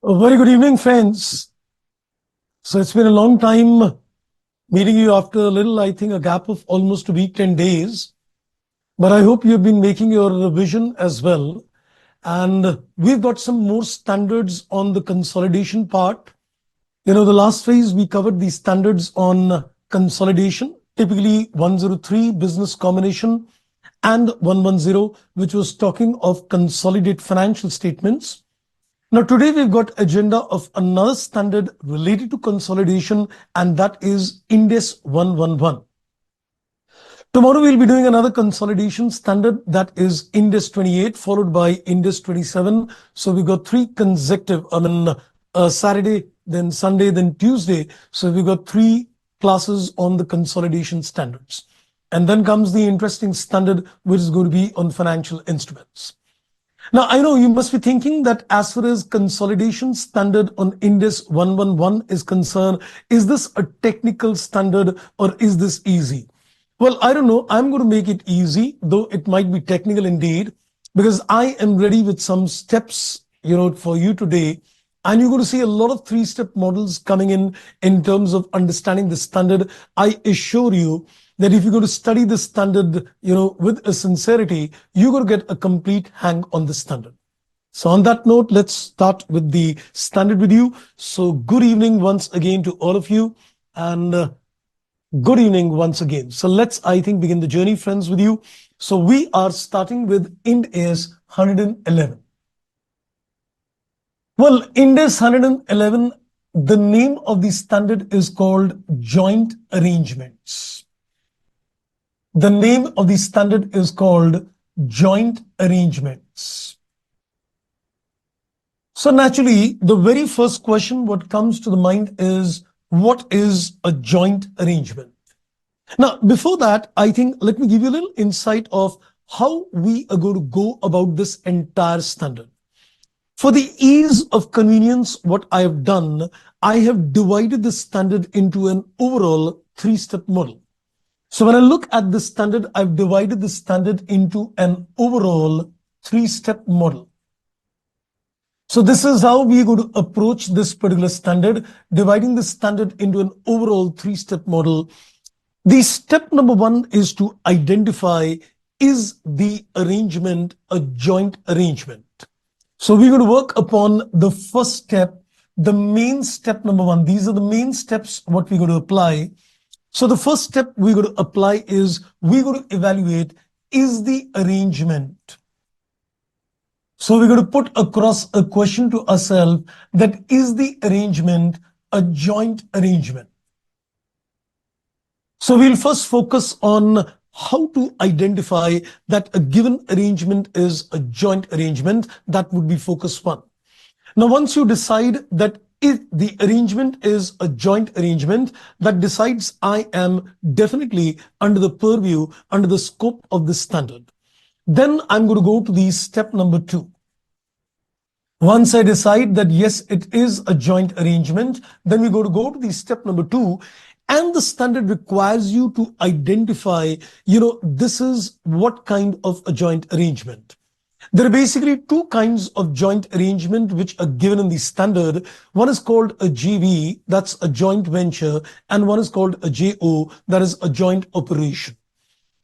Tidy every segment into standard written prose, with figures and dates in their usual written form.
A very good evening, friends. So it's been a long time meeting you after a little, I think, a gap of almost a week, 10 days. But I hope you've been making your revision as well. And we've got some more standards on the consolidation part. The last phase, we covered the standards on consolidation, typically 103 business combination and 110, which was talking of consolidated financial statements. Now, today we've got agenda of another standard related to consolidation, and that is Ind AS 111. Tomorrow we'll be doing another consolidation standard, that is Ind AS 28, followed by Ind AS 27. So we've got three consecutive, Saturday, then Sunday, then Tuesday. So we've got three classes on the consolidation standards. And then comes the interesting standard, which is going to be on financial instruments. Now, I know you must be thinking that as far as consolidation standard on Ind AS 111 is concerned, is this a technical standard or is this easy? Well, I don't know. I'm going to make it easy, though it might be technical indeed, because I am ready with some steps, for you today. And you're going to see a lot of three-step models coming in terms of understanding the standard. I assure you that if you're going to study the standard, with a sincerity, you're going to get a complete hang on the standard. So on that note, let's start with the standard with you. So good evening once again to all of you, and good evening once again. So let's, I think, begin the journey, friends, with you. So we are starting with Ind AS 111. Well, Ind AS 111, the name of the standard is called joint arrangements. The name of the standard is called joint arrangements. So naturally, the very first question what comes to the mind is, what is a joint arrangement? Now, before that, I think let me give you a little insight of how we are going to go about this entire standard. For the ease of convenience, what I have done, I have divided the standard into an overall three-step model. So when I look at the standard, I've divided the standard into an overall three-step model. So this is how we're going to approach this particular standard, dividing the standard into an overall three-step model. The step number one is to identify, is the arrangement a joint arrangement? So we're going to work upon the first step, the main step number one. These are the main steps what we're going to apply. So the first step we're going to apply is we're going to evaluate, is the arrangement. So we're going to put across a question to ourselves that is the arrangement a joint arrangement? So we'll first focus on how to identify that a given arrangement is a joint arrangement. That would be focus one. Now, once you decide that if the arrangement is a joint arrangement, that decides I am definitely under the purview, under the scope of this standard. Then I'm going to go to the step number two. Once I decide that yes, it is a joint arrangement, then we're going to go to the step number two. And the standard requires you to identify, this is what kind of a joint arrangement. There are basically two kinds of joint arrangement which are given in the standard. One is called a JV, that's a joint venture, and one is called a JO, that is a joint operation.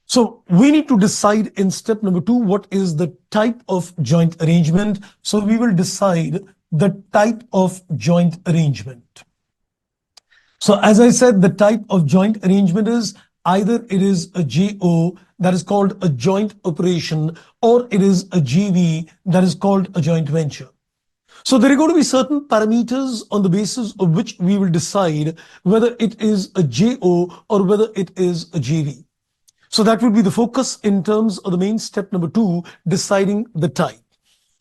So we need to decide in step number two, what is the type of joint arrangement. So we will decide the type of joint arrangement. So as I said, the type of joint arrangement is either it is a JO, that is called a joint operation, or it is a JV, that is called a joint venture. So there are going to be certain parameters on the basis of which we will decide whether it is a JO or whether it is a JV. So that would be the focus in terms of the main step number two, deciding the type.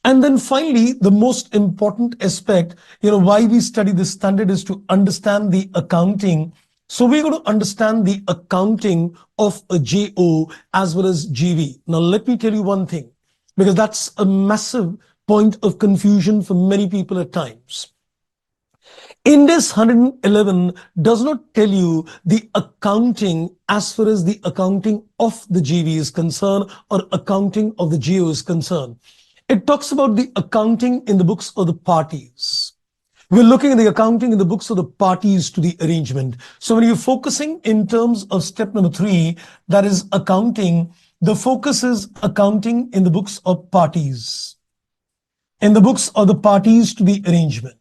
And then finally, the most important aspect, why we study this standard is to understand the accounting. So we're going to understand the accounting of a JO as well as JV. Now, let me tell you one thing, because that's a massive point of confusion for many people at times. Ind AS 111 does not tell you the accounting as far as the accounting of the JV is concerned or accounting of the JO is concerned. It talks about the accounting in the books of the parties. We're looking at the accounting in the books of the parties to the arrangement. So when you're focusing in terms of step number 3, that is accounting, the focus is accounting in the books of parties, in the books of the parties to the arrangement.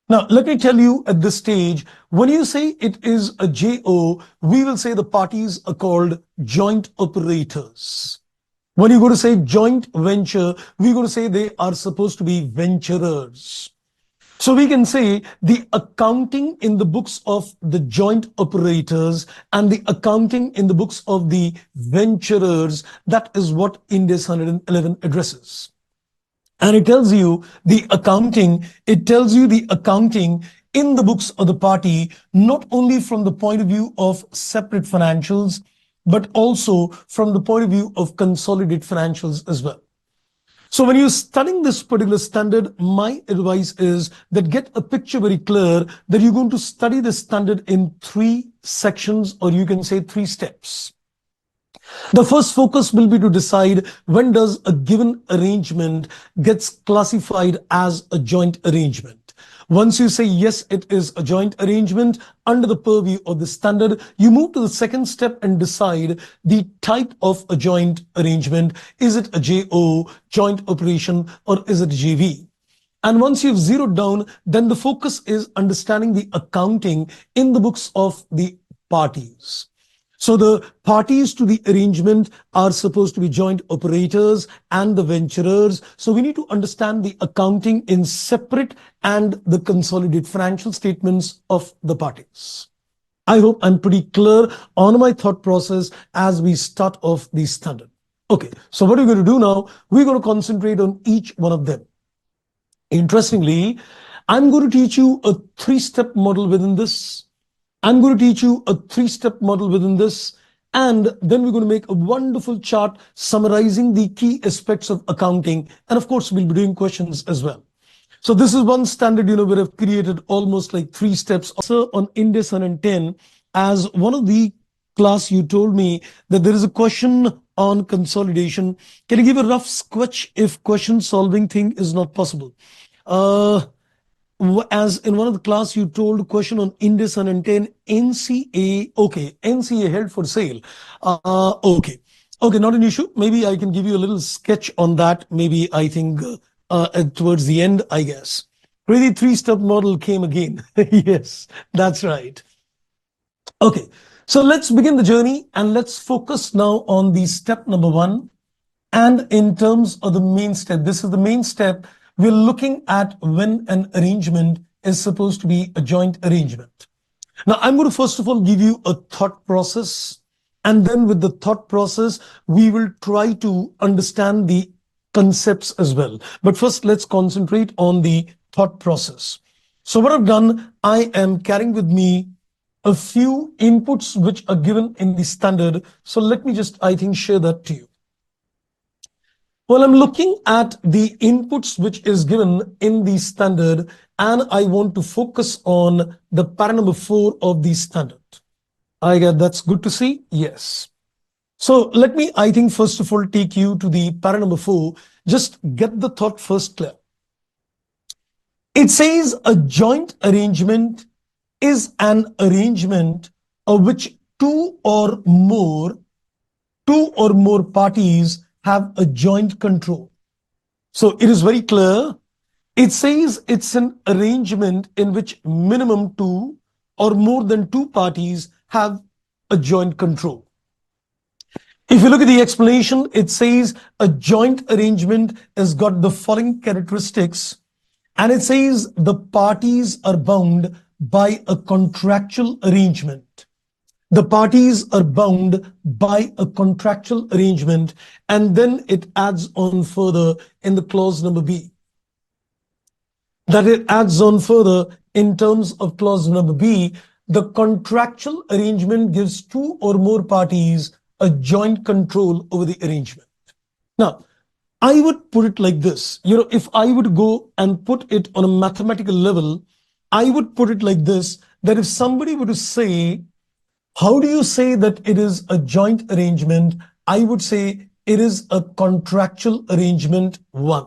Now, let me tell you at this stage, when you say it is a JO, we will say the parties are called joint operators. When you go to say joint venture, we're going to say they are supposed to be venturers. So we can say the accounting in the books of the joint operators and the accounting in the books of the venturers, that is what Ind AS 111 addresses. And it tells you the accounting, in the books of the party, not only from the point of view of separate financials, but also from the point of view of consolidated financials as well. So when you're studying this particular standard, my advice is that get a picture very clear that you're going to study the standard in 3 sections, or you can say 3 steps. The first focus will be to decide when does a given arrangement gets classified as a joint arrangement. Once you say yes, it is a joint arrangement under the purview of the standard, you move to the second step and decide the type of a joint arrangement. Is it a JO, joint operation, or is it a JV? And once you've zeroed down, then the focus is understanding the accounting in the books of the parties. So the parties to the arrangement are supposed to be joint operators and the venturers. So we need to understand the accounting in separate and the consolidated financial statements of the parties. I hope I'm pretty clear on my thought process as we start off the standard. Okay, so what we're going to do now, we're going to concentrate on each one of them. Interestingly, I'm going to teach you a 3-step model within this. I'm going to teach you a 3-step model within this, and then we're going to make a wonderful chart summarizing the key aspects of accounting. And of course, we'll be doing questions as well. So this is one standard, where I've created almost like 3 steps. Also on Ind AS 110, as one of the class, you told me that there is a question on consolidation. Can you give a rough sketch if question solving thing is not possible? As in one of the class, you told question on Ind AS 110, NCA, okay, NCA held for sale. Okay, not an issue. Maybe I can give you a little sketch on that. Maybe I think towards the end, I guess. Really, 3-step model came again. Yes, that's right. Okay, so let's begin the journey and let's focus now on the step number 1. And in terms of the main step, this is the main step. We're looking at when an arrangement is supposed to be a joint arrangement. Now, I'm going to first of all give you a thought process, and then with the thought process, we will try to understand the concepts as well. But first, let's concentrate on the thought process. So what I've done, I am carrying with me a few inputs which are given in the standard. So let me just, I think, share that to you. Well, I'm looking at the inputs which is given in the standard, and I want to focus on the para number 4 of the standard. I get that's good to see. Yes. So let me, I think, first of all, take you to the para number 4. Just get the thought first clear. It says a joint arrangement is an arrangement of which two or more parties have a joint control. So it is very clear. It says it's an arrangement in which minimum 2 or more than 2 parties have a joint control. If you look at the explanation, it says a joint arrangement has got the following characteristics, and it says the parties are bound by a contractual arrangement. The parties are bound by a contractual arrangement, and then it adds on further in the clause number B. That it adds on further in terms of clause number B, the contractual arrangement gives 2 or more parties a joint control over the arrangement. Now, I would put it like this. If I would go and put it on a mathematical level, I would put it like this, that if somebody were to say, how do you say that it is a joint arrangement? I would say it is a contractual arrangement 1.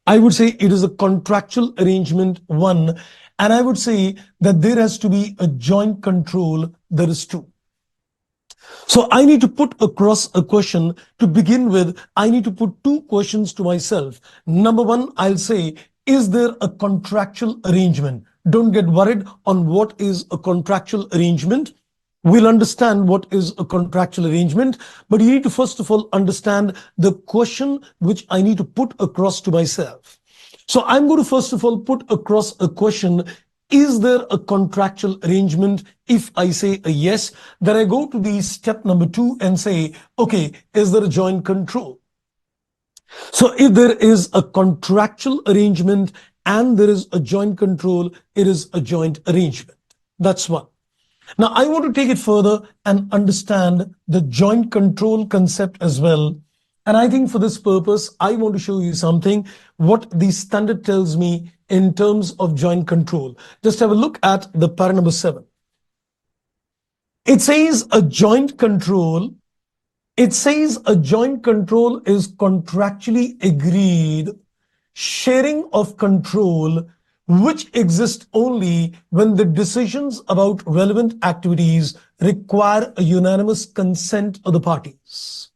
I would say it is a contractual arrangement, one, and I would say that there has to be a joint control, there is two. So I need to put across a question to begin with. I need to put two questions to myself. Number one, I'll say, is there a contractual arrangement? Don't get worried on what is a contractual arrangement. We'll understand what is a contractual arrangement, but you need to first of all understand the question which I need to put across to myself. So I'm going to first of all put across a question. Is there a contractual arrangement? If I say a yes, then I go to the step number two and say, okay, is there a joint control? So if there is a contractual arrangement and there is a joint control, it is a joint arrangement. That's one. Now I want to take it further and understand the joint control concept as well. And I think for this purpose, I want to show you something, what the standard tells me in terms of joint control. Just have a look at the para number 7. It says a joint control. It says a joint control is contractually agreed sharing of control which exists only when the decisions about relevant activities require a unanimous consent of the parties.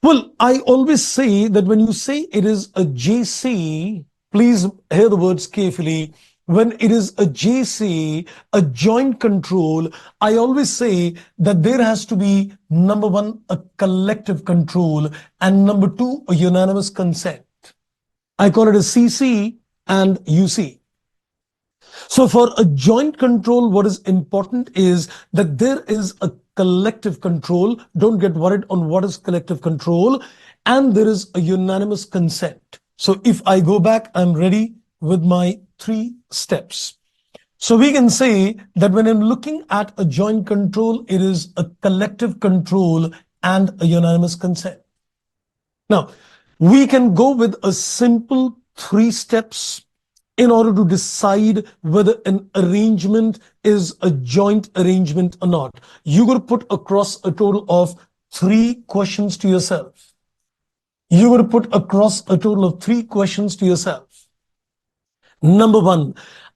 Well, I always say that when you say it is a JC, please hear the words carefully. When it is a JC, a joint control, I always say that there has to be, number one, a collective control, and number two, a unanimous consent. I call it a CC and UC. So for a joint control, what is important is that there is a collective control. Don't get worried on what is collective control. And there is a unanimous consent. So if I go back, I'm ready with my 3 steps. So we can say that when I'm looking at a joint control, it is a collective control and a unanimous consent. Now, we can go with a simple 3 steps in order to decide whether an arrangement is a joint arrangement or not. You're going to put across a total of 3 questions to yourself. You're going to put across a total of 3 questions to yourself. Number 1,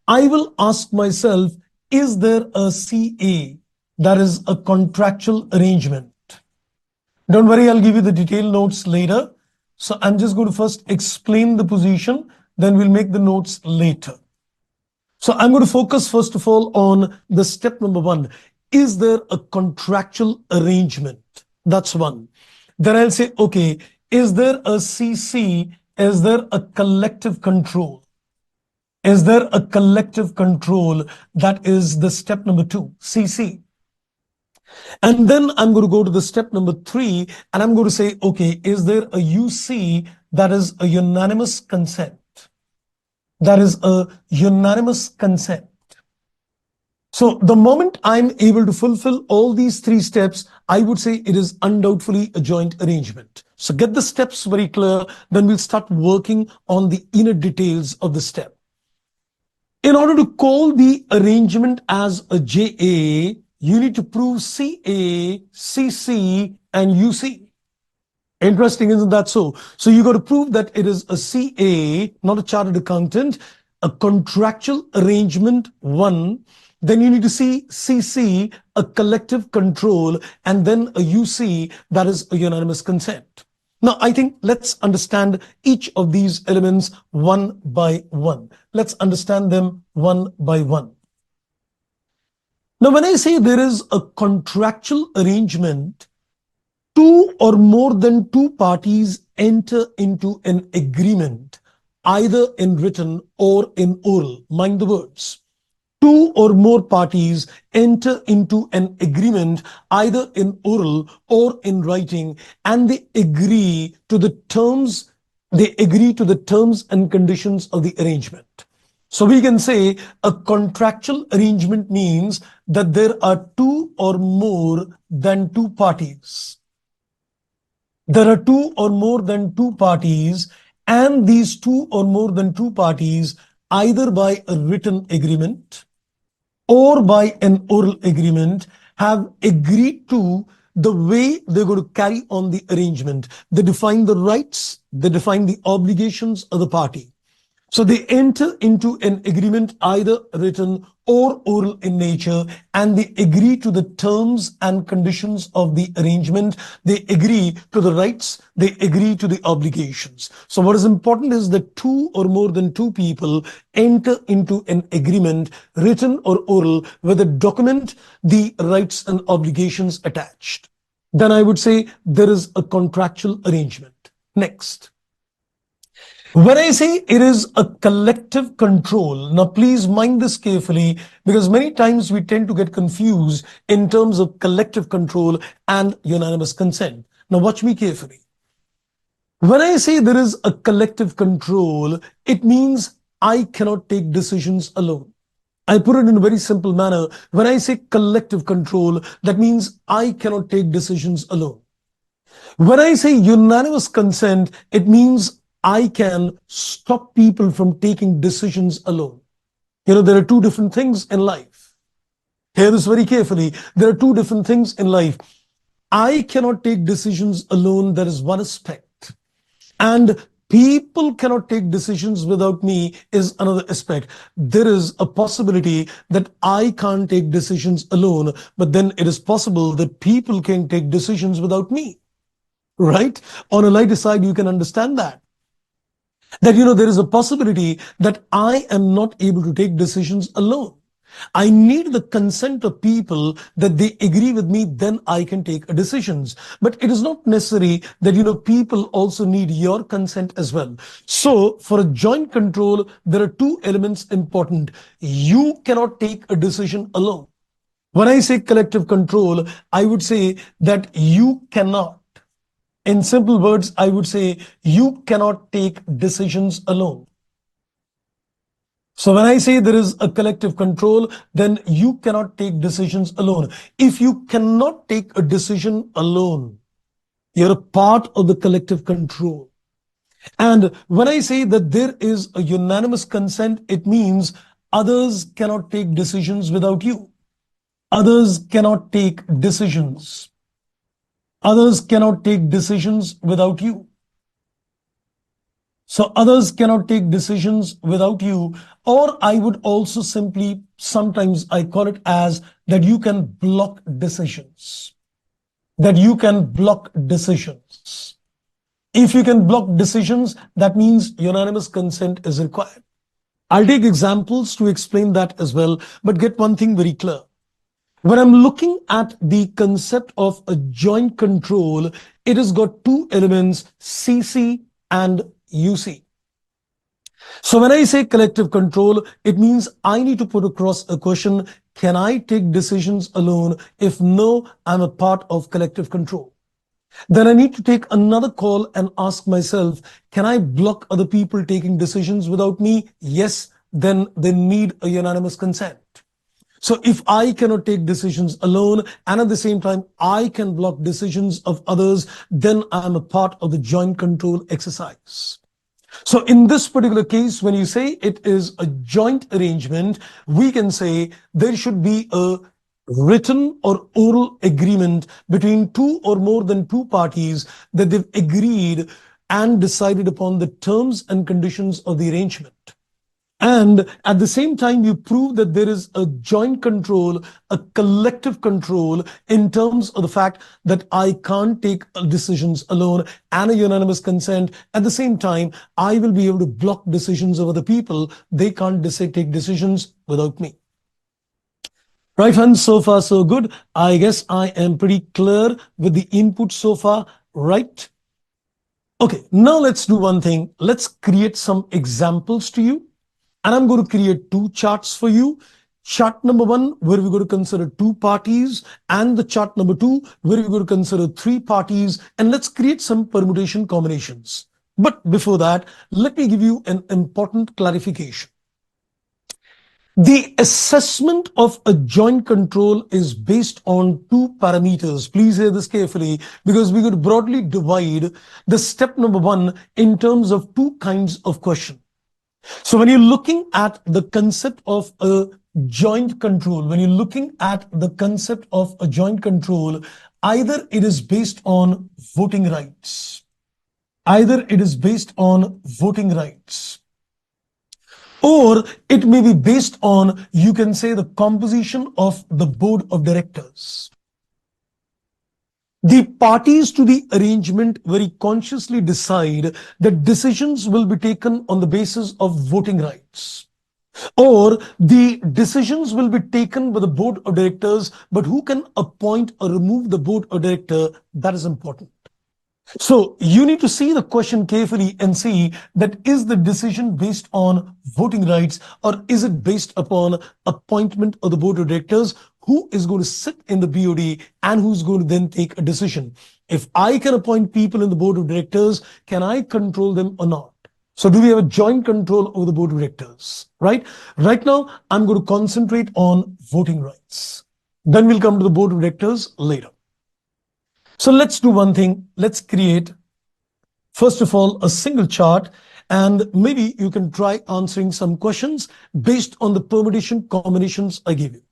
I will ask myself, is there a CA, that is a contractual arrangement? Don't worry, I'll give you the detailed notes later. So I'm just going to first explain the position, then we'll make the notes later. So I'm going to focus first of all on the step number 1. Is there a contractual arrangement? That's one. Then I'll say, okay, is there a CC? Is there a collective control? Is there a collective control? That is the step number 2, CC. And then I'm going to go to the step number 3 and I'm going to say, okay, is there a UC? That is a unanimous consent. That is a unanimous consent. So the moment I'm able to fulfill all these 3 steps, I would say it is undoubtedly a joint arrangement. So get the steps very clear, then we'll start working on the inner details of the step. In order to call the arrangement as a JA, you need to prove CA, CC, and UC. Interesting, isn't that so? So you got to prove that it is a CA, not a chartered accountant, a contractual arrangement, 1. Then you need to see CC, a collective control, and then a UC, that is a unanimous consent. Now, I think let's understand each of these elements one by one. Let's understand them one by one. Now, when I say there is a contractual arrangement, 2 or more than 2 parties enter into an agreement, either in written or in oral. Mind the words. 2 or more parties enter into an agreement, either in oral or in writing, and they agree to the terms and conditions of the arrangement. So we can say a contractual arrangement means that there are 2 or more than 2 parties. There are 2 or more than 2 parties, and these 2 or more than 2 parties, either by a written agreement or by an oral agreement, have agreed to the way they're going to carry on the arrangement. They define the rights, they define the obligations of the party. So they enter into an agreement, either written or oral in nature, and they agree to the terms and conditions of the arrangement. They agree to the rights, they agree to the obligations. So what is important is that two or more than two people enter into an agreement, written or oral, with a document, the rights and obligations attached. Then I would say there is a contractual arrangement. Next. When I say it is a collective control, now please mind this carefully, because many times we tend to get confused in terms of collective control and unanimous consent. Now watch me carefully. When I say there is a collective control, it means I cannot take decisions alone. I put it in a very simple manner. When I say collective control, that means I cannot take decisions alone. When I say unanimous consent, it means I can stop people from taking decisions alone. There are two different things in life. Hear this very carefully. There are two different things in life. I cannot take decisions alone. That is one aspect. And people cannot take decisions without me is another aspect. There is a possibility that I can't take decisions alone, but then it is possible that people can take decisions without me. Right? On a lighter side, you can understand that there is a possibility that I am not able to take decisions alone. I need the consent of people, that they agree with me, then I can take decisions. But it is not necessary that, people also need your consent as well. So for a joint control, there are two elements important. You cannot take a decision alone. When I say collective control, I would say that you cannot. In simple words, I would say you cannot take decisions alone. So when I say there is a collective control, then you cannot take decisions alone. If you cannot take a decision alone, you're a part of the collective control. And when I say that there is a unanimous consent, it means others cannot take decisions without you. Others cannot take decisions. Others cannot take decisions without you. So others cannot take decisions without you. Or I would also simply, sometimes I call it as that you can block decisions. That you can block decisions. If you can block decisions, that means unanimous consent is required. I'll take examples to explain that as well, but get one thing very clear. When I'm looking at the concept of a joint control, it has got two elements, CC and UC. So when I say collective control, it means I need to put across a question, can I take decisions alone? If no, I'm a part of collective control. Then I need to take another call and ask myself, can I block other people taking decisions without me? Yes, then they need a unanimous consent. So if I cannot take decisions alone and at the same time I can block decisions of others, then I'm a part of the joint control exercise. So in this particular case, when you say it is a joint arrangement, we can say there should be a written or oral agreement between two or more than two parties that they've agreed and decided upon the terms and conditions of the arrangement. And at the same time, you prove that there is a joint control, a collective control in terms of the fact that I can't take decisions alone and a unanimous consent. At the same time, I will be able to block decisions of other people. They can't take decisions without me. Right, friends, so far so good. I guess I am pretty clear with the input so far, right? Okay, now let's do one thing. Let's create some examples to you. And I'm going to create two charts for you. Chart number one, where we're going to consider two parties, and the chart number two, where we're going to consider three parties, and let's create some permutation combinations. But before that, let me give you an important clarification. The assessment of a joint control is based on two parameters. Please hear this carefully, because we could broadly divide the step number one in terms of two kinds of questions. So when you're looking at the concept of a joint control, either it is based on voting rights, either it is based on voting rights, or it may be based on, you can say, the composition of the board of directors. The parties to the arrangement very consciously decide that decisions will be taken on the basis of voting rights, or the decisions will be taken by the board of directors, but who can appoint or remove the board of director, that is important. So you need to see the question carefully and see that is the decision based on voting rights, or is it based upon appointment of the board of directors? Who is going to sit in the BOD and who's going to then take a decision? If I can appoint people in the board of directors, can I control them or not? So do we have a joint control over the board of directors, right? Right now, I'm going to concentrate on voting rights. Then we'll come to the board of directors later. So let's do one thing. Let's create, first of all, a single chart, and maybe you can try answering some questions based on the permutation combinations I give you.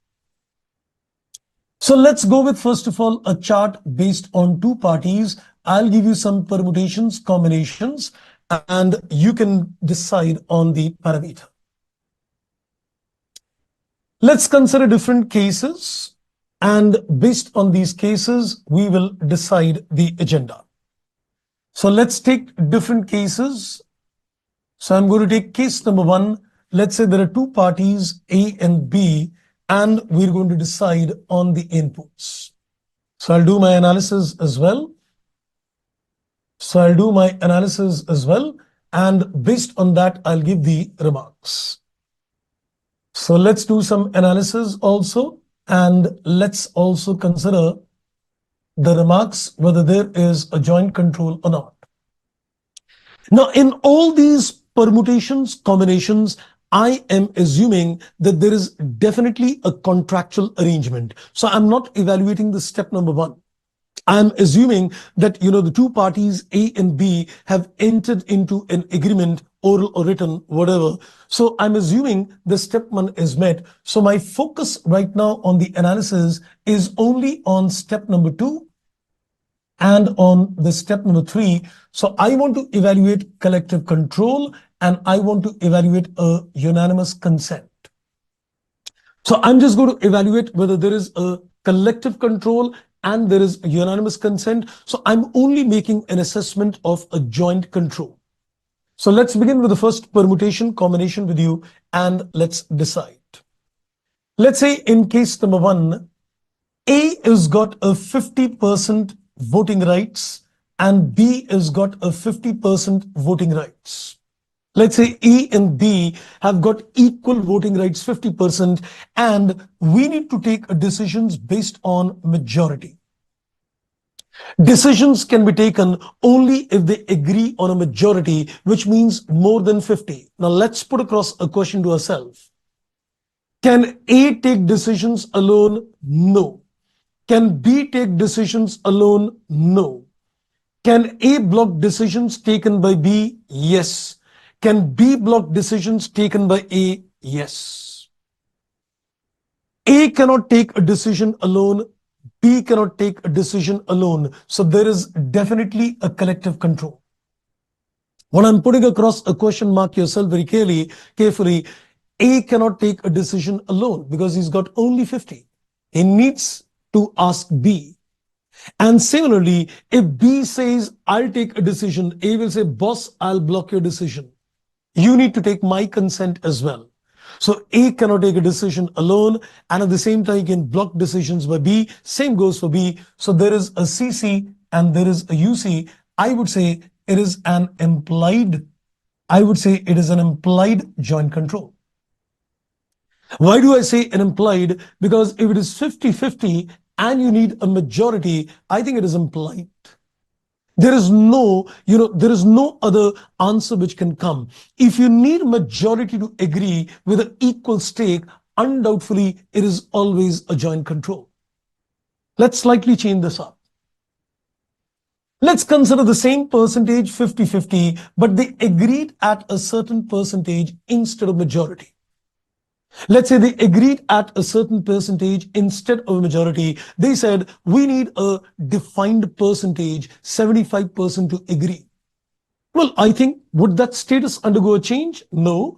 So let's go with, first of all, a chart based on two parties. I'll give you some permutations, combinations, and you can decide on the parameter. Let's consider different cases. And based on these cases, we will decide the agenda. So let's take different cases. So I'm going to take case number one. Let's say there are two parties, A and B, and we're going to decide on the inputs. So I'll do my analysis as well. And based on that, I'll give the remarks. So let's do some analysis also. And let's also consider the remarks, whether there is a joint control or not. Now, in all these permutations, combinations, I am assuming that there is definitely a contractual arrangement. So I'm not evaluating the step number one. I'm assuming that, the two parties, A and B, have entered into an agreement, oral or written, whatever. So I'm assuming the step one is met. So my focus right now on the analysis is only on step number two and on the step number three. So I want to evaluate collective control, and I want to evaluate a unanimous consent. So I'm just going to evaluate whether there is a collective control and there is a unanimous consent. So I'm only making an assessment of a joint control. So let's begin with the first permutation combination with you, and let's decide. Let's say in case number one, A has got a 50% voting rights and B has got a 50% voting rights. Let's say A and B have got equal voting rights, 50%, and we need to take decisions based on majority. Decisions can be taken only if they agree on a majority, which means more than 50. Now let's put across a question to ourselves. Can A take decisions alone? No. Can B take decisions alone? No. Can A block decisions taken by B? Yes. Can B block decisions taken by A? Yes. A cannot take a decision alone. B cannot take a decision alone. So there is definitely a collective control. When I'm putting across a question, mark yourself very carefully. A cannot take a decision alone because he's got only 50. He needs to ask B. And similarly, if B says, I'll take a decision, A will say, boss, I'll block your decision. You need to take my consent as well. So A cannot take a decision alone, and at the same time, he can block decisions by B. Same goes for B. So there is a CC and there is a UC. I would say it is an implied joint control. Why do I say an implied? Because if it is 50-50 and you need a majority, I think it is implied. There is no other answer which can come. If you need majority to agree with an equal stake, undoubtedly it is always a joint control. Let's slightly change this up. Let's consider the same percentage, 50-50, but they agreed at a certain percentage instead of majority. Let's say they agreed at a certain percentage instead of a majority. They said, we need a defined percentage, 75% to agree. Well, I think, would that status undergo a change? No.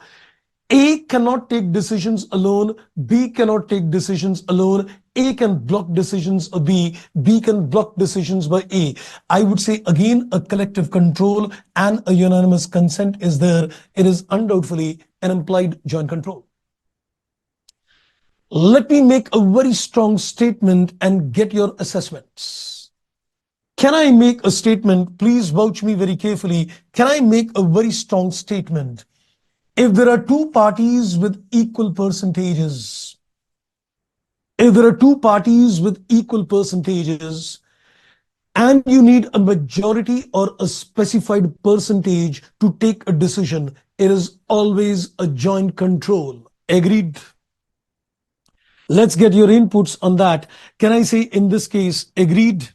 A cannot take decisions alone. B cannot take decisions alone. A can block decisions of B. B can block decisions by A. I would say again, a collective control and a unanimous consent is there. It is undoubtedly an implied joint control. Let me make a very strong statement and get your assessments. Can I make a statement? Please vouch me very carefully. Can I make a very strong statement? If there are two parties with equal percentages, if there are two parties with equal percentages, and you need a majority or a specified percentage to take a decision, it is always a joint control. Agreed? Let's get your inputs on that. Can I say in this case, agreed?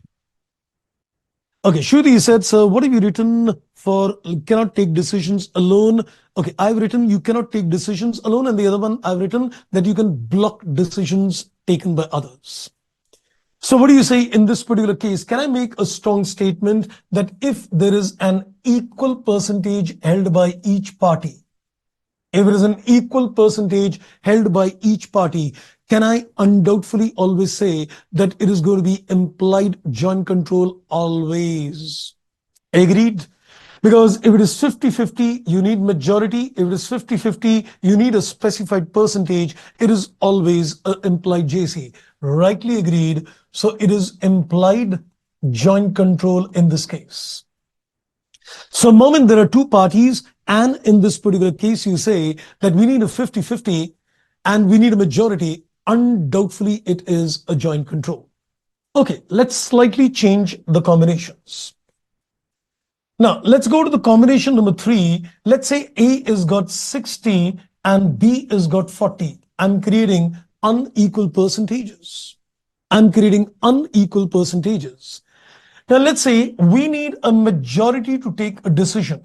Okay, Shruti said, sir, what have you written for cannot take decisions alone? Okay, I've written you cannot take decisions alone, and the other one I've written that you can block decisions taken by others. So what do you say in this particular case? Can I make a strong statement that if there is an equal percentage held by each party, if it is an equal percentage held by each party, can I undoubtedly always say that it is going to be implied joint control always? Agreed? Because if it is 50-50, you need majority. If it is 50-50, you need a specified percentage. It is always an implied JC. Rightly agreed. So it is implied joint control in this case. So moment there are two parties, and in this particular case, you say that we need a 50-50 and we need a majority, undoubtedly it is a joint control. Okay, let's slightly change the combinations. Now, let's go to the combination number 3. Let's say A is got 60 and B is got 40. I'm creating unequal percentages. I'm creating unequal percentages. Now, let's say we need a majority to take a decision.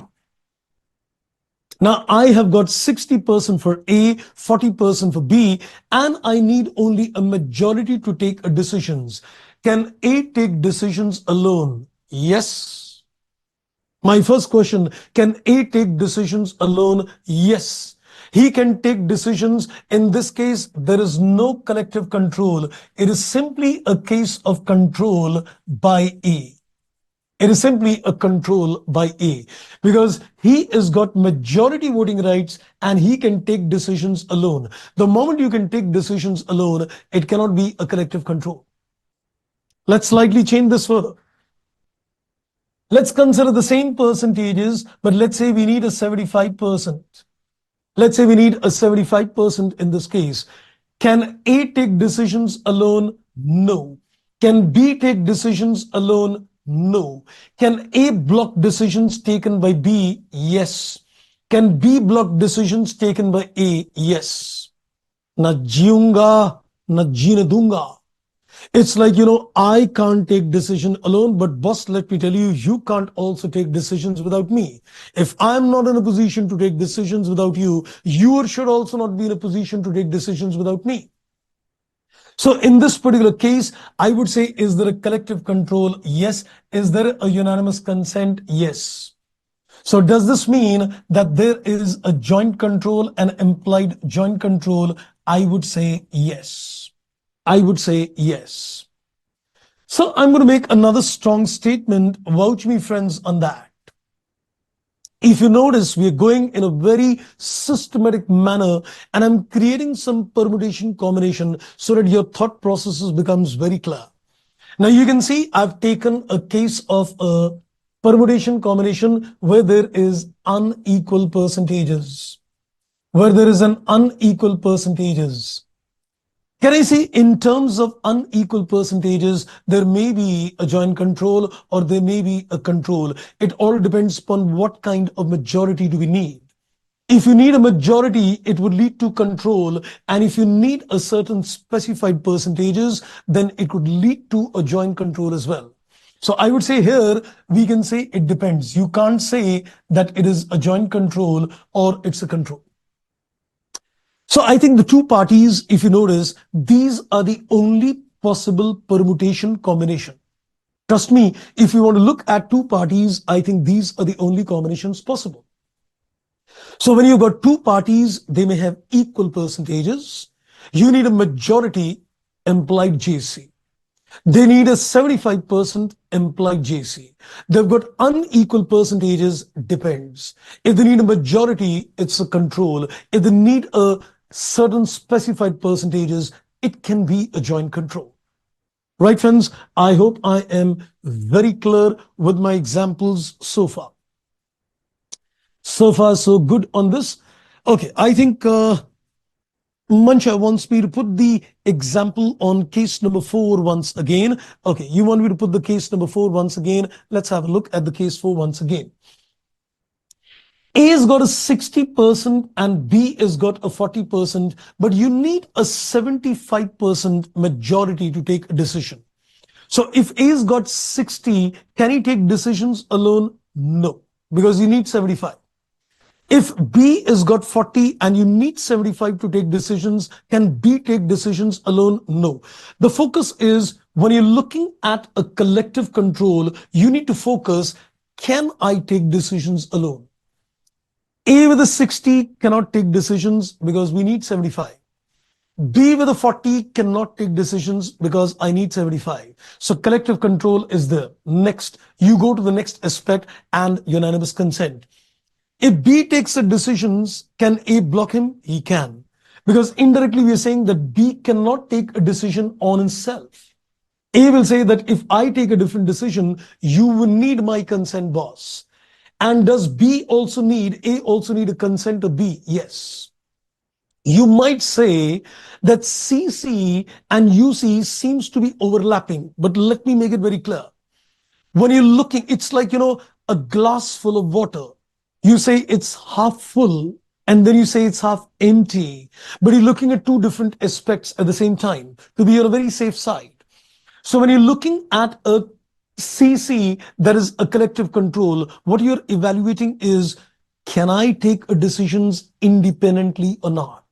Now, I have got 60% for A, 40% for B, and I need only a majority to take a decisions. Can A take decisions alone? Yes. My first question, can A take decisions alone? Yes. He can take decisions. In this case, there is no collective control. It is simply a case of control by A. It is simply a control by A because he has got majority voting rights and he can take decisions alone. The moment you can take decisions alone, it cannot be a collective control. Let's slightly change this further. Let's consider the same percentages, but let's say we need a 75%. Let's say we need a 75% in this case. Can A take decisions alone? No. Can B take decisions alone? No. Can A block decisions taken by B? Yes. Can B block decisions taken by A? Yes. Na jiunga, na jeene dunga. It's like, I can't take decision alone, but boss, let me tell you, you can't also take decisions without me. If I'm not in a position to take decisions without you, you should also not be in a position to take decisions without me. So in this particular case, I would say, is there a collective control? Yes. Is there a unanimous consent? Yes. So does this mean that there is a joint control, an implied joint control? I would say yes. I would say yes. So I'm going to make another strong statement. Vouch me, friends, on that. If you notice, we are going in a very systematic manner, and I'm creating some permutation combination so that your thought processes becomes very clear. Now you can see I've taken a case of a permutation combination where there is unequal percentages, where there is an unequal percentages. Can I say in terms of unequal percentages, there may be a joint control or there may be a control. It all depends upon what kind of majority do we need. If you need a majority, it would lead to control. And if you need a certain specified percentages, then it could lead to a joint control as well. So I would say here, we can say it depends. You can't say that it is a joint control or it's a control. So I think the two parties, if you notice, these are the only possible permutation combination. Trust me, if you want to look at two parties, I think these are the only combinations possible. So when you've got two parties, they may have equal percentages. You need a majority implied JC. They need a 75% implied JC. They've got unequal percentages, depends. If they need a majority, it's a control. If they need a certain specified percentages, it can be a joint control. Right, friends? I hope I am very clear with my examples so far. So far, so good on this. Okay, I think Mancha wants me to put the example on case number 4 once again. Okay, you want me to put the case number 4 once again. Let's have a look at the case 4 once again. A has got a 60% and B has got a 40%, but you need a 75% majority to take a decision. So if A has got 60, can he take decisions alone? No, because you need 75. If B has got 40 and you need 75 to take decisions, can B take decisions alone? No. The focus is when you're looking at a collective control, you need to focus, can I take decisions alone? A with a 60 cannot take decisions because we need 75. B with a 40 cannot take decisions because I need 75. So collective control is there. Next, you go to the next aspect and unanimous consent. If B takes the decisions, can A block him? He can. Because indirectly we are saying that B cannot take a decision on himself. A will say that if I take a different decision, you will need my consent, boss. And does B also need, A also need a consent of B? Yes. You might say that CC and UC seems to be overlapping, but let me make it very clear. When you're looking, it's like, a glass full of water. You say it's half full and then you say it's half empty, but you're looking at two different aspects at the same time to be on a very safe side. So when you're looking at a CC, that is a collective control, what you're evaluating is, can I take a decisions independently or not?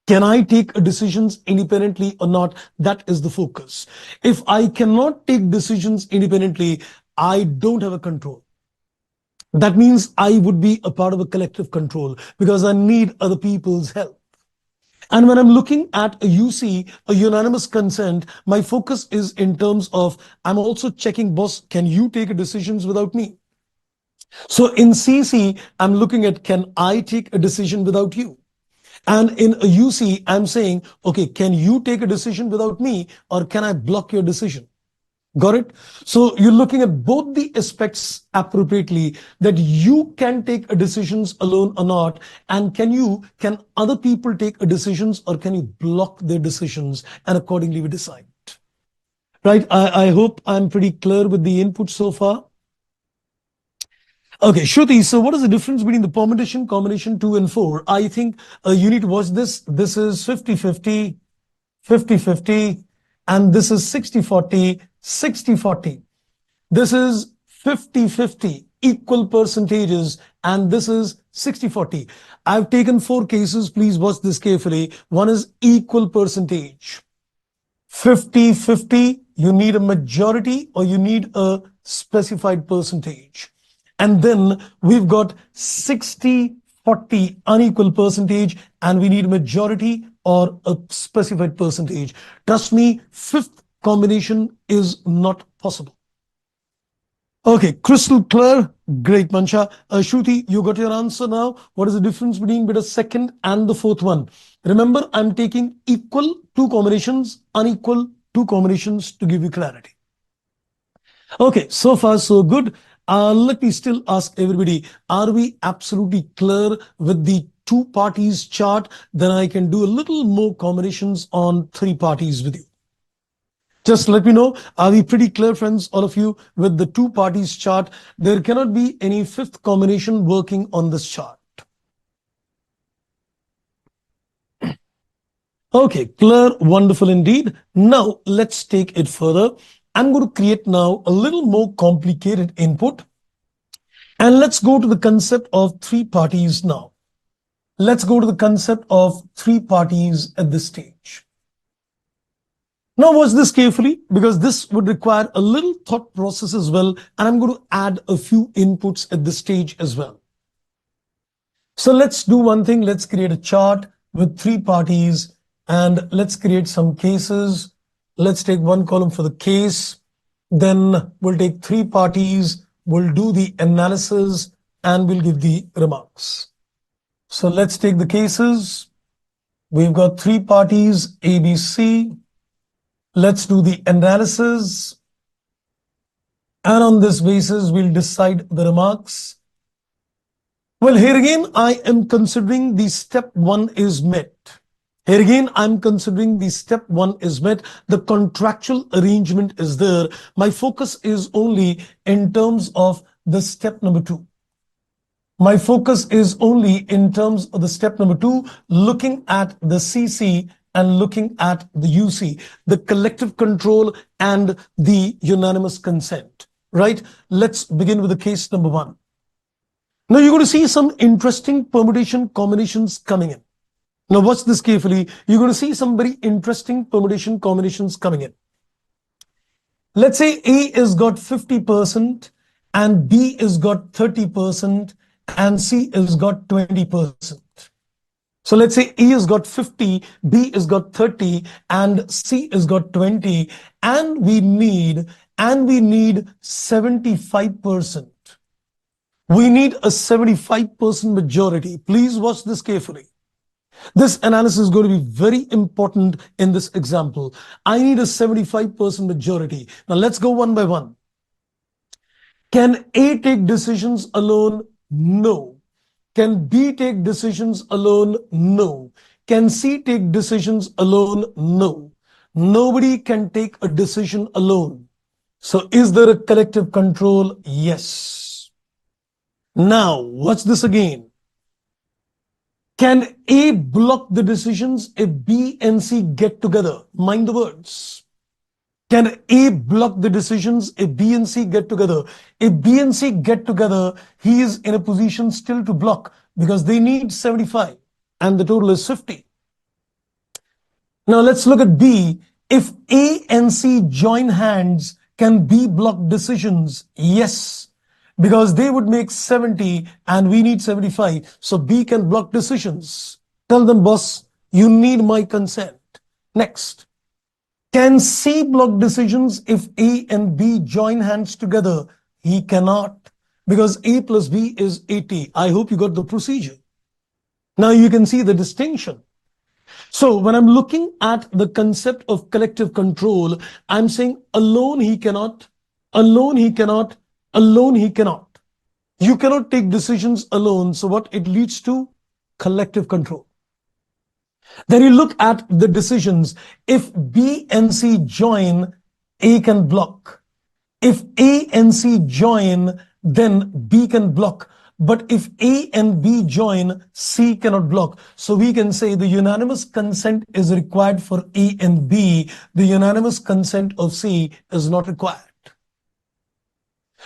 Can I take a decisions independently or not? That is the focus. If I cannot take decisions independently, I don't have a control. That means I would be a part of a collective control because I need other people's help. And when I'm looking at a UC, a unanimous consent, my focus is in terms of, I'm also checking, boss, can you take decisions without me? So in CC, I'm looking at, can I take a decision without you? And in a UC, I'm saying, okay, can you take a decision without me or can I block your decision? Got it? So you're looking at both the aspects appropriately, that you can take a decisions alone or not, and can other people take a decisions or can you block their decisions, and accordingly we decide. Right? I hope I'm pretty clear with the input so far. Okay, Shruti, so what is the difference between the permutation, combination 2 and 4? I think you need to watch this. This is 50-50, 50-50, and this is 60-40, 60-40. This is 50-50, equal percentages, and this is 60-40. I've taken 4 cases. Please watch this carefully. One is equal percentage. 50-50, you need a majority or you need a specified percentage. And then we've got 60-40 unequal percentage, and we need a majority or a specified percentage. Trust me, fifth combination is not possible. Okay, crystal clear. Great, Mancha. Shruti, you got your answer now. What is the difference between the second and the fourth one? Remember, I'm taking equal 2 combinations, unequal 2 combinations to give you clarity. Okay, so far so good. Let me still ask everybody, are we absolutely clear with the 2 parties chart? Then I can do a little more combinations on 3 parties with you. Just let me know, are we pretty clear, friends, all of you, with the 2 parties chart? There cannot be any 5th combination working on this chart. Okay, clear, wonderful indeed. Now let's take it further. I'm going to create now a little more complicated input. And let's go to the concept of 3 parties now. let's go to the concept of three parties at this stage. Now watch this carefully, because this would require a little thought process as well, and I'm going to add a few inputs at this stage as well. So let's do one thing. Let's create a chart with three parties and let's create some cases. Let's take one column for the case. Then we'll take three parties. We'll do the analysis and we'll give the remarks. So let's take the cases. We've got three parties, A, B, C. Let's do the analysis. And on this basis, we'll decide the remarks. Well, here again, I am considering the step one is met. Here again, I'm considering the step one is met. The contractual arrangement is there. My focus is only in terms of the step number two. My focus is only in terms of the step number two, looking at the CC and looking at the UC, the collective control and the unanimous consent, right? Let's begin with the case number one. Now you're going to see some interesting permutation combinations coming in. Now watch this carefully. You're going to see some very interesting permutation combinations coming in. Let's say A is got 50% and B is got 30% and C is got 20%. So let's say A has got 50, B has got 30 and C has got 20 and we need 75%. We need a 75% majority. Please watch this carefully. This analysis is going to be very important in this example. I need a 75% majority. Now let's go one by one. Can A take decisions alone? No. Can B take decisions alone? No. Can C take decisions alone? No. Nobody can take a decision alone. So is there a collective control? Yes. Now, watch this again. Can A block the decisions if B and C get together? Mind the words. Can A block the decisions if B and C get together? If B and C get together, he is in a position still to block because they need 75 and the total is 50. Now let's look at B. If A and C join hands, can B block decisions? Yes. Because they would make 70 and we need 75. So B can block decisions. Tell them, boss, you need my consent. Next. Can C block decisions if A and B join hands together? He cannot. Because A plus B is 80. I hope you got the procedure. Now you can see the distinction. So when I'm looking at the concept of collective control, I'm saying alone he cannot, alone he cannot, alone he cannot. You cannot take decisions alone. So what it leads to? Collective control. Then you look at the decisions. If B and C join, A can block. If A and C join, then B can block. But if A and B join, C cannot block. So we can say the unanimous consent is required for A and B. The unanimous consent of C is not required.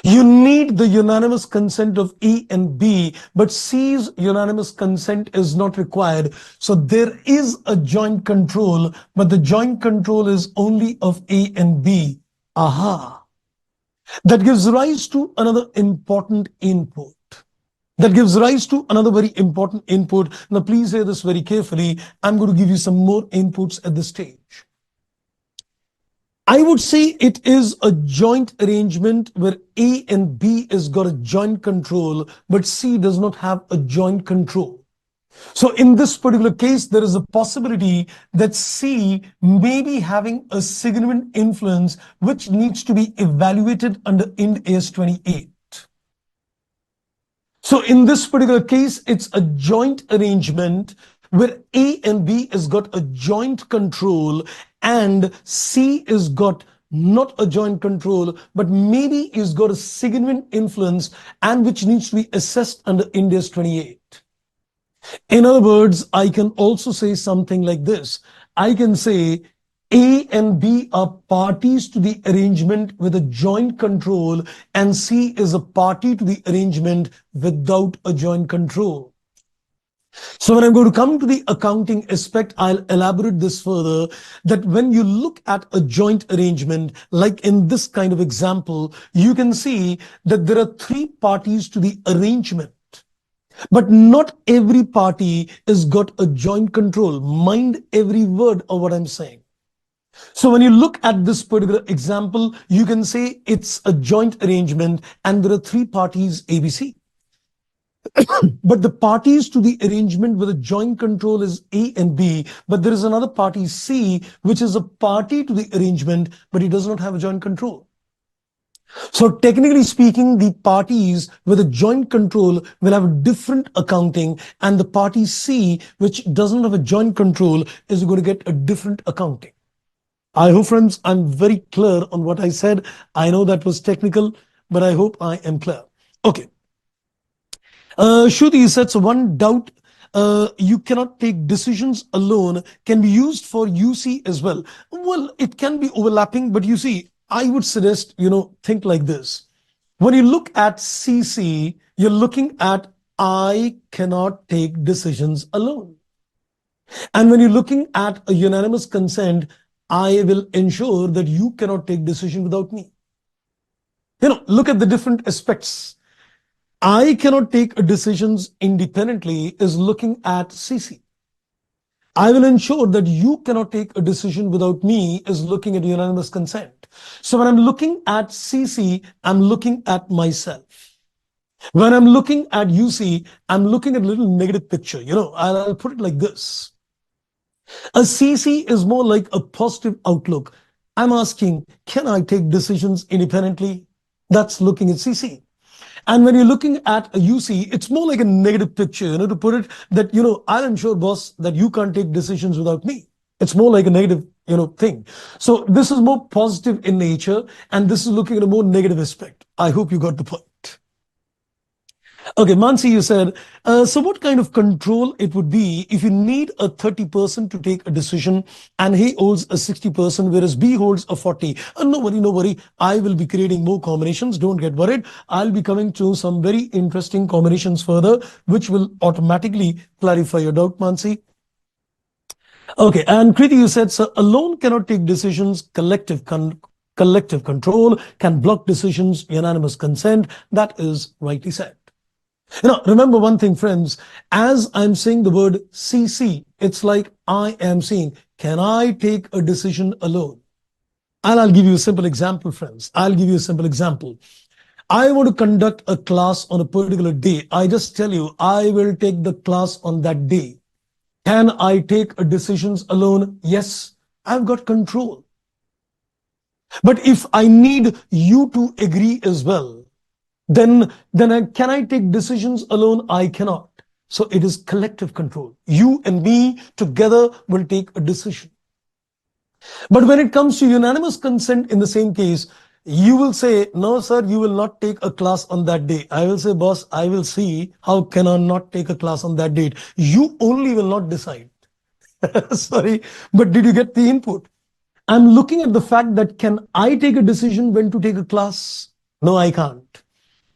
You need the unanimous consent of A and B, but C's unanimous consent is not required. So there is a joint control, but the joint control is only of A and B. Aha. That gives rise to another important input. That gives rise to another very important input. Now please hear this very carefully. I'm going to give you some more inputs at this stage. I would say it is a joint arrangement where A and B has got a joint control, but C does not have a joint control. So in this particular case, there is a possibility that C may be having a significant influence, which needs to be evaluated under Ind AS 28. So in this particular case, it's a joint arrangement where A and B has got a joint control and C is got not a joint control, but maybe is got a significant influence and which needs to be assessed under Ind AS 28. In other words, I can also say something like this. I can say A and B are parties to the arrangement with a joint control and C is a party to the arrangement without a joint control. So when I'm going to come to the accounting aspect, I'll elaborate this further, that when you look at a joint arrangement, like in this kind of example, you can see that there are three parties to the arrangement. But not every party has got a joint control. Mind every word of what I'm saying. So when you look at this particular example, you can say it's a joint arrangement and there are three parties ABC. But the parties to the arrangement with a joint control is A and B, but there is another party C, which is a party to the arrangement, but it does not have a joint control. So technically speaking, the parties with a joint control will have a different accounting, and the party C, which doesn't have a joint control, is going to get a different accounting. I hope, friends, I'm very clear on what I said. I know that was technical, but I hope I am clear. Okay. Shruti, you said, so one doubt, you cannot take decisions alone can be used for UC as well. Well, it can be overlapping, but you see, I would suggest, think like this. When you look at CC, you're looking at I cannot take decisions alone. And when you're looking at a unanimous consent, I will ensure that you cannot take decision without me. Look at the different aspects. I cannot take decisions independently is looking at CC. I will ensure that you cannot take a decision without me is looking at unanimous consent. So when I'm looking at CC, I'm looking at myself. When I'm looking at UC, I'm looking at a little negative picture. I'll put it like this. A CC is more like a positive outlook. I'm asking, can I take decisions independently? That's looking at CC. And when you're looking at a UC, it's more like a negative picture, to put it that, I'll ensure, boss, that you can't take decisions without me. It's more like a negative, thing. So this is more positive in nature, and this is looking at a more negative aspect. I hope you got the point. Okay, Mansi, you said, so what kind of control it would be if you need a 30% to take a decision and he holds a 60%, whereas B holds a 40? No worry, no worry. I will be creating more combinations. Don't get worried. I'll be coming to some very interesting combinations further, which will automatically clarify your doubt, Mansi. Okay, and Kriti, you said, so alone cannot take decisions, collective control can block decisions, unanimous consent. That is rightly said. Remember one thing, friends, as I'm saying the word CC, it's like I am saying, can I take a decision alone? And I'll give you a simple example, friends. I'll give you a simple example. I want to conduct a class on a particular day. I just tell you, I will take the class on that day. Can I take a decisions alone? Yes, I've got control. But if I need you to agree as well, then can I take decisions alone? I cannot. So it is collective control. You and me together will take a decision. But when it comes to unanimous consent in the same case, you will say, no, sir, you will not take a class on that day. I will say, boss, I will see how can I not take a class on that date. You only will not decide. Sorry, but did you get the input? I'm looking at the fact that can I take a decision when to take a class? No, I can't.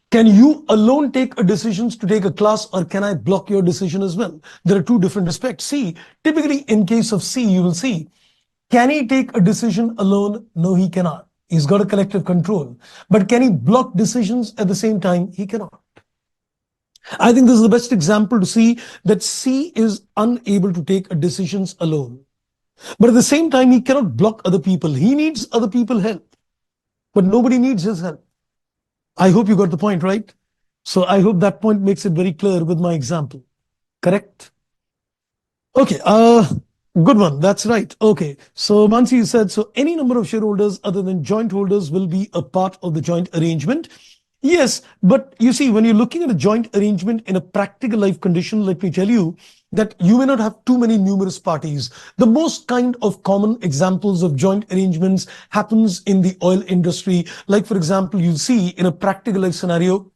Can you alone take a decisions to take a class, or can I block your decision as well? There are two different aspects. See, typically in case of C, you will see, can he take a decision alone? No, he cannot. He's got a collective control. But can he block decisions at the same time? He cannot. I think this is the best example to see that C is unable to take decisions alone. But at the same time, he cannot block other people. He needs other people's help, but nobody needs his help. I hope you got the point, right? So I hope that point makes it very clear with my example. Correct? Okay, good one. That's right. Okay, so Mansi, you said, so any number of shareholders other than joint holders will be a part of the joint arrangement. Yes, but you see, when you're looking at a joint arrangement in a practical life condition, let me tell you that you may not have too many numerous parties. The most kind of common examples of joint arrangements happens in the oil industry. Like, for example, you see in a practical life scenario,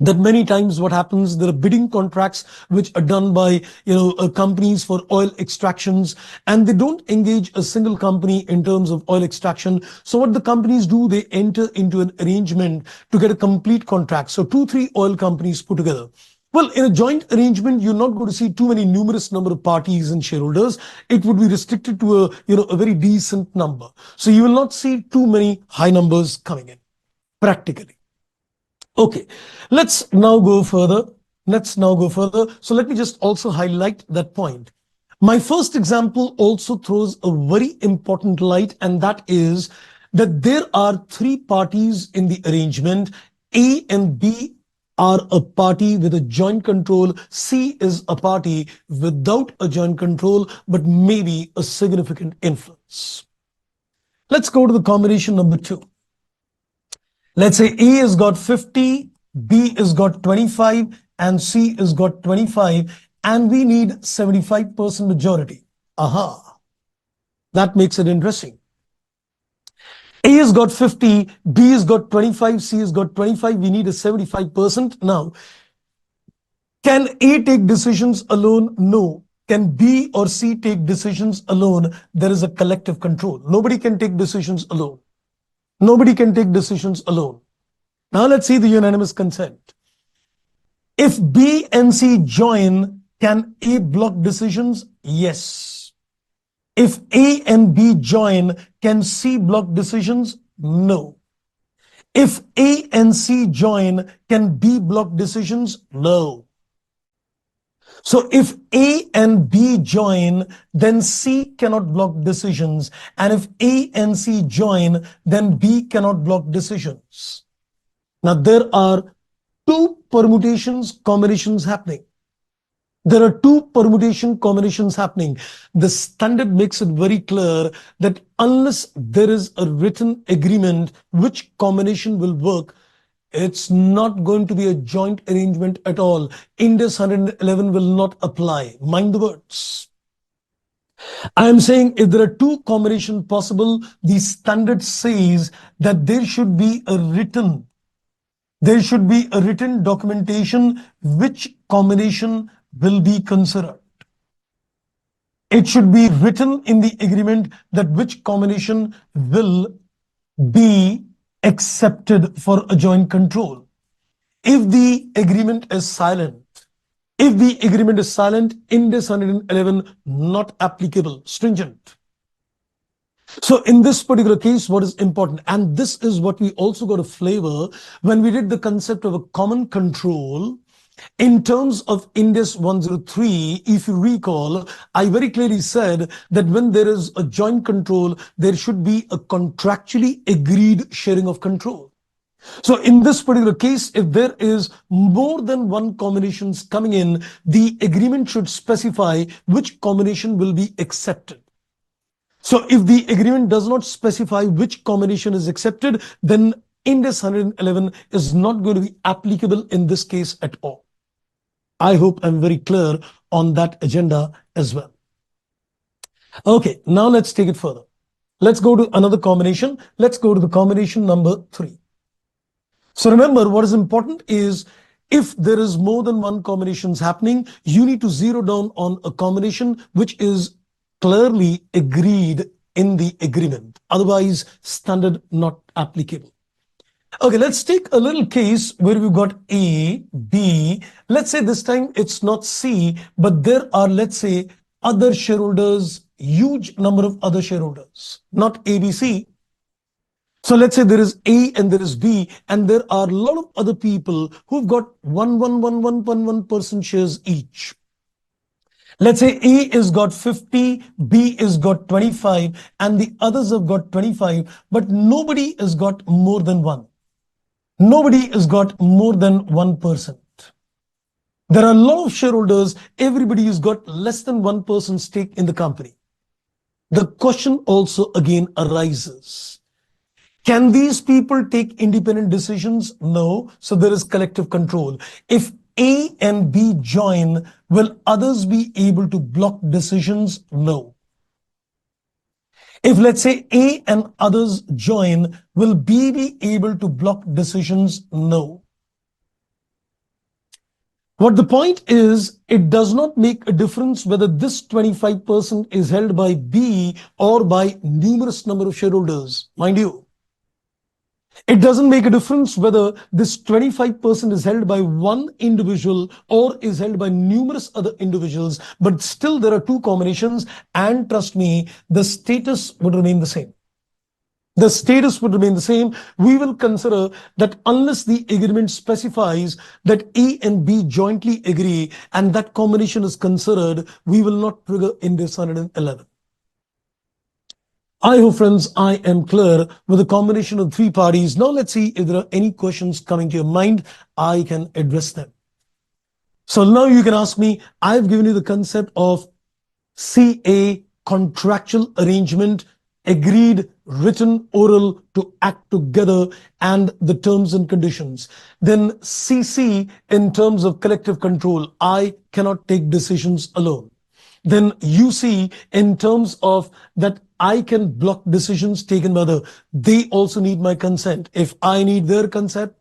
that many times what happens, there are bidding contracts which are done by companies for oil extractions, and they don't engage a single company in terms of oil extraction. So what the companies do, they enter into an arrangement to get a complete contract. So 2-3 oil companies put together. Well, in a joint arrangement, you're not going to see too many numerous number of parties and shareholders. It would be restricted to a very decent number. So you will not see too many high numbers coming in practically. Okay, let's now go further. Let's now go further. So let me just also highlight that point. My first example also throws a very important light, and that is that there are three parties in the arrangement. A and B are a party with a joint control. C is a party without a joint control, but maybe a significant influence. Let's go to the combination number 2. Let's say A has got 50, B has got 25, and C has got 25, and we need 75% majority. Aha, that makes it interesting. A has got 50, B has got 25, C has got 25, we need a 75%. Now, can A take decisions alone? No. Can B or C take decisions alone? There is a collective control. Nobody can take decisions alone. Nobody can take decisions alone. Now let's see the unanimous consent. If B and C join, can A block decisions? Yes. If A and B join, can C block decisions? No. If A and C join, can B block decisions? No. So if A and B join, then C cannot block decisions. And if A and C join, then B cannot block decisions. Now there are two permutations, combinations happening. There are two permutation combinations happening. The standard makes it very clear that unless there is a written agreement which combination will work, it's not going to be a joint arrangement at all. Ind AS 111 will not apply. Mind the words. I am saying if there are two combinations possible, the standard says that there should be a written documentation which combination will be considered. It should be written in the agreement that which combination will be accepted for a joint control. If the agreement is silent, Ind AS 111 not applicable, stringent. So in this particular case, what is important, and this is what we also got a flavor when we did the concept of a common control in terms of Ind AS 103, if you recall, I very clearly said that when there is a joint control, there should be a contractually agreed sharing of control. So in this particular case, if there is more than one combinations coming in, the agreement should specify which combination will be accepted. So if the agreement does not specify which combination is accepted, then Ind AS 111 is not going to be applicable in this case at all. I hope I'm very clear on that agenda as well. Okay, now let's take it further. Let's go to another combination. Let's go to the combination number 3. So remember, what is important is if there is more than one combinations happening, you need to zero down on a combination which is clearly agreed in the agreement. Otherwise, standard not applicable. Okay, let's take a little case where we've got A, B. Let's say this time it's not C, but there are, let's say, other shareholders, huge number of other shareholders, not A, B, C. So let's say there is A and there is B, and there are a lot of other people who've got 1% shares each. Let's say A is got 50, B is got 25, and the others have got 25, but nobody has got more than one. Nobody has got more than 1%. There are a lot of shareholders, everybody has got less than 1% stake in the company. The question also again arises. Can these people take independent decisions? No. So there is collective control. If A and B join, will others be able to block decisions? No. If let's say A and others join, will B be able to block decisions? No. What the point is, it does not make a difference whether this 25% is held by B or by numerous number of shareholders. Mind you, It doesn't make a difference whether this 25% is held by one individual or is held by numerous other individuals, but still there are two combinations, and trust me, the status would remain the same. The status would remain the same. We will consider that unless the agreement specifies that A and B jointly agree and that combination is considered, we will not trigger Ind AS 111. I hope, friends, I am clear with the combination of three parties. Now let's see if there are any questions coming to your mind. I can address them. So now you can ask me, I've given you the concept of CA, contractual arrangement, agreed, written, oral, to act together, and the terms and conditions. Then CC, in terms of collective control, I cannot take decisions alone. Then UC, in terms of that I can block decisions taken by others. They also need my consent. If I need their consent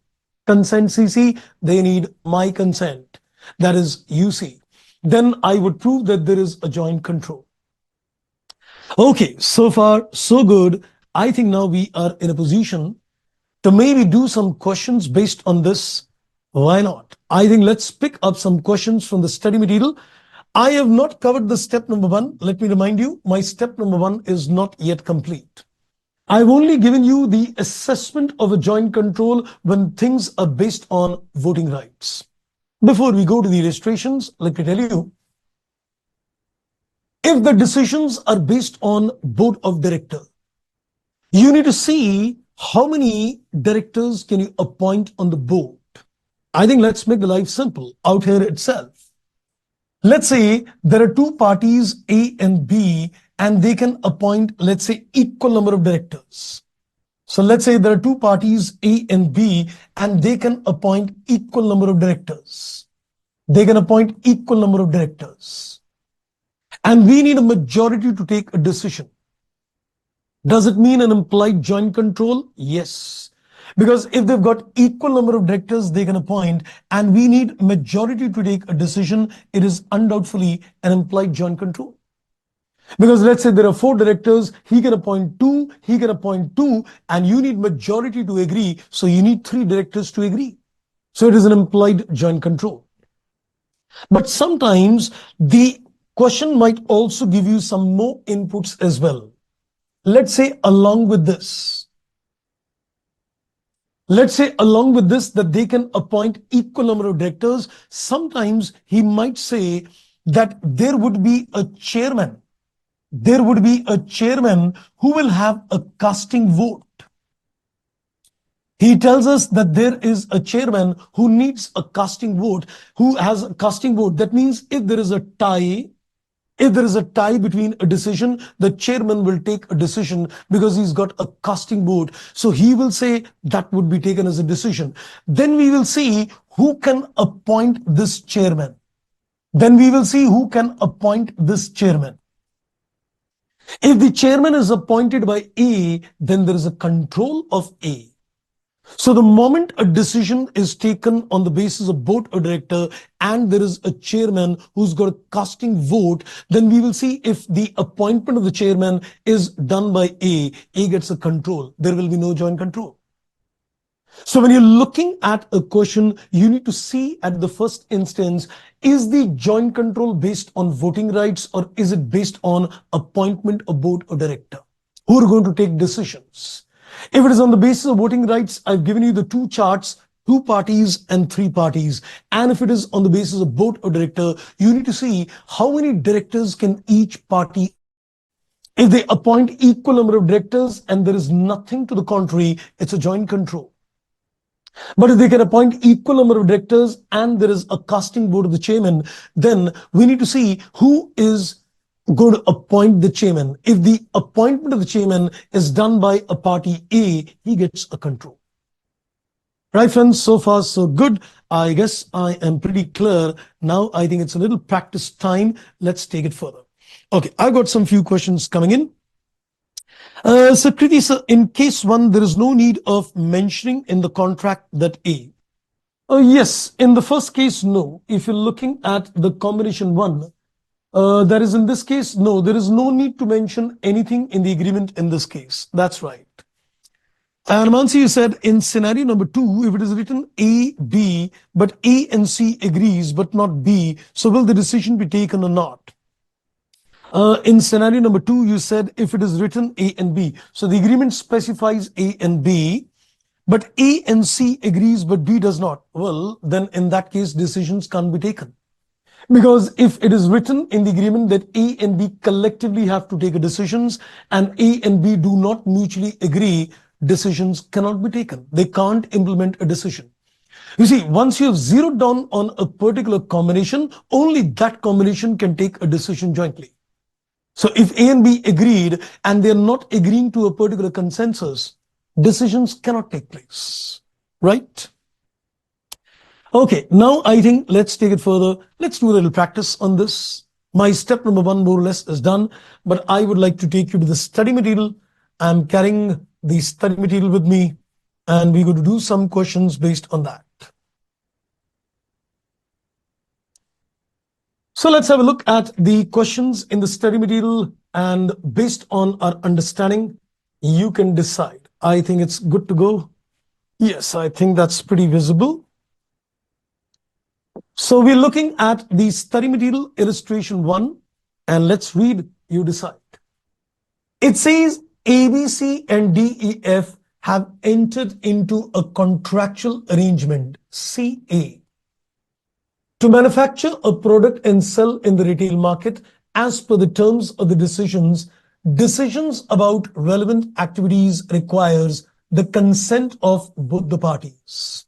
CC, they need my consent. That is UC. Then I would prove that there is a joint control. Okay, so far so good. I think now we are in a position to maybe do some questions based on this. Why not? I think let's pick up some questions from the study material. I have not covered the step number 1. Let me remind you, my step number 1 is not yet complete. I've only given you the assessment of a joint control when things are based on voting rights. Before we go to the illustrations, let me tell you, if the decisions are based on board of director, you need to see how many directors can you appoint on the board. I think let's make the life simple out here itself. Let's say there are two parties, A and B, and they can appoint, let's say, equal number of directors. So let's say there are two parties, A and B, and they can appoint equal number of directors. They can appoint equal number of directors. And we need a majority to take a decision. Does it mean an implied joint control? Yes. Because if they've got equal number of directors they can appoint and we need majority to take a decision, it is undoubtedly an implied joint control. Because let's say there are 4 directors, he can appoint 2, he can appoint 2, and you need majority to agree, so you need 3 directors to agree. So it is an implied joint control. But sometimes the question might also give you some more inputs as well. Let's say along with this, that they can appoint equal number of directors. Sometimes he might say that there would be a chairman. There would be a chairman who will have a casting vote. He tells us that there is a chairman who needs a casting vote, who has a casting vote. That means if there is a tie, between a decision, the chairman will take a decision because he's got a casting vote. So he will say that would be taken as a decision. Then we will see who can appoint this chairman. If the chairman is appointed by A, then there is a control of A. So the moment a decision is taken on the basis of board of director and there is a chairman who's got a casting vote, then we will see if the appointment of the chairman is done by A gets a control. There will be no joint control. So when you're looking at a question, you need to see at the first instance, is the joint control based on voting rights or is it based on appointment of board of director who are going to take decisions? If it is on the basis of voting rights, I've given you the 2 charts, 2 parties and 3 parties. And if it is on the basis of board of director, you need to see how many directors can each party. If they appoint equal number of directors and there is nothing to the contrary, it's a joint control. But if they can appoint equal number of directors and there is a casting vote of the chairman, then we need to see who is going to appoint the chairman. If the appointment of the chairman is done by a party A, he gets a control. Right, friends, so far so good. I guess I am pretty clear. Now I think it's a little practice time. Let's take it further. Okay, I've got some few questions coming in. So Kriti, sir, in case 1, there is no need of mentioning in the contract that A. Yes, in the first case, no. If you're looking at the combination 1, that is in this case, no, there is no need to mention anything in the agreement in this case. That's right. And Mansi, you said in scenario number 2, if it is written A, B, but A and C agrees, but not B, so will the decision be taken or not? In scenario number 2, you said if it is written A and B, so the agreement specifies A and B, but A and C agrees, but B does not. Well, then in that case, decisions can't be taken. Because if it is written in the agreement that A and B collectively have to take a decisions and A and B do not mutually agree, decisions cannot be taken. They can't implement a decision. You see, once you have zeroed down on a particular combination, only that combination can take a decision jointly. So if A and B agreed and they're not agreeing to a particular consensus, decisions cannot take place, right? Okay, now I think let's take it further. Let's do a little practice on this. My step number 1 more or less is done, but I would like to take you to the study material. I'm carrying the study material with me and we're going to do some questions based on that. So let's have a look at the questions in the study material, and based on our understanding, you can decide. I think it's good to go. Yes, I think that's pretty visible. So we're looking at the study material illustration 1, and let's read, you decide. It says ABC and DEF have entered into a contractual arrangement, CA, to manufacture a product and sell in the retail market as per the terms of the decisions. Decisions about relevant activities requires the consent of both the parties.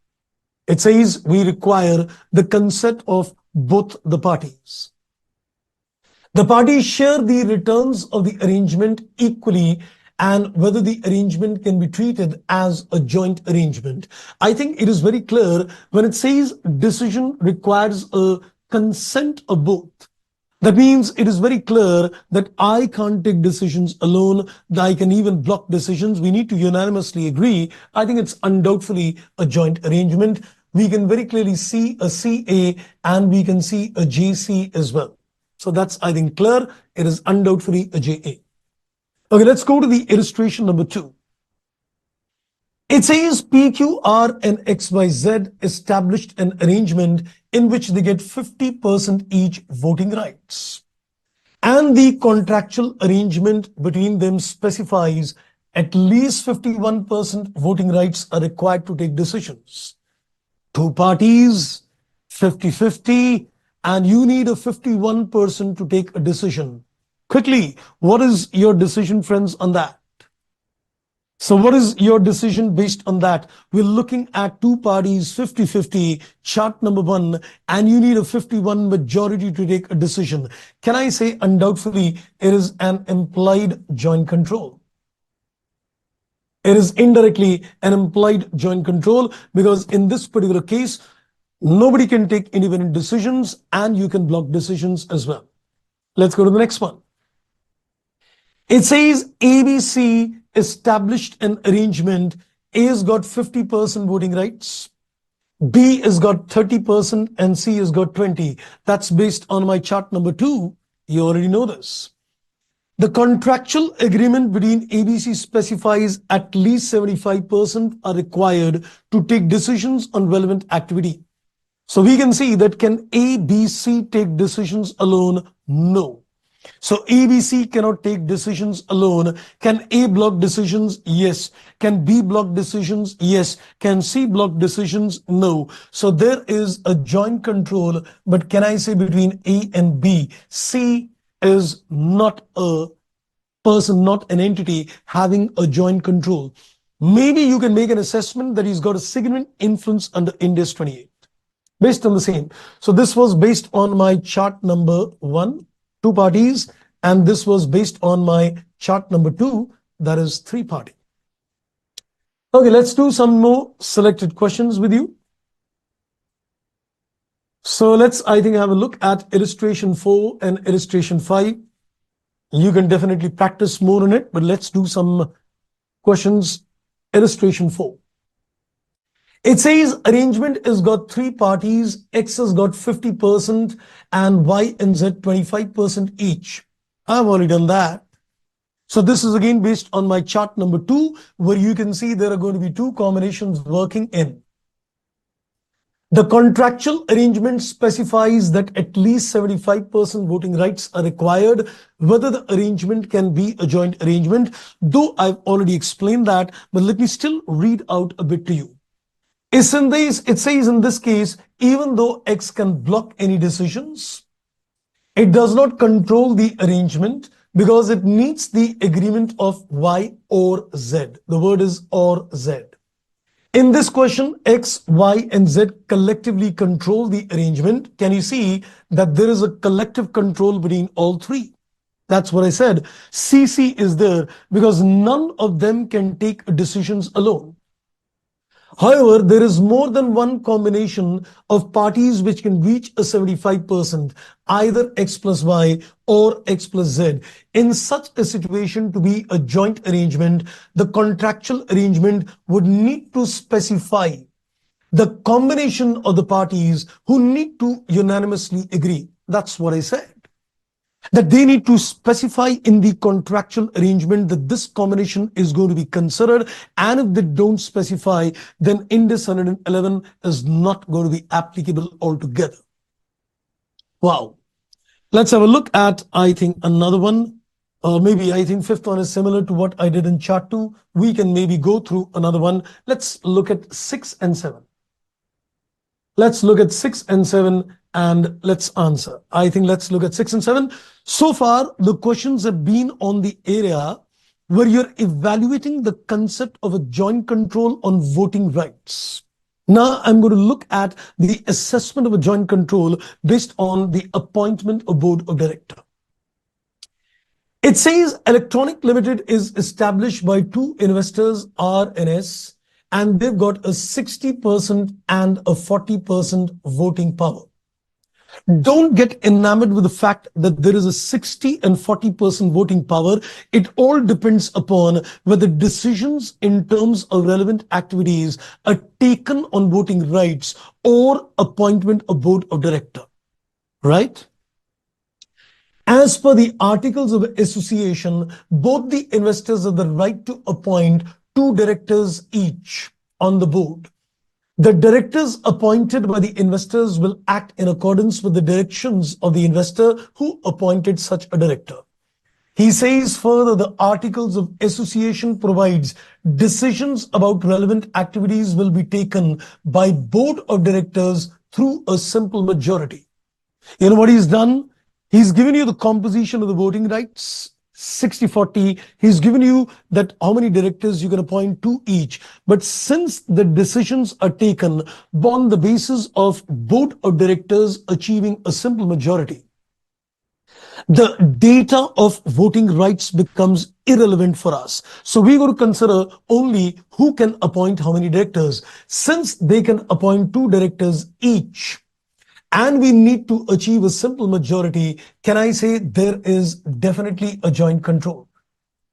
It says we require the consent of both the parties. The parties share the returns of the arrangement equally, and whether the arrangement can be treated as a joint arrangement. I think it is very clear when it says decision requires a consent of both. That means it is very clear that I can't take decisions alone, that I can even block decisions. We need to unanimously agree. I think it's undoubtedly a joint arrangement. We can very clearly see a CA and we can see a JC as well. So that's, I think, clear. It is undoubtedly a JA. Okay, let's go to the illustration number 2. It says PQR and XYZ established an arrangement in which they get 50% each voting rights. And the contractual arrangement between them specifies at least 51% voting rights are required to take decisions. Two parties, 50-50, and you need a 51% to take a decision. Quickly, what is your decision, friends, on that? So what is your decision based on that? We're looking at two parties, 50-50, chart number 1, and you need a 51 majority to take a decision. Can I say undoubtedly it is an implied joint control? It is indirectly an implied joint control, because in this particular case, nobody can take independent decisions and you can block decisions as well. Let's go to the next one. It says ABC established an arrangement. A has got 50% voting rights, B has got 30%, and C has got 20. That's based on my chart number 2. You already know this. The contractual agreement between ABC specifies at least 75% are required to take decisions on relevant activity. So we can see that can A, B, C take decisions alone? No. So ABC cannot take decisions alone. Can A block decisions? Yes. Can B block decisions? Yes. Can C block decisions? No. So there is a joint control, but can I say between A and B? C is not a person, not an entity having a joint control. Maybe you can make an assessment that he's got a significant influence under Ind AS 28 based on the same. So this was based on my chart number 1, 2 parties, and this was based on my chart number 2, that is 3 party. Okay, let's do some more selected questions with you. So let's, I think, have a look at illustration 4 and illustration 5. You can definitely practice more on it, but let's do some questions. Illustration 4. It says arrangement has got 3 parties, X has got 50% and Y and Z 25% each. I've already done that. So this is again based on my chart number 2, where you can see there are going to be two combinations working in. The contractual arrangement specifies that at least 75% voting rights are required, whether the arrangement can be a joint arrangement, though I've already explained that, but let me still read out a bit to you. It says in this case, even though X can block any decisions, it does not control the arrangement because it needs the agreement of Y or Z. The word is or Z. In this question, X, Y, and Z collectively control the arrangement. Can you see that there is a collective control between all three? That's what I said. CC is there because none of them can take decisions alone. However, there is more than one combination of parties which can reach a 75%, either X plus Y or X plus Z. In such a situation, to be a joint arrangement, the contractual arrangement would need to specify the combination of the parties who need to unanimously agree. That's what I said. That they need to specify in the contractual arrangement that this combination is going to be considered, and if they don't specify, then Ind AS 111 is not going to be applicable altogether. Wow. Let's have a look at, I think, another one. Maybe I think fifth one is similar to what I did in chart 2. We can maybe go through another one. Let's look at 6 and 7. Let's look at 6 and 7 and let's answer. I think let's look at 6 and 7. So far, the questions have been on the area where you're evaluating the concept of a joint control on voting rights. Now, I'm going to look at the assessment of a joint control based on the appointment of board of director. It says Electronic Limited is established by two investors, R and S, and they've got a 60% and a 40% voting power. Don't get enamored with the fact that there is a 60 and 40% voting power. It all depends upon whether decisions in terms of relevant activities are taken on voting rights or appointment of board of director, right? As per the articles of association, both the investors have the right to appoint 2 directors each on the board. The directors appointed by the investors will act in accordance with the directions of the investor who appointed such a director. He says further, the articles of association provides decisions about relevant activities will be taken by board of directors through a simple majority. You know what he's done? He's given you the composition of the voting rights, 60-40. He's given you that how many directors you can appoint to each. But since the decisions are taken on the basis of board of directors achieving a simple majority, the data of voting rights becomes irrelevant for us. So we're going to consider only who can appoint how many directors. Since they can appoint 2 directors each, and we need to achieve a simple majority, can I say there is definitely a joint control,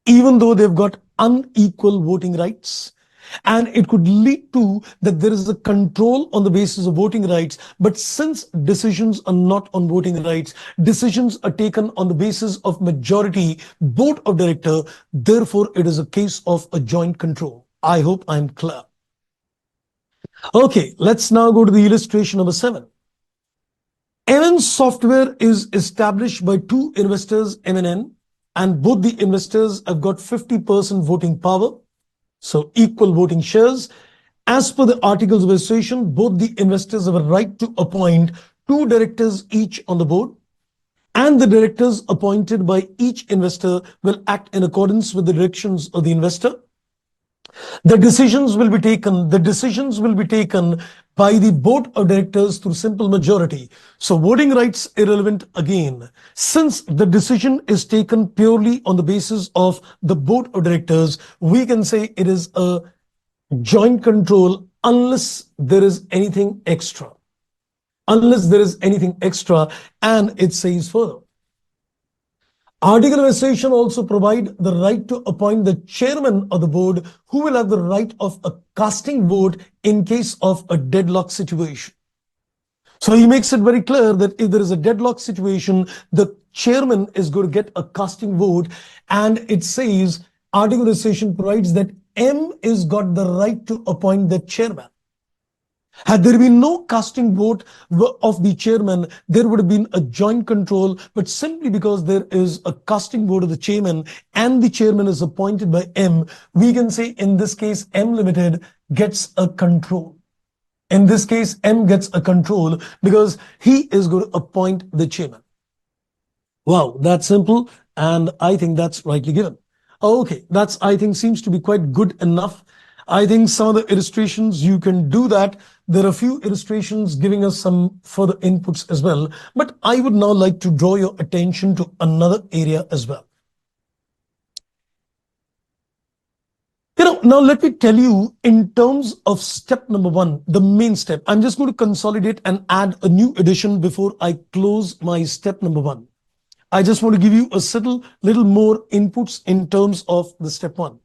even though they've got unequal voting rights. And it could lead to that there is a control on the basis of voting rights. But since decisions are not on voting rights, decisions are taken on the basis of majority board of director, therefore it is a case of a joint control. I hope I'm clear. Okay, let's now go to the illustration number 7. MN Software is established by 2 investors, MNN, and both the investors have got 50% voting power, so equal voting shares. As per the articles of association, both the investors have a right to appoint 2 directors each on the board, and the directors appointed by each investor will act in accordance with the directions of the investor. The decisions will be taken by the board of directors through simple majority. So voting rights irrelevant again. Since the decision is taken purely on the basis of the board of directors, we can say it is a joint control unless there is anything extra. Unless there is anything extra, and it says further. Article of association also provide the right to appoint the chairman of the board, who will have the right of a casting vote in case of a deadlock situation. So he makes it very clear that if there is a deadlock situation, the chairman is going to get a casting vote, and it says article of association provides that M is got the right to appoint the chairman. Had there been no casting vote of the chairman, there would have been a joint control, but simply because there is a casting vote of the chairman and the chairman is appointed by M, we can say in this case, M Limited gets a control. In this case, M gets a control because he is going to appoint the chairman. Wow, that's simple, and I think that's rightly given. Okay, that's, I think, seems to be quite good enough. I think some of the illustrations, you can do that. There are a few illustrations giving us some further inputs as well. But I would now like to draw your attention to another area as well. Now let me tell you in terms of step number 1, the main step. I'm just going to consolidate and add a new addition before I close my step number 1. I just want to give you a little more inputs in terms of the step 1.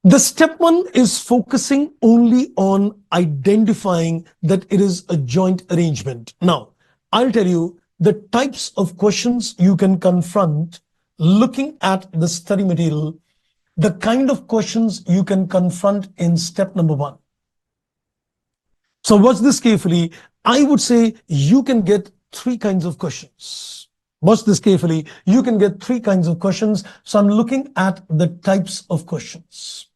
The step 1 is focusing only on identifying that it is a joint arrangement. Now, I'll tell you the types of questions you can confront looking at the study material, the kind of questions you can confront in step number 1. So watch this carefully. I would say you can get 3 kinds of questions. Watch this carefully. You can get 3 kinds of questions. So I'm looking at the types of questions.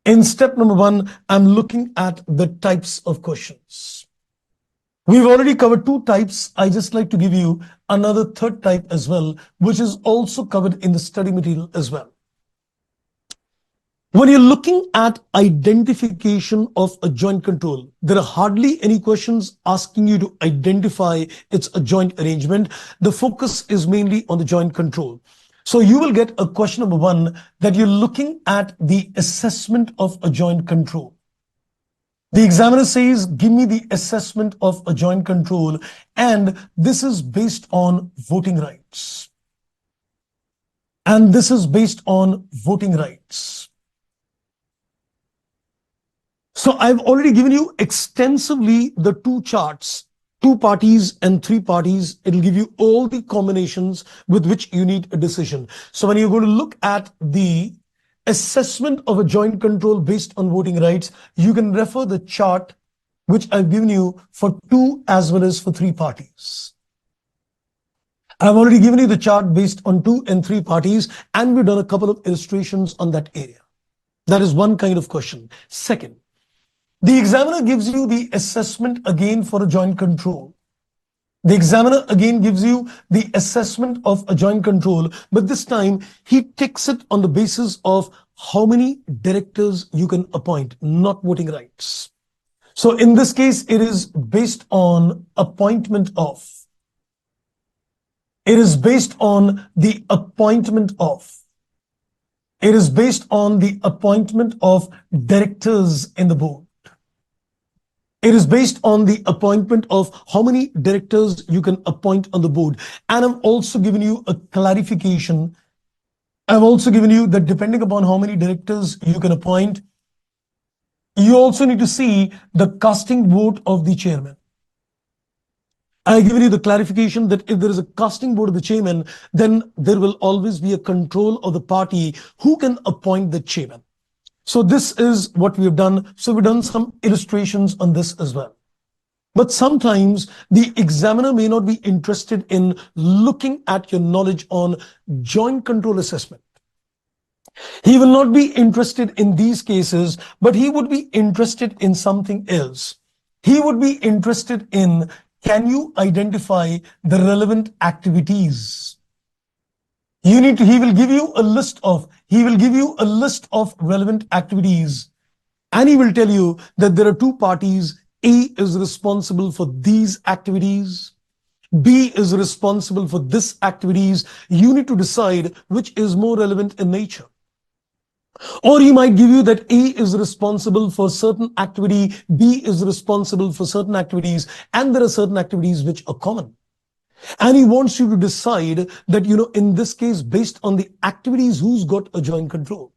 In step number 1, I'm looking at the types of questions. We've already covered 2 types. I just like to give you another 3rd type as well, which is also covered in the study material as well. When you're looking at identification of a joint control, there are hardly any questions asking you to identify it's a joint arrangement. The focus is mainly on the joint control. So you will get a question number 1 that you're looking at the assessment of a joint control. The examiner says, give me the assessment of a joint control, and this is based on voting rights. And this is based on voting rights. So I've already given you extensively the 2 charts, 2 parties and 3 parties. It'll give you all the combinations with which you need a decision. So when you're going to look at the assessment of a joint control based on voting rights, you can refer the chart which I've given you for 2 as well as for 3 parties. I've already given you the chart based on 2 and 3 parties, and we've done a couple of illustrations on that area. That is one kind of question. Second, the examiner gives you the assessment again for a joint control. The examiner again gives you the assessment of a joint control, but this time he takes it on the basis of how many directors you can appoint, not voting rights. So in this case, it is based on appointment of. It is based on the appointment of. It is based on the appointment of directors in the board. It is based on the appointment of how many directors you can appoint on the board. And I've also given you a clarification. I've also given you that depending upon how many directors you can appoint, you also need to see the casting vote of the chairman. I've given you the clarification that if there is a casting vote of the chairman, then there will always be a control of the party who can appoint the chairman. So this is what we have done. So we've done some illustrations on this as well. But sometimes the examiner may not be interested in looking at your knowledge on joint control assessment. He will not be interested in these cases, but he would be interested in something else. He would be interested in, can you identify the relevant activities? He will give you a list of relevant activities, and he will tell you that there are 2 parties. A is responsible for these activities. B is responsible for this activities. You need to decide which is more relevant in nature. Or he might give you that A is responsible for certain activity, B is responsible for certain activities, and there are certain activities which are common. And he wants you to decide that, in this case, based on the activities, who's got a joint control.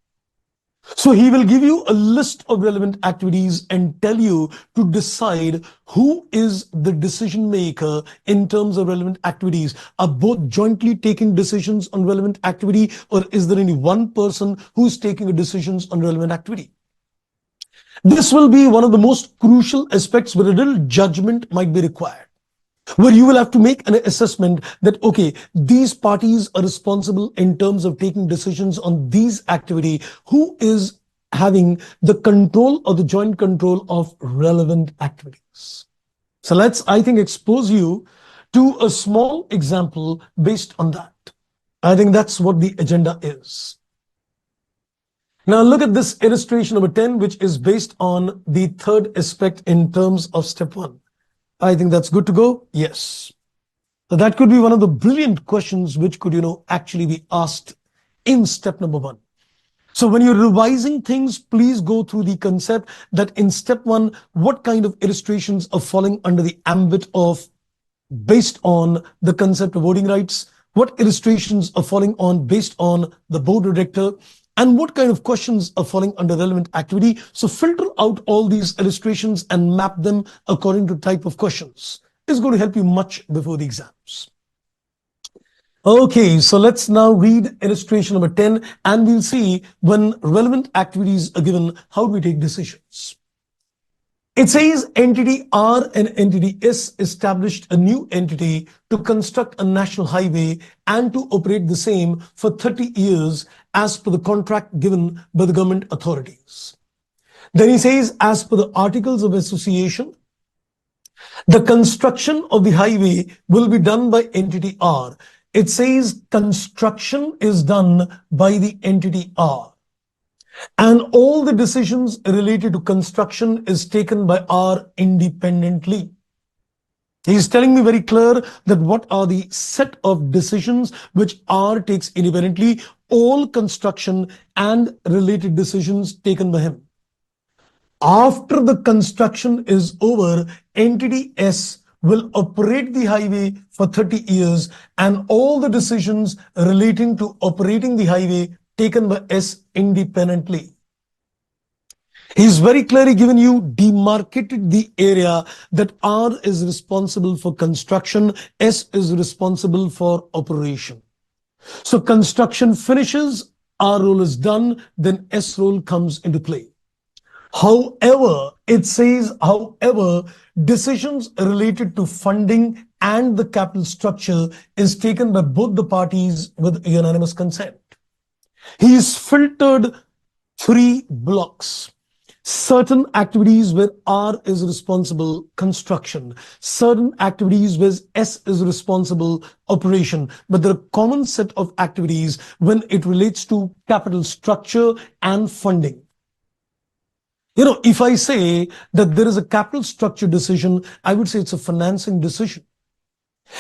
So he will give you a list of relevant activities and tell you to decide who is the decision maker in terms of relevant activities. Are both jointly taking decisions on relevant activity, or is there only one person who's taking decisions on relevant activity? This will be one of the most crucial aspects where a little judgment might be required, where you will have to make an assessment that, okay, these parties are responsible in terms of taking decisions on these activity. Who is having the control or the joint control of relevant activities? So let's, I think, expose you to a small example based on that. I think that's what the agenda is. Now look at this illustration number 10, which is based on the third aspect in terms of step 1. I think that's good to go. Yes. So that could be one of the brilliant questions which could, actually be asked in step number 1. So when you're revising things, please go through the concept that in step 1, what kind of illustrations are falling under the ambit of based on the concept of voting rights, what illustrations are falling on based on the board director, and what kind of questions are falling under relevant activity. So filter out all these illustrations and map them according to type of questions. It's going to help you much before the exams. Okay, so let's now read illustration number 10, and we'll see when relevant activities are given, how do we take decisions. It says entity R and entity S established a new entity to construct a national highway and to operate the same for 30 years as per the contract given by the government authorities. Then he says, as per the articles of association, the construction of the highway will be done by entity R. It says construction is done by the entity R. And all the decisions related to construction is taken by R independently. He's telling me very clear that what are the set of decisions which R takes independently, all construction and related decisions taken by him. After the construction is over, entity S will operate the highway for 30 years and all the decisions relating to operating the highway taken by S independently. He's very clearly given you, demarcated the area that R is responsible for construction, S is responsible for operation. So construction finishes, R role is done, then S role comes into play. However, it says, however, decisions related to funding and the capital structure is taken by both the parties with unanimous consent. He's filtered 3 blocks. Certain activities where R is responsible, construction. Certain activities where S is responsible, operation. But there are a common set of activities when it relates to capital structure and funding. If I say that there is a capital structure decision, I would say it's a financing decision.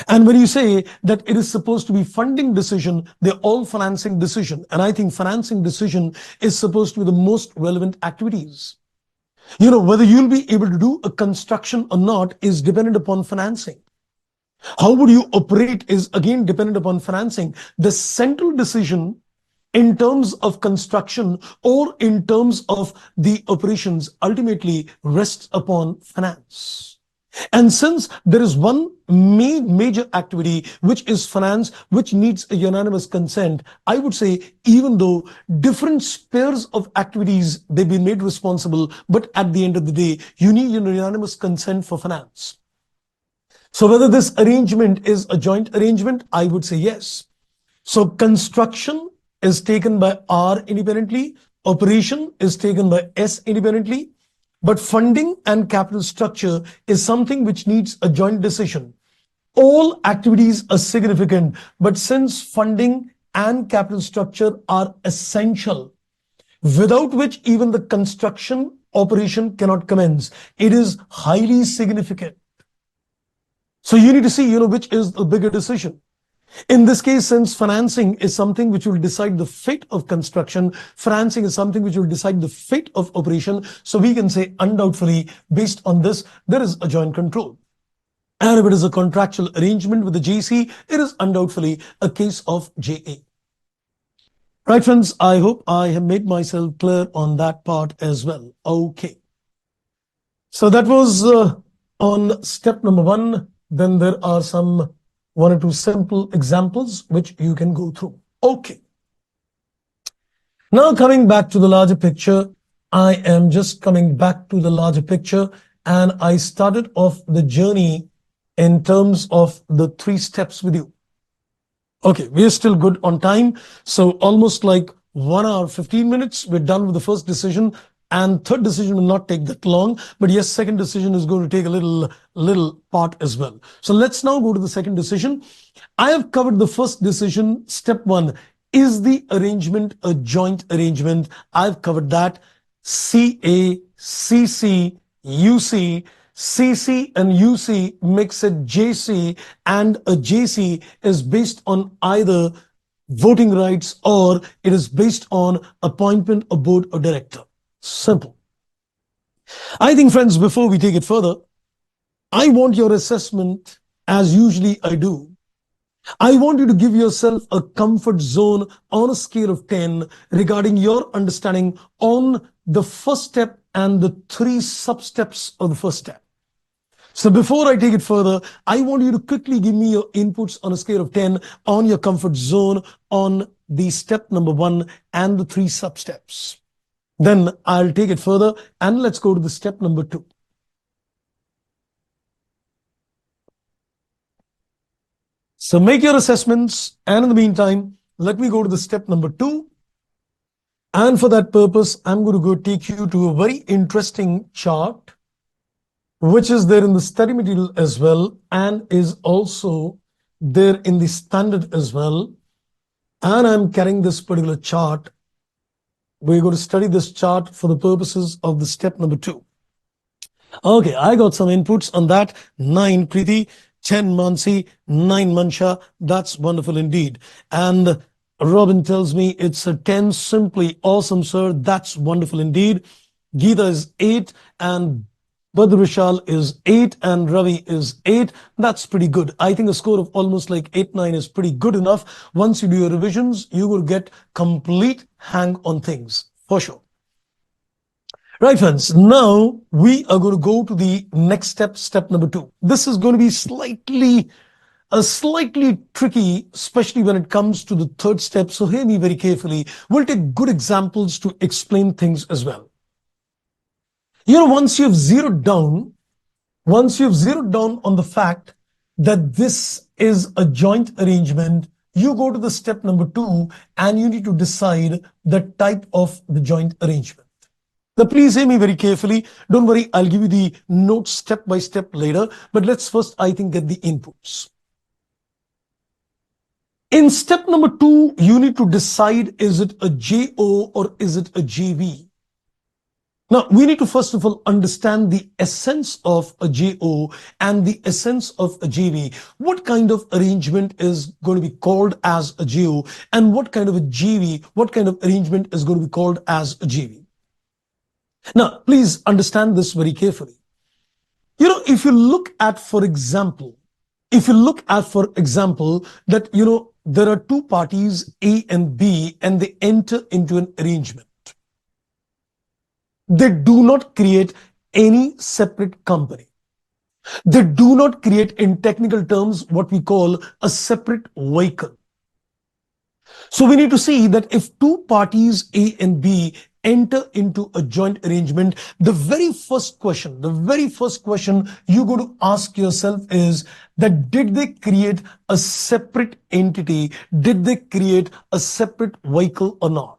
And when you say that it is supposed to be funding decision, they're all financing decision. And I think financing decision is supposed to be the most relevant activities. Whether you'll be able to do a construction or not is dependent upon financing. How would you operate is again dependent upon financing. The central decision in terms of construction or in terms of the operations ultimately rests upon finance. And since there is one major activity, which is finance, which needs a unanimous consent, I would say even though different spheres of activities, they've been made responsible, but at the end of the day, you need a unanimous consent for finance. So whether this arrangement is a joint arrangement, I would say yes. So construction is taken by R independently, operation is taken by S independently, but funding and capital structure is something which needs a joint decision. All activities are significant, but since funding and capital structure are essential, without which even the construction operation cannot commence, it is highly significant. So you need to see, which is the bigger decision. In this case, since financing is something which will decide the fate of construction, financing is something which will decide the fate of operation. So we can say undoubtedly, based on this, there is a joint control. And if it is a contractual arrangement with the JC, it is undoubtedly a case of JA. Right, friends, I hope I have made myself clear on that part as well. Okay. So that was on step number one. Then there are some one or two simple examples which you can go through. Okay. Now coming back to the larger picture, I am just coming back to the larger picture, and I started off the journey in terms of the 3 steps with you. Okay, we're still good on time. So almost like 1 hour, 15 minutes, we're done with the first decision. And third decision will not take that long. But yes, second decision is going to take a little part as well. So let's now go to the second decision. I have covered the first decision, step one. Is the arrangement a joint arrangement? I've covered that. CA, CC, UC, CC and UC makes it JC, and a JC is based on either voting rights or it is based on appointment of board or director. Simple. I think, friends, before we take it further, I want your assessment, as usually I do. I want you to give yourself a comfort zone on a scale of 10 regarding your understanding on the first step and the 3 sub-steps of the first step. So before I take it further, I want you to quickly give me your inputs on a scale of 10 on your comfort zone on the step number 1 and the 3 sub-steps. Then I'll take it further and let's go to the step number 2. So make your assessments, and in the meantime, let me go to the step number 2. And for that purpose, I'm going to go take you to a very interesting chart, which is there in the study material as well, and is also there in the standard as well. And I'm carrying this particular chart. We're going to study this chart for the purposes of the step number 2. Okay, I got some inputs on that. 9 Preeti, 10 Mansi, 9 Mansha. That's wonderful indeed. And Robin tells me it's a 10. Simply awesome, sir. That's wonderful indeed. Geeta is 8 and Badrishal is 8 and Ravi is 8. That's pretty good. I think a score of almost like 8, 9 is pretty good enough. Once you do your revisions, you will get complete hang on things for sure. Right, friends, now we are going to go to the next step, step number 2. This is going to be slightly tricky, especially when it comes to the third step. So hear me very carefully. We'll take good examples to explain things as well. You know, once you've zeroed down on the fact that this is a joint arrangement, you go to the step number 2 and you need to decide the type of the joint arrangement. Now, please hear me very carefully. Don't worry, I'll give you the notes step by step later. But let's first, I think, get the inputs. In step number 2, you need to decide, is it a JO or is it a JV? Now, we need to first of all understand the essence of a JO and the essence of a JV. What kind of arrangement is going to be called as a JO, and what kind of a JV, what kind of arrangement is going to be called as a JV? Now, please understand this very carefully. You know, if you look at, for example, that, you know, there are 2 parties, A and B, and they enter into an arrangement. They do not create any separate company. They do not create, in technical terms, what we call a separate vehicle. So we need to see that if 2 parties, A and B, enter into a joint arrangement, the very first question you go to ask yourself is that did they create a separate entity? Did they create a separate vehicle or not?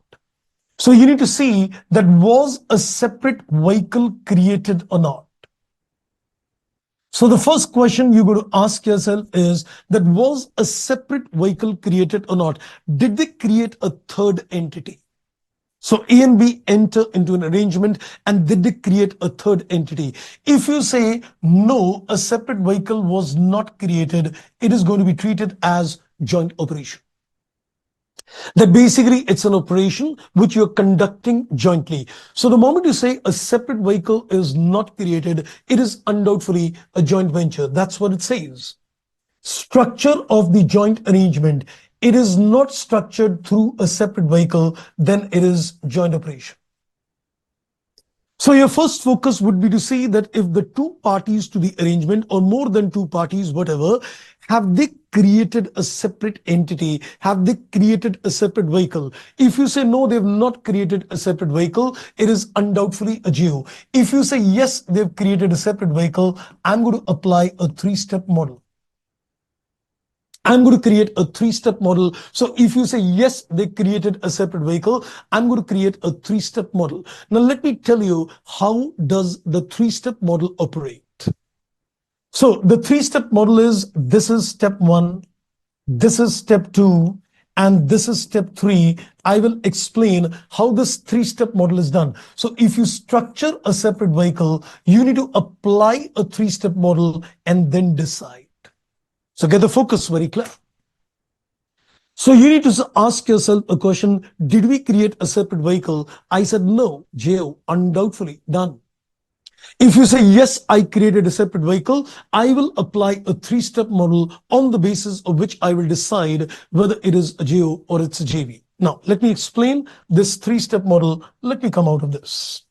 So you need to see that was a separate vehicle created or not. So the first question you got to ask yourself is that was a separate vehicle created or not? Did they create a third entity? So A and B enter into an arrangement, and did they create a third entity? If you say no, a separate vehicle was not created, it is going to be treated as joint operation. That basically it's an operation which you're conducting jointly. So the moment you say a separate vehicle is not created, it is undoubtedly a joint venture. That's what it says. Structure of the joint arrangement. it is not structured through a separate vehicle, then it is joint operation. So your first focus would be to see that if the two parties to the arrangement, or more than two parties, whatever, have they created a separate entity? Have they created a separate vehicle? If you say no, they've not created a separate vehicle, it is undoubtedly a geo. If you say yes, they've created a separate vehicle, I'm going to apply a three-step model. I'm going to create a three-step model. So if you say yes, they created a separate vehicle, I'm going to create a three-step model. Now let me tell you, how does the three-step model operate? So the three-step model is, this is step one, this is step two, and this is step three. I will explain how this three-step model is done. So if you structure a separate vehicle, you need to apply a three-step model and then decide. So get the focus very clear. So you need to ask yourself a question, did we create a separate vehicle? I said no, Geo, undoubtedly done. If you say yes, I created a separate vehicle, I will apply a three-step model on the basis of which I will decide whether it is a Geo or it's a JV. Now, let me explain this three-step model. Let me come out of this.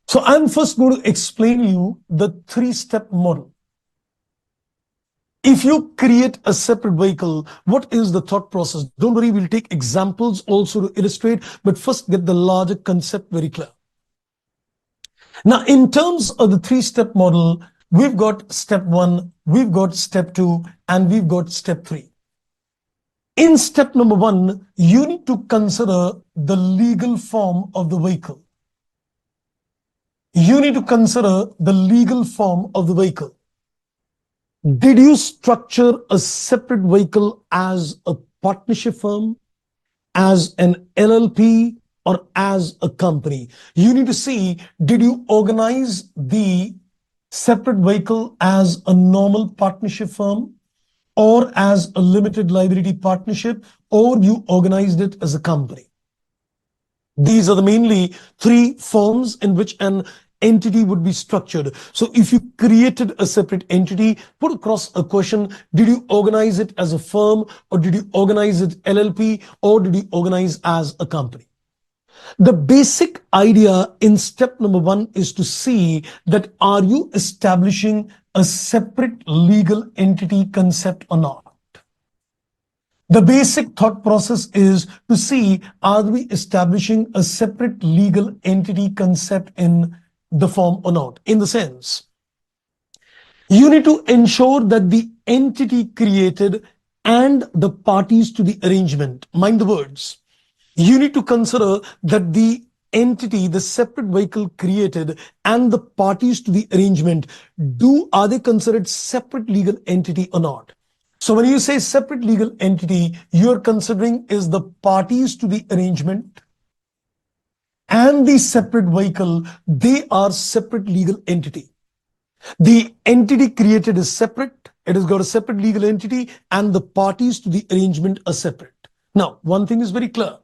So I'm first going to explain you the three-step model. If you create a separate vehicle, what is the thought process? Don't worry, we'll take examples also to illustrate, but first get the larger concept very clear. Now, in terms of the three-step model, we've got step one, we've got step two, and we've got step three. In step number one, you need to consider the legal form of the vehicle. You need to consider the legal form of the vehicle. Did you structure a separate vehicle as a partnership firm, as an LLP, or as a company? You need to see, did you organize the separate vehicle as a normal partnership firm, or as a limited liability partnership, or you organized it as a company? These are the mainly three forms in which an entity would be structured. So if you created a separate entity, put across a question, did you organize it as a firm, or did you organize it LLP, or did you organize as a company? The basic idea in step number one is to see that are you establishing a separate legal entity concept or not? The basic thought process is to see, are we establishing a separate legal entity concept in the form or not? In the sense, you need to ensure that the entity created and the parties to the arrangement, mind the words, you need to consider that the entity, the separate vehicle created and the parties to the arrangement, are they considered separate legal entity or not? So when you say separate legal entity, you're considering is the parties to the arrangement and the separate vehicle, they are separate legal entity. The entity created is separate, it has got a separate legal entity, and the parties to the arrangement are separate. Now, one thing is very clear.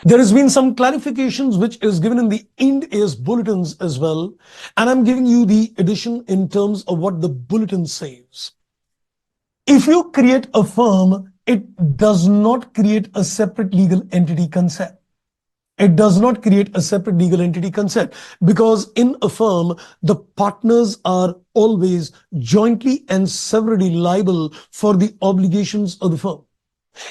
There has been some clarifications which is given in the Ind AS bulletins as well, and I'm giving you the addition in terms of what the bulletin says. If you create a firm, it does not create a separate legal entity concept. It does not create a separate legal entity concept, because in a firm, the partners are always jointly and severally liable for the obligations of the firm.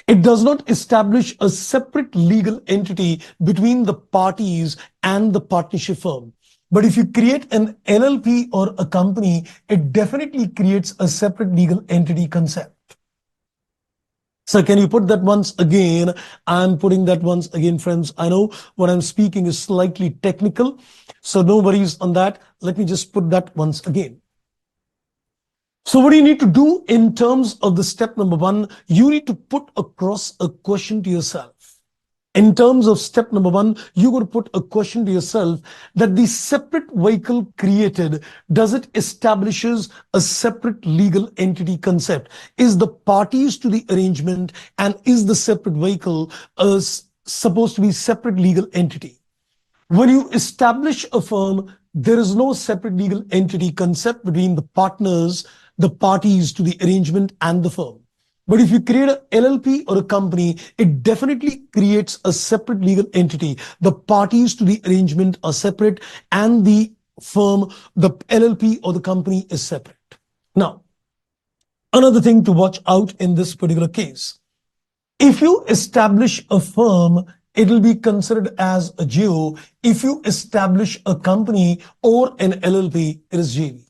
It does not establish a separate legal entity between the parties and the partnership firm. But if you create an LLP or a company, it definitely creates a separate legal entity concept. So can you put that once again? I'm putting that once again, friends. I know what I'm speaking is slightly technical, so no worries on that. Let me just put that once again. So what do you need to do in terms of the step number one? You need to put across a question to yourself. In terms of step number one, you're going to put a question to yourself that the separate vehicle created, does it establishes a separate legal entity concept? Is the parties to the arrangement and is the separate vehicle supposed to be separate legal entity? When you establish a firm, there is no separate legal entity concept between the partners, the parties to the arrangement and the firm. But if you create a LLP or a company, it definitely creates a separate legal entity. The parties to the arrangement are separate and the firm, the LLP or the company is separate. Now, another thing to watch out in this particular case. If you establish a firm, it will be considered as a GO. If you establish a company or an LLP, it is JV.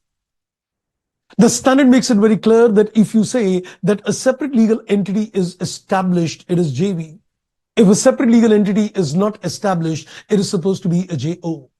The standard makes it very clear that if you say that a separate legal entity is established, it is JV. If a separate legal entity is not established, it is supposed to be a JO.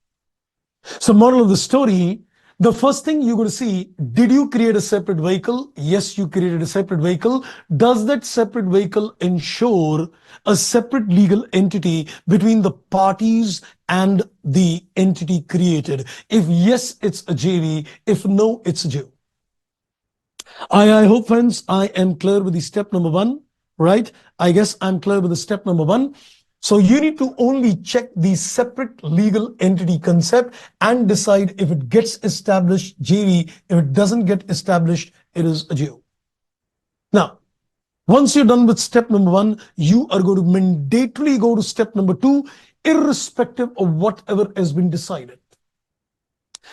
So moral of the story, the first thing you're going to see, did you create a separate vehicle? Yes, you created a separate vehicle. Does that separate vehicle ensure a separate legal entity between the parties and the entity created? If yes, it's a JV. If no, it's a JO. I hope, friends, I am clear with the step number one, right? I guess I'm clear with the step number one. So you need to only check the separate legal entity concept and decide if it gets established, JV. If it doesn't get established, it is a JO. Now, once you're done with step number one, you are going to mandatorily go to step number two, irrespective of whatever has been decided.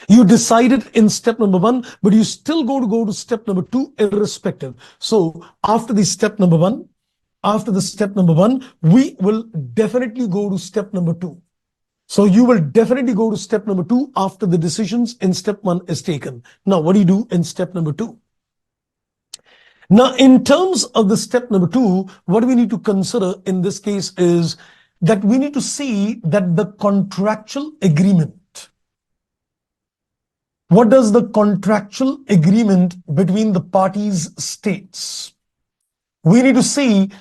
You decided in step number one, but you still go to step number two, irrespective. So after the step number one, we will definitely go to step number two. So you will definitely go to step number two after the decisions in step one is taken. Now, what do you do in step number two? Now, in terms of the step number two, what we need to consider in this case is that we need to see that the contractual agreement. What does the contractual agreement between the parties states? We need to see,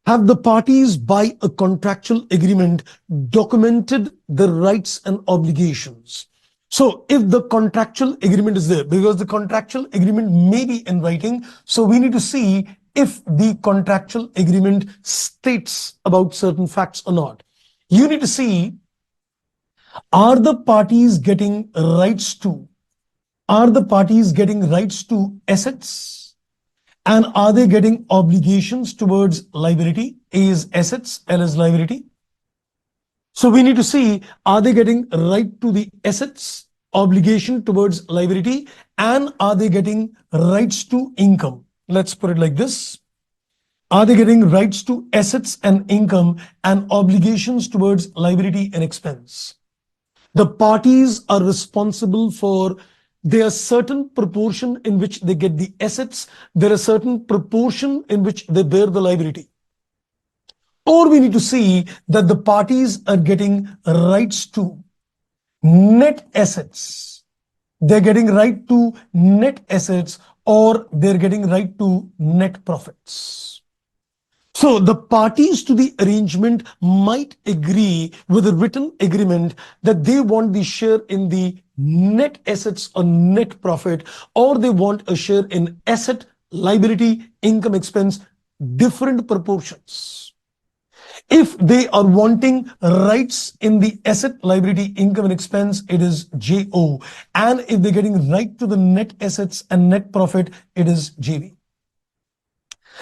have the parties by a contractual agreement documented the rights and obligations? So if the contractual agreement is there, because the contractual agreement may be in writing, so we need to see if the contractual agreement states about certain facts or not. You need to see, are the parties getting rights to assets? And are they getting obligations towards liability? A is assets, L is liability. So we need to see, are they getting right to the assets, obligation towards liability, and are they getting rights to income? Let's put it like this. Are they getting rights to assets and income and obligations towards liability and expense? The parties are responsible for, there are certain proportion in which they get the assets, there are certain proportion in which they bear the liability. Or we need to see that the parties are getting rights to net assets. They're getting right to net assets, or they're getting right to net profits. So the parties to the arrangement might agree with a written agreement that they want the share in the net assets or net profit, or they want a share in asset, liability, income, expense, different proportions. If they are wanting rights in the asset, liability, income, and expense, it is JO. And if they're getting right to the net assets and net profit, it is JV.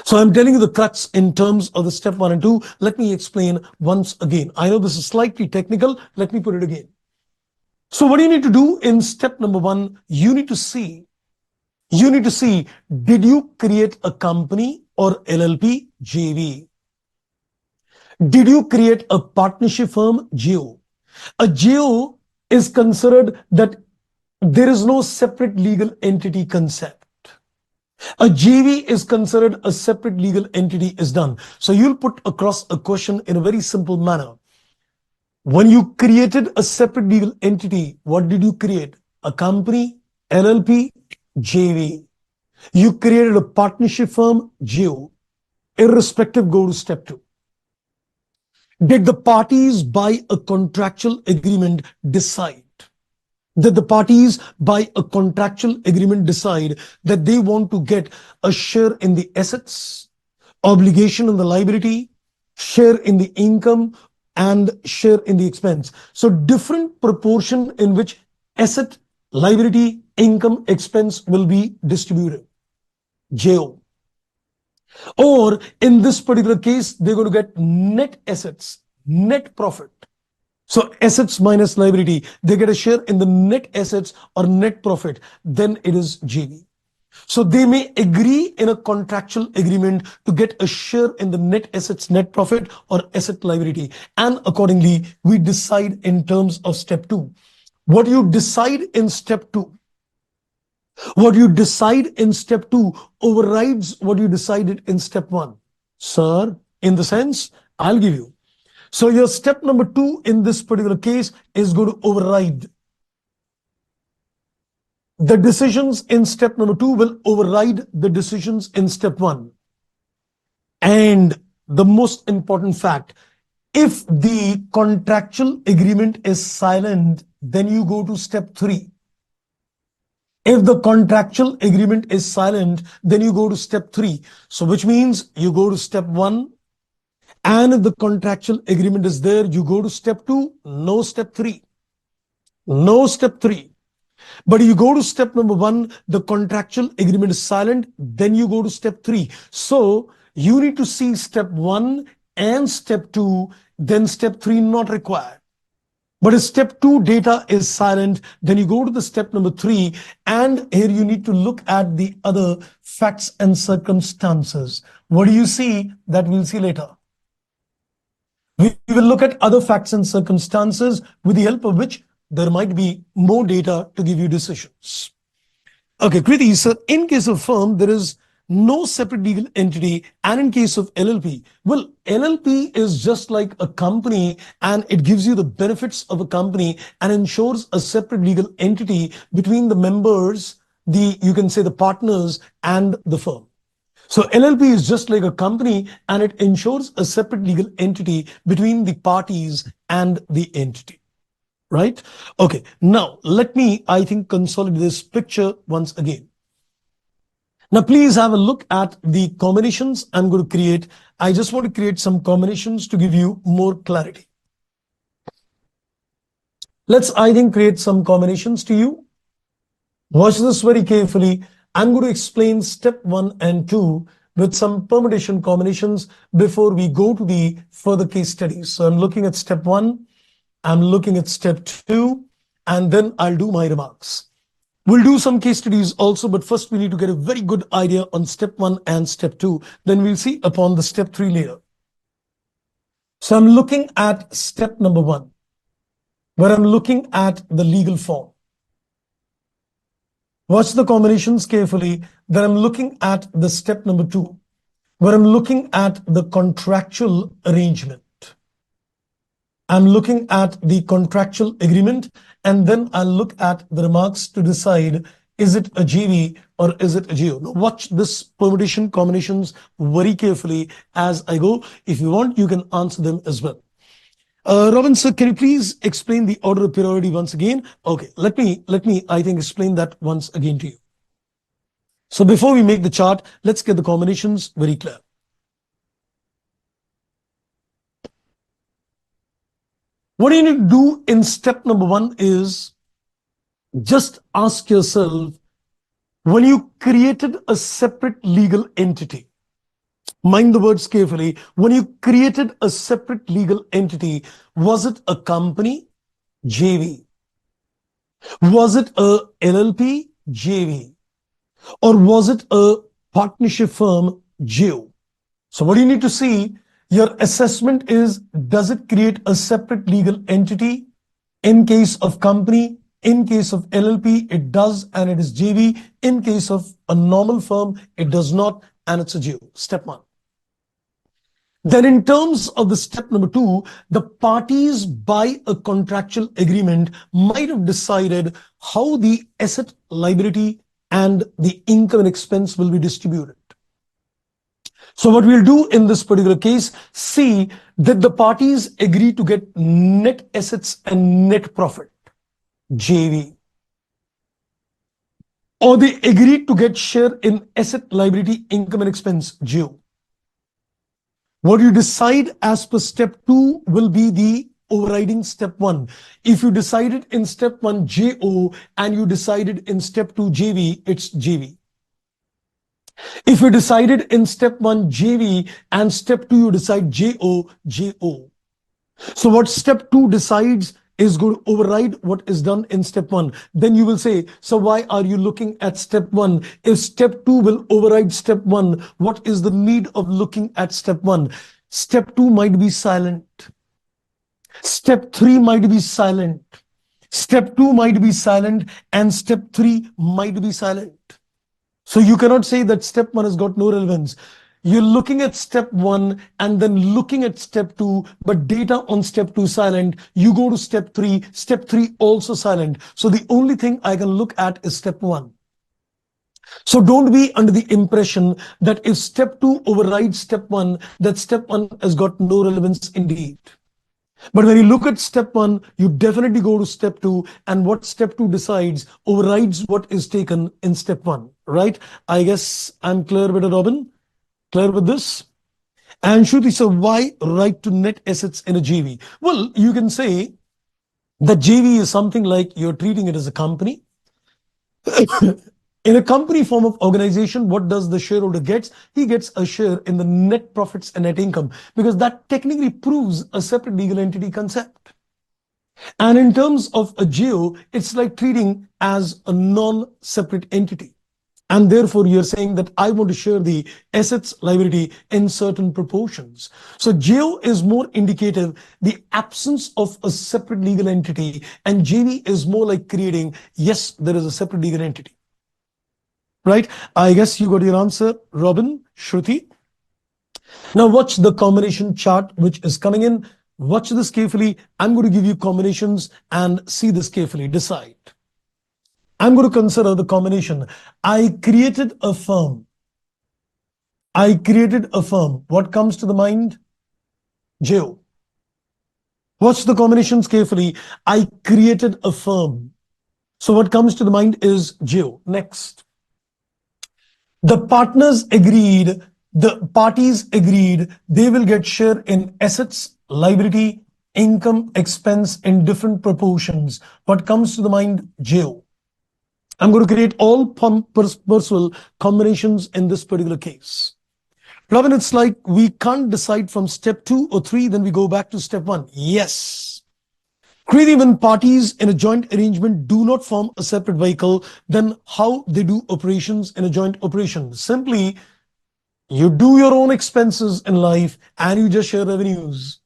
So I'm telling you the crux in terms of the step one and two. Let me explain once again. I know this is slightly technical. Let me put it again. So what do you need to do in step number one? You need to see, did you create a company or LLP? JV. Did you create a partnership firm? JO. A JO is considered that there is no separate legal entity concept. A JV is considered a separate legal entity is done. So you'll put across a question in a very simple manner. When you created a separate legal entity, what did you create? A company, LLP, JV. You created a partnership firm, JO. Irrespective, go to step two. Did the parties by a contractual agreement decide? That the parties by a contractual agreement decide that they want to get a share in the assets, obligation in the liability, share in the income, and share in the expense. So different proportion in which asset, liability, income, expense will be distributed. JO. Or in this particular case, they're going to get net assets, net profit. So assets minus liability, they get a share in the net assets or net profit, then it is JV. So they may agree in a contractual agreement to get a share in the net assets, net profit, or asset liability. And accordingly, we decide in terms of step two. What you decide in step two, what you decide in step two overrides what you decided in step one. Sir, in the sense, I'll give you. So your step number two in this particular case is going to override. The decisions in step number two will override the decisions in step one. And the most important fact, if the contractual agreement is silent, then you go to step three. If the contractual agreement is silent, then you go to step three. So which means you go to step one, and if the contractual agreement is there, you go to step two, no step three. No step three. But you go to step number one, the contractual agreement is silent, then you go to step three. So you need to see step one and step two, then step three not required. But if step two data is silent, then you go to the step number three, and here you need to look at the other facts and circumstances. What do you see? That we'll see later. We will look at other facts and circumstances with the help of which there might be more data to give you decisions. Okay, Kriti, so in case of firm, there is no separate legal entity, and in case of LLP, well, LLP is just like a company, and it gives you the benefits of a company and ensures a separate legal entity between the members, you can say the partners and the firm. So LLP is just like a company, and it ensures a separate legal entity between the parties and the entity. Right? Okay, now let me, consolidate this picture once again. Now, please have a look at the combinations I'm going to create. I just want to create some combinations to give you more clarity. Let's, create some combinations to you. Watch this very carefully. I'm going to explain step one and two with some permutation combinations before we go to the further case studies. So I'm looking at step one, I'm looking at step two, and then I'll do my remarks. We'll do some case studies also, but first we need to get a very good idea on step one and step two. Then we'll see upon the step three later. So I'm looking at step number one, where I'm looking at the legal form. Watch the combinations carefully. Then I'm looking at the step number two, where I'm looking at the contractual arrangement. I'm looking at the contractual agreement, and then I'll look at the remarks to decide, is it a JV or is it a GO? Now watch this permutation combinations very carefully as I go. If you want, you can answer them as well. Robin, sir, can you please explain the order of priority once again? Okay, let me, explain that once again to you. So before we make the chart, let's get the combinations very clear. What you need to do in step number one is just ask yourself, when you created a separate legal entity, mind the words carefully, when you created a separate legal entity, was it a company? JV. Was it a LLP? JV. Or was it a partnership firm? GO. So what do you need to see? Your assessment is, does it create a separate legal entity? In case of company, in case of LLP, it does, and it is JV. In case of a normal firm, it does not, and it's a GO. Step one. Then in terms of the step number two, the parties by a contractual agreement might have decided how the asset, liability, and the income and expense will be distributed. So what we'll do in this particular case, see that the parties agree to get net assets and net profit, JV. Or they agree to get share in asset, liability, income and expense, GO. What you decide as per step two will be the overriding step one. If you decided in step one JO and you decided in step two JV, it's JV. If you decided in step 1 JV and step 2 you decide JO. So what step 2 decides is going to override what is done in step 1. Then you will say, so why are you looking at step 1? If step 2 will override step 1, what is the need of looking at step 1? Step 2 might be silent. Step 3 might be silent. Step 2 might be silent and step 3 might be silent. So you cannot say that step 1 has got no relevance. You're looking at step 1 and then looking at step 2, but data on step 2 silent. You go to step 3 also silent. So the only thing I can look at is step 1. So don't be under the impression that if step 2 overrides step 1, that step 1 has got no relevance indeed. But when you look at step 1, you definitely go to step 2, and what step 2 decides overrides what is taken in step 1, right? I guess I'm clear with it, Robin? Clear with this? And Shruti, so why write to net assets in a JV? Well, you can say that JV is something like you're treating it as a company. In a company form of organization, what does the shareholder gets? He gets a share in the net profits and net income, because that technically proves a separate legal entity concept. And in terms of a geo, it's like treating as a non-separate entity. And therefore, you're saying that I want to share the assets liability in certain proportions. So geo is more indicative, the absence of a separate legal entity, and JV is more like creating, yes, there is a separate legal entity. Right? I guess you got your answer, Robin, Shruti. Now watch the combination chart which is coming in. Watch this carefully. I'm going to give you combinations and see this carefully. Decide. I'm going to consider the combination. I created a firm. I created a firm. What comes to the mind? Geo. Watch the combinations carefully. I created a firm. So what comes to the mind is Geo. Next. The partners agreed, the parties agreed, they will get share in assets, liability, income, expense in different proportions. What comes to the mind? Geo. I'm going to create all personal combinations in this particular case. Robin, it's like we can't decide from step 2 or 3, then we go back to step 1. Yes. Creating when parties in a joint arrangement do not form a separate vehicle, then how they do operations in a joint operation? Simply, you do your own expenses in life and you just share revenues.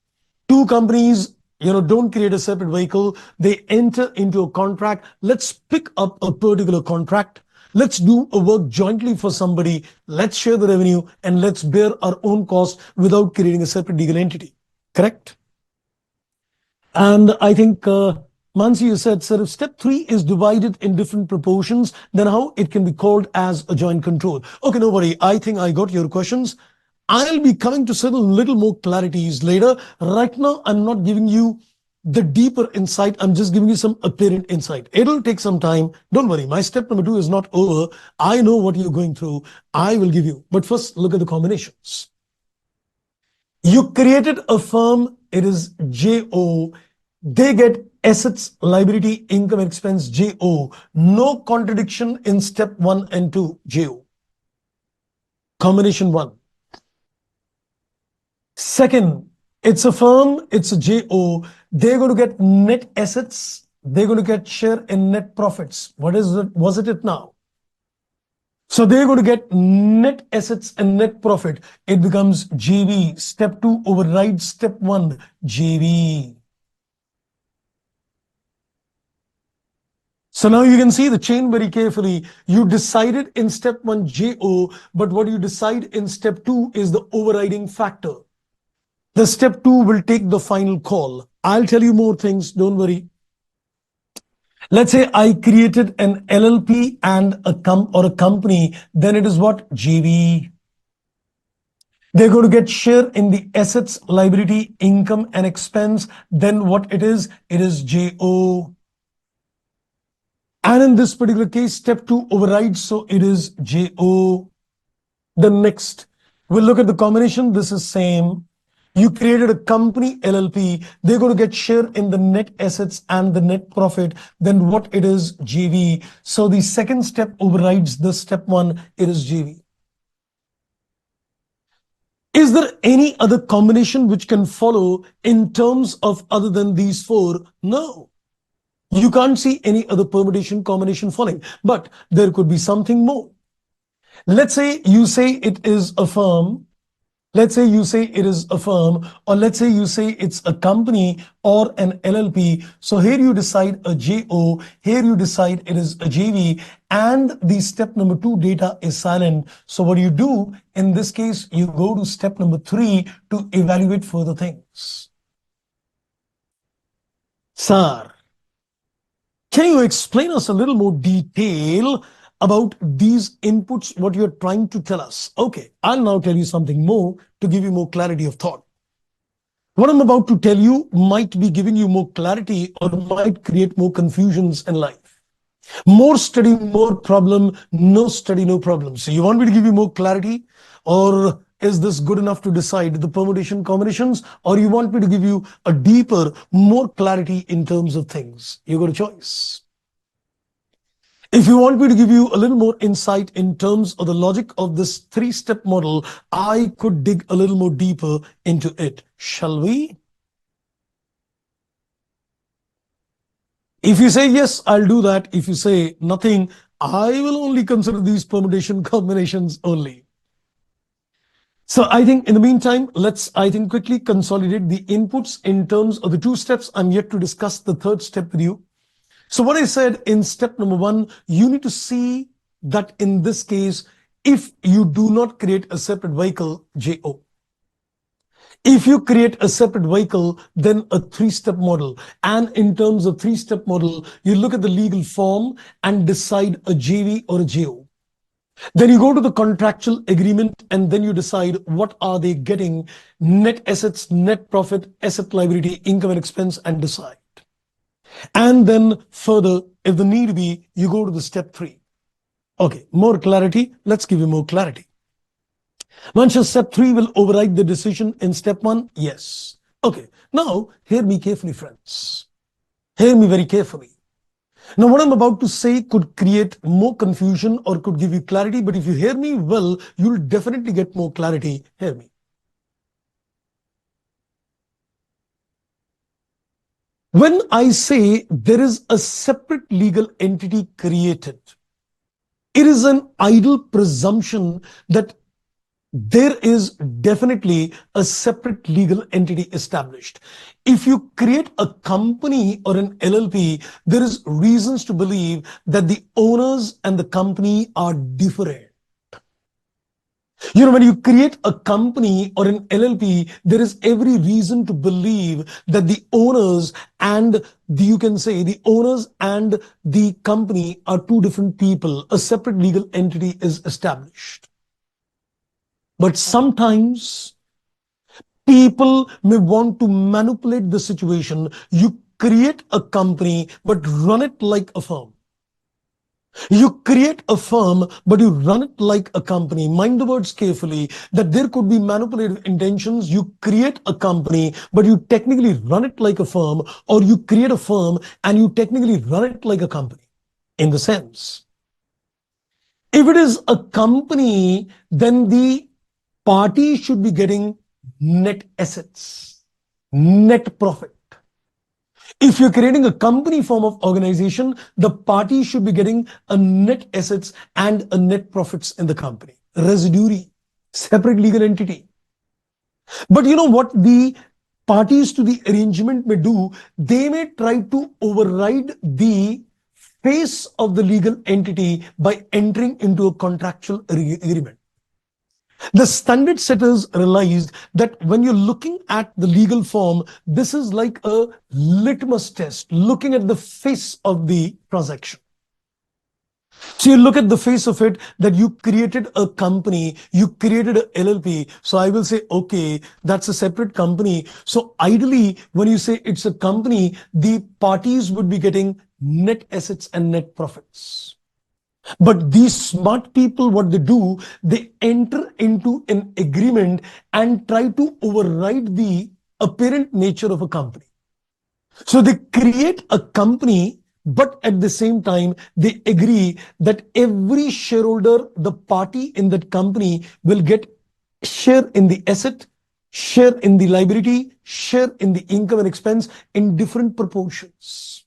Two companies, don't create a separate vehicle. They enter into a contract. Let's pick up a particular contract. Let's do a work jointly for somebody. Let's share the revenue and let's bear our own cost without creating a separate legal entity. Correct? And I think, Mansi, you said, sir, if step 3 is divided in different proportions, then how it can be called as a joint control? Okay, no worry. I think I got your questions. I'll be coming to certain little more clarities later. Right now, I'm not giving you the deeper insight. I'm just giving you some apparent insight. It'll take some time. Don't worry. My step number 2 is not over. I know what you're going through. I will give you. But first, look at the combinations. You created a firm, it is JO. They get assets, liability, income, expense, JO. No contradiction in step 1 and 2, JO. Combination 1. Second, it's a firm, it's a JO. They're going to get net assets. They're going to get share in net profits. What is it? Was it now? So they're going to get net assets and net profit. It becomes JV. Step 2 overrides step 1, JV. So now you can see the chain very carefully. You decided in step 1 JO, but what you decide in step 2 is the overriding factor. The step 2 will take the final call. I'll tell you more things, don't worry. Let's say I created an LLP and a company, then it is what? JV. They're going to get share in the assets, liability, income, and expense. Then what it is? It is JO. And in this particular case, step 2 overrides, so it is JO. The next, we'll look at the combination. This is same. You created a company, LLP. They're going to get share in the net assets and the net profit. Then what it is? JV. So the second step overrides the step 1. It is JV. Is there any other combination which can follow in terms of other than these four? No. You can't see any other permutation combination following, but there could be something more. Let's say you say it is a firm. Let's say you say it is a firm, or let's say you say it's a company or an LLP. So here you decide a JO, here you decide it is a JV, and the step number 2 data is silent. So what do you do? In this case, you go to step number 3 to evaluate further things. Sir, can you explain us a little more detail about these inputs, what you're trying to tell us? Okay, I'll now tell you something more to give you more clarity of thought. What I'm about to tell you might be giving you more clarity or might create more confusions in life. More study, more problem, no study, no problem. So you want me to give you more clarity, or is this good enough to decide the permutation combinations, or you want me to give you a deeper, more clarity in terms of things? You got a choice. If you want me to give you a little more insight in terms of the logic of this 3-step model, I could dig a little more deeper into it. Shall we? If you say yes, I'll do that. If you say nothing, I will only consider these permutation combinations only. So I think in the meantime, let's, quickly consolidate the inputs in terms of the 2 steps. I'm yet to discuss the 3rd step with you. So what I said in step number 1, you need to see that in this case, if you do not create a separate vehicle, JO. If you create a separate vehicle, then a 3-step model. And in terms of 3-step model, you look at the legal form and decide a JV or a JO. Then you go to the contractual agreement and then you decide what are they getting, net assets, net profit, asset liability, income and expense, and decide. And then further, if the need be, you go to the step 3. Okay, more clarity. Let's give you more clarity. Once step 3 will override the decision in step 1? Yes. Okay, now hear me carefully, friends. Hear me very carefully. Now, what I'm about to say could create more confusion or could give you clarity, but if you hear me well, you'll definitely get more clarity. Hear me. When I say there is a separate legal entity created, it is an idle presumption that there is definitely a separate legal entity established. If you create a company or an LLP, there is reasons to believe that the owners and the company are different. You know, when you create a company or an LLP, there is every reason to believe that the owners and you can say the owners and the company are 2 different people. A separate legal entity is established. But sometimes people may want to manipulate the situation. You create a company, but run it like a firm. You create a firm, but you run it like a company. Mind the words carefully, that there could be manipulative intentions. You create a company, but you technically run it like a firm, or you create a firm and you technically run it like a company. In the sense, if it is a company, then the party should be getting net assets, net profit. If you're creating a company form of organization, the party should be getting a net assets and a net profits in the company. Residuary, separate legal entity. But you know what the parties to the arrangement may do? They may try to override the face of the legal entity by entering into a contractual agreement. The standard setters realized that when you're looking at the legal form, this is like a litmus test, looking at the face of the transaction. So you look at the face of it, that you created a company, you created a LLP. So I will say, okay, that's a separate company. So ideally, when you say it's a company, the parties would be getting net assets and net profits. But these smart people, what they do, they enter into an agreement and try to override the apparent nature of a company. So they create a company, but at the same time, they agree that every shareholder, the party in that company will get share in the asset, share in the liability, share in the income and expense in different proportions.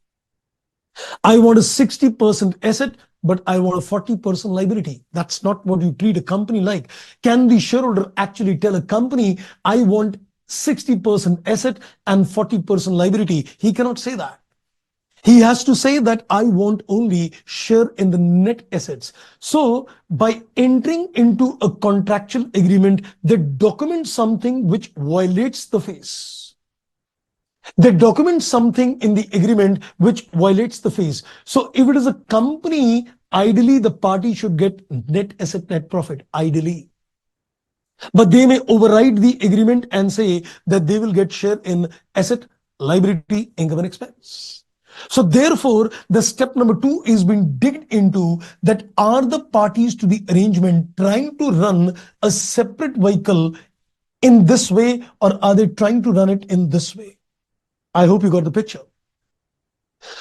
I want a 60% asset, but I want a 40% liability. That's not what you treat a company like. Can the shareholder actually tell a company, I want 60% asset and 40% liability? He cannot say that. He has to say that I want only share in the net assets. So by entering into a contractual agreement, they document something which violates the face. They document something in the agreement which violates the face. So if it is a company, ideally the party should get net asset, net profit, ideally. But they may override the agreement and say that they will get share in asset, liability, income and expense. So therefore, the step number 2 is being digged into, that are the parties to the arrangement trying to run a separate vehicle in this way, or are they trying to run it in this way? I hope you got the picture.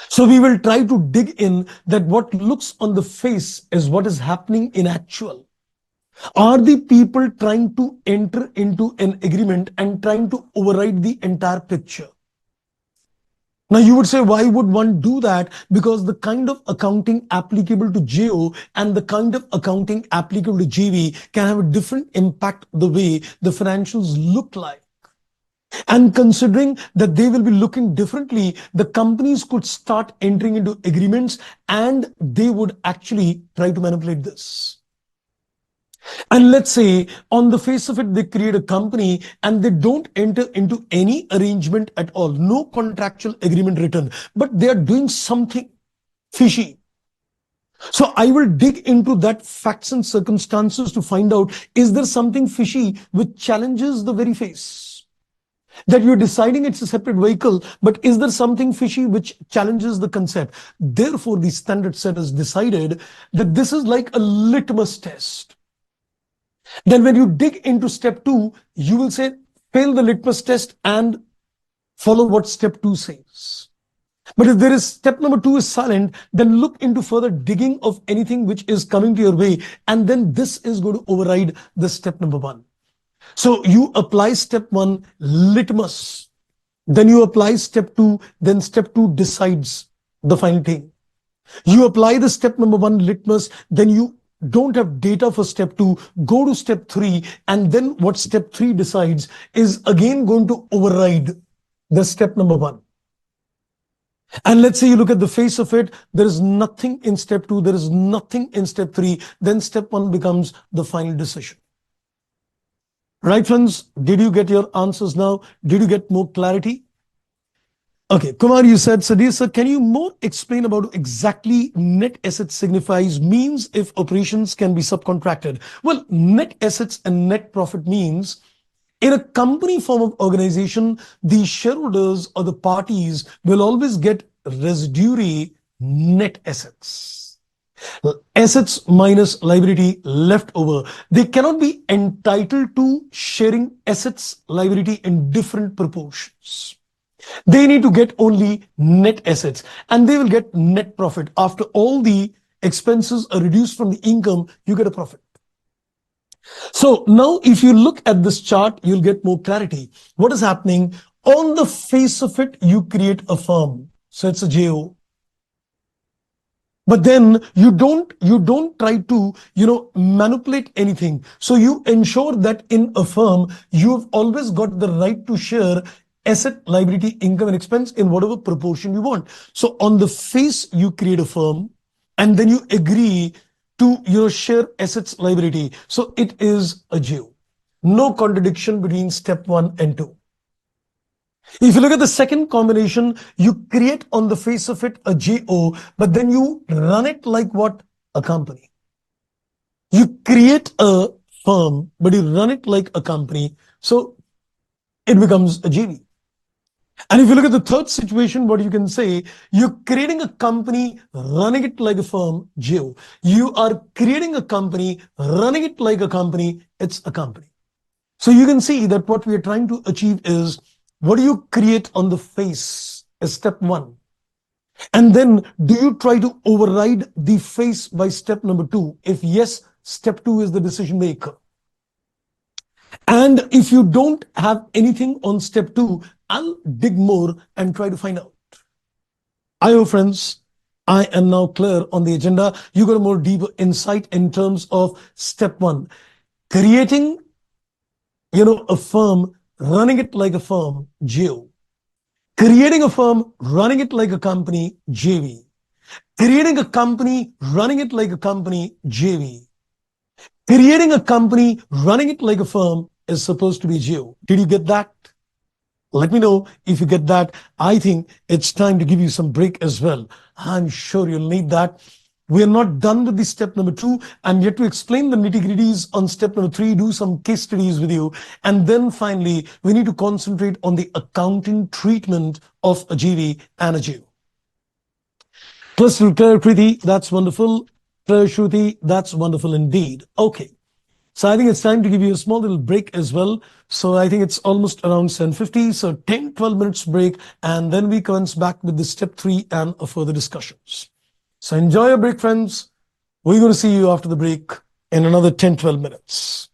So we will try to dig in that what looks on the face is what is happening in actual. Are the people trying to enter into an agreement and trying to override the entire picture? Now you would say, why would one do that? Because the kind of accounting applicable to JO and the kind of accounting applicable to JV can have a different impact the way the financials look like. And considering that they will be looking differently, the companies could start entering into agreements and they would actually try to manipulate this. And let's say on the face of it, they create a company and they don't enter into any arrangement at all, no contractual agreement written, but they are doing something fishy. So I will dig into that facts and circumstances to find out, is there something fishy which challenges the very face? That you're deciding it's a separate vehicle, but is there something fishy which challenges the concept? Therefore, the standard setters decided that this is like a litmus test. Then when you dig into step 2, you will say, fail the litmus test and follow what step 2 says. But if there is step number 2 is silent, then look into further digging of anything which is coming to your way. And then this is going to override the step number 1. So you apply step 1, litmus. Then you apply step 2, then step 2 decides the final thing. You apply the step number 1 litmus, then you don't have data for step 2, go to step 3, and then what step 3 decides is again going to override the step number 1. And let's say you look at the face of it, there is nothing in step 2, there is nothing in step 3, then step 1 becomes the final decision. Right, friends? Did you get your answers now? Did you get more clarity? Okay, Kumar, you said, Sadiq sir, can you more explain about exactly net assets signifies, means if operations can be subcontracted? Well, net assets and net profit means in a company form of organization, the shareholders or the parties will always get residuary net assets. Assets minus liability left over. They cannot be entitled to sharing assets, liability in different proportions. They need to get only net assets and they will get net profit. After all the expenses are reduced from the income, you get a profit. So now if you look at this chart, you'll get more clarity. What is happening? On the face of it, you create a firm. So it's a JO. But then you don't try to, manipulate anything. So you ensure that in a firm, you've always got the right to share asset, liability, income and expense in whatever proportion you want. So on the face, you create a firm and then you agree to share assets, liability. So it is a JO. No contradiction between step 1 and 2. If you look at the second combination, you create on the face of it a JO, but then you run it like what? A company. You create a firm, but you run it like a company. So it becomes a JV. And if you look at the third situation, what you can say, you're creating a company, running it like a firm, JO. You are creating a company, running it like a company, it's a company. So you can see that what we are trying to achieve is, what do you create on the face is step 1. And then do you try to override the face by step number 2? If yes, step 2 is the decision maker. And if you don't have anything on step two, I'll dig more and try to find out. Ayo, friends, I am now clear on the agenda. You got a more deeper insight in terms of step one, creating, a firm, running it like a firm, GO. Creating a firm, running it like a company, JV. Creating a company, running it like a company, JV. Creating a company, running it like a firm is supposed to be GO. Did you get that? Let me know if you get that. I think it's time to give you some break as well. I'm sure you'll need that. We are not done with the step number two. I'm yet to explain the nitty-gritties on step number three, do some case studies with you. And then finally, we need to concentrate on the accounting treatment of a GV and a GO. Crystal clear, Kriti, that's wonderful. Clear, Shruti, that's wonderful indeed. Okay. So I think it's time to give you a small little break as well. So I think it's almost around 7:50. So 10, 12 minutes break. And then we commence back with the step three and further discussions. So enjoy your break, friends. We're going to see you after the break in another 10, 12 minutes.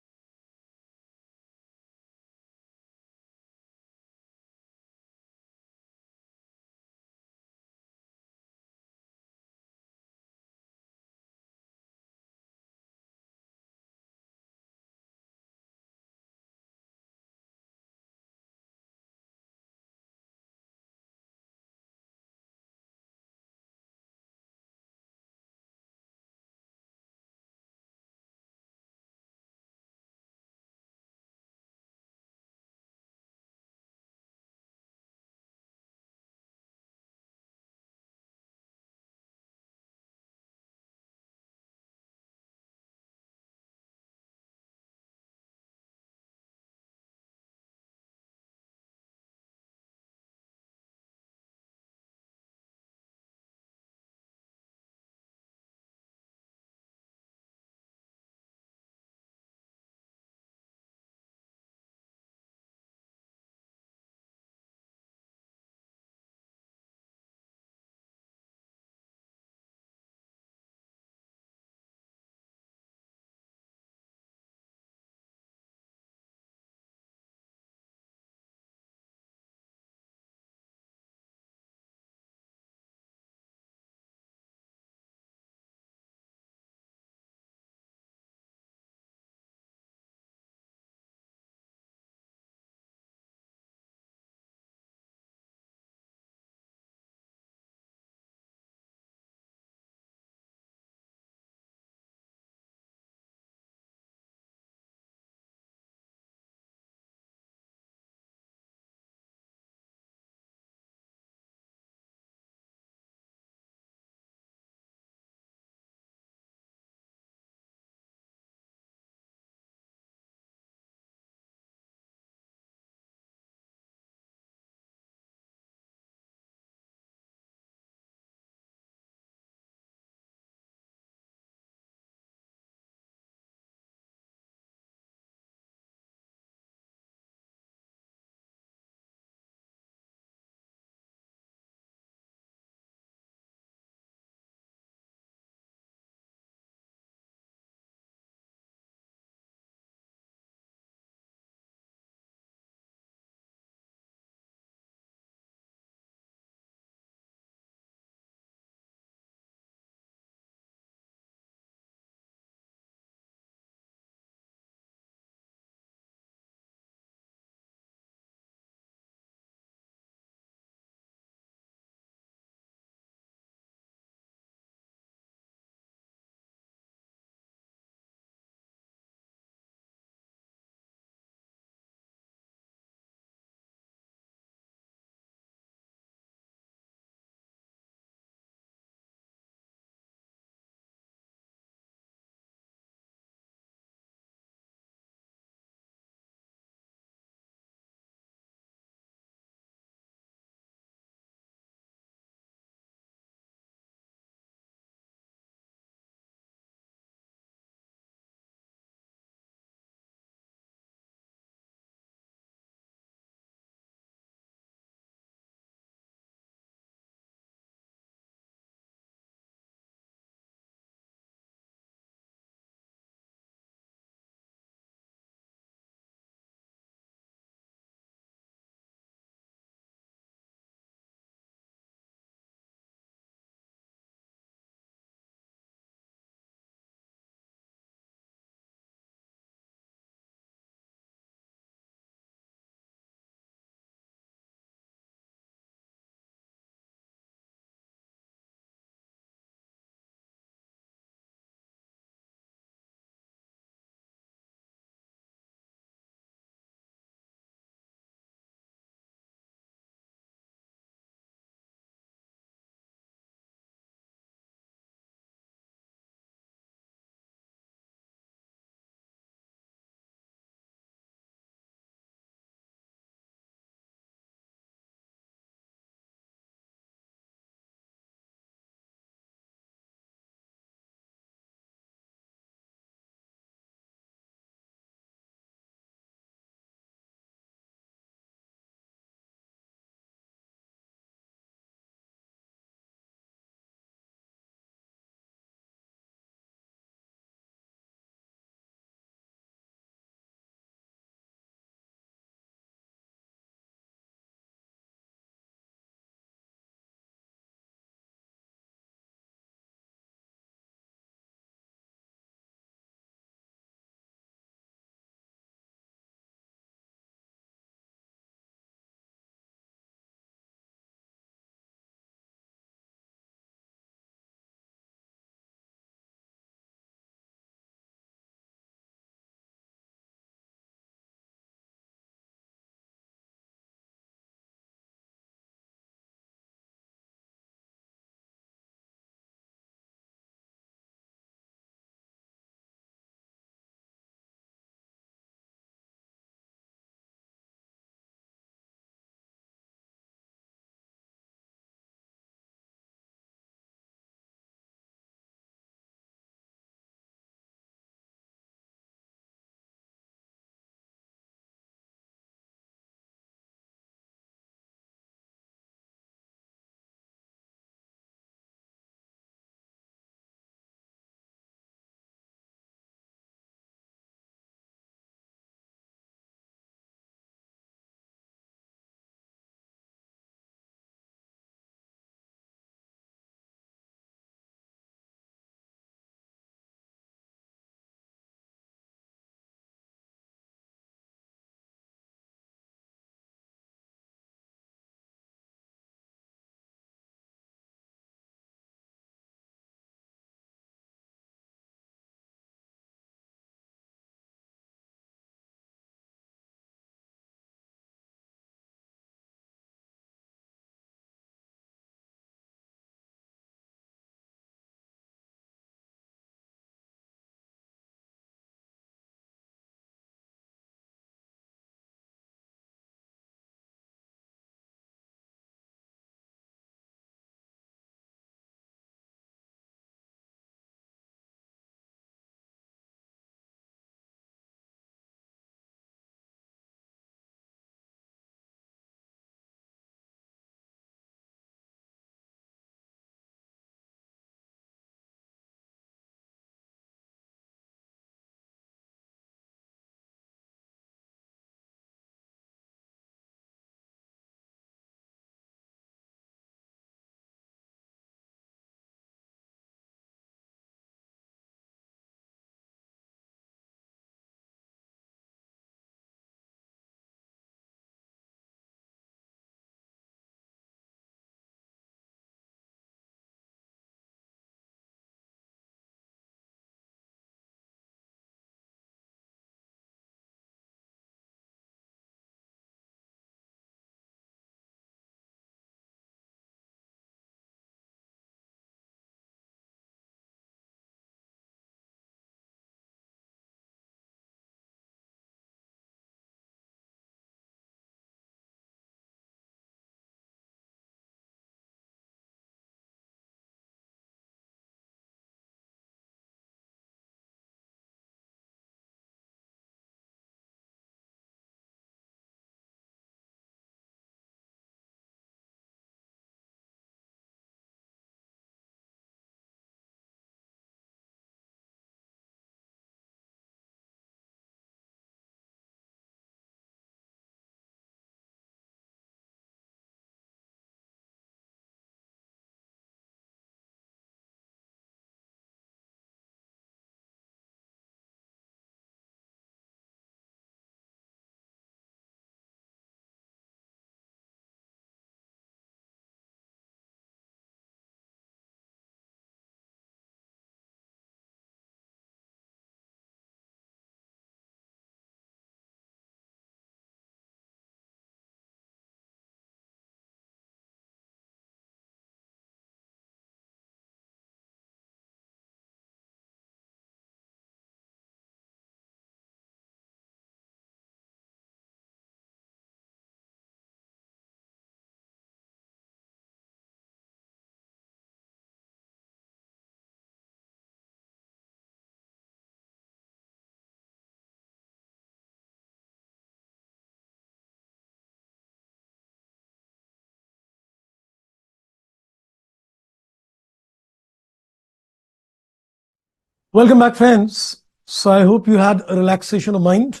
Welcome back, friends. So I hope you had a relaxation of mind.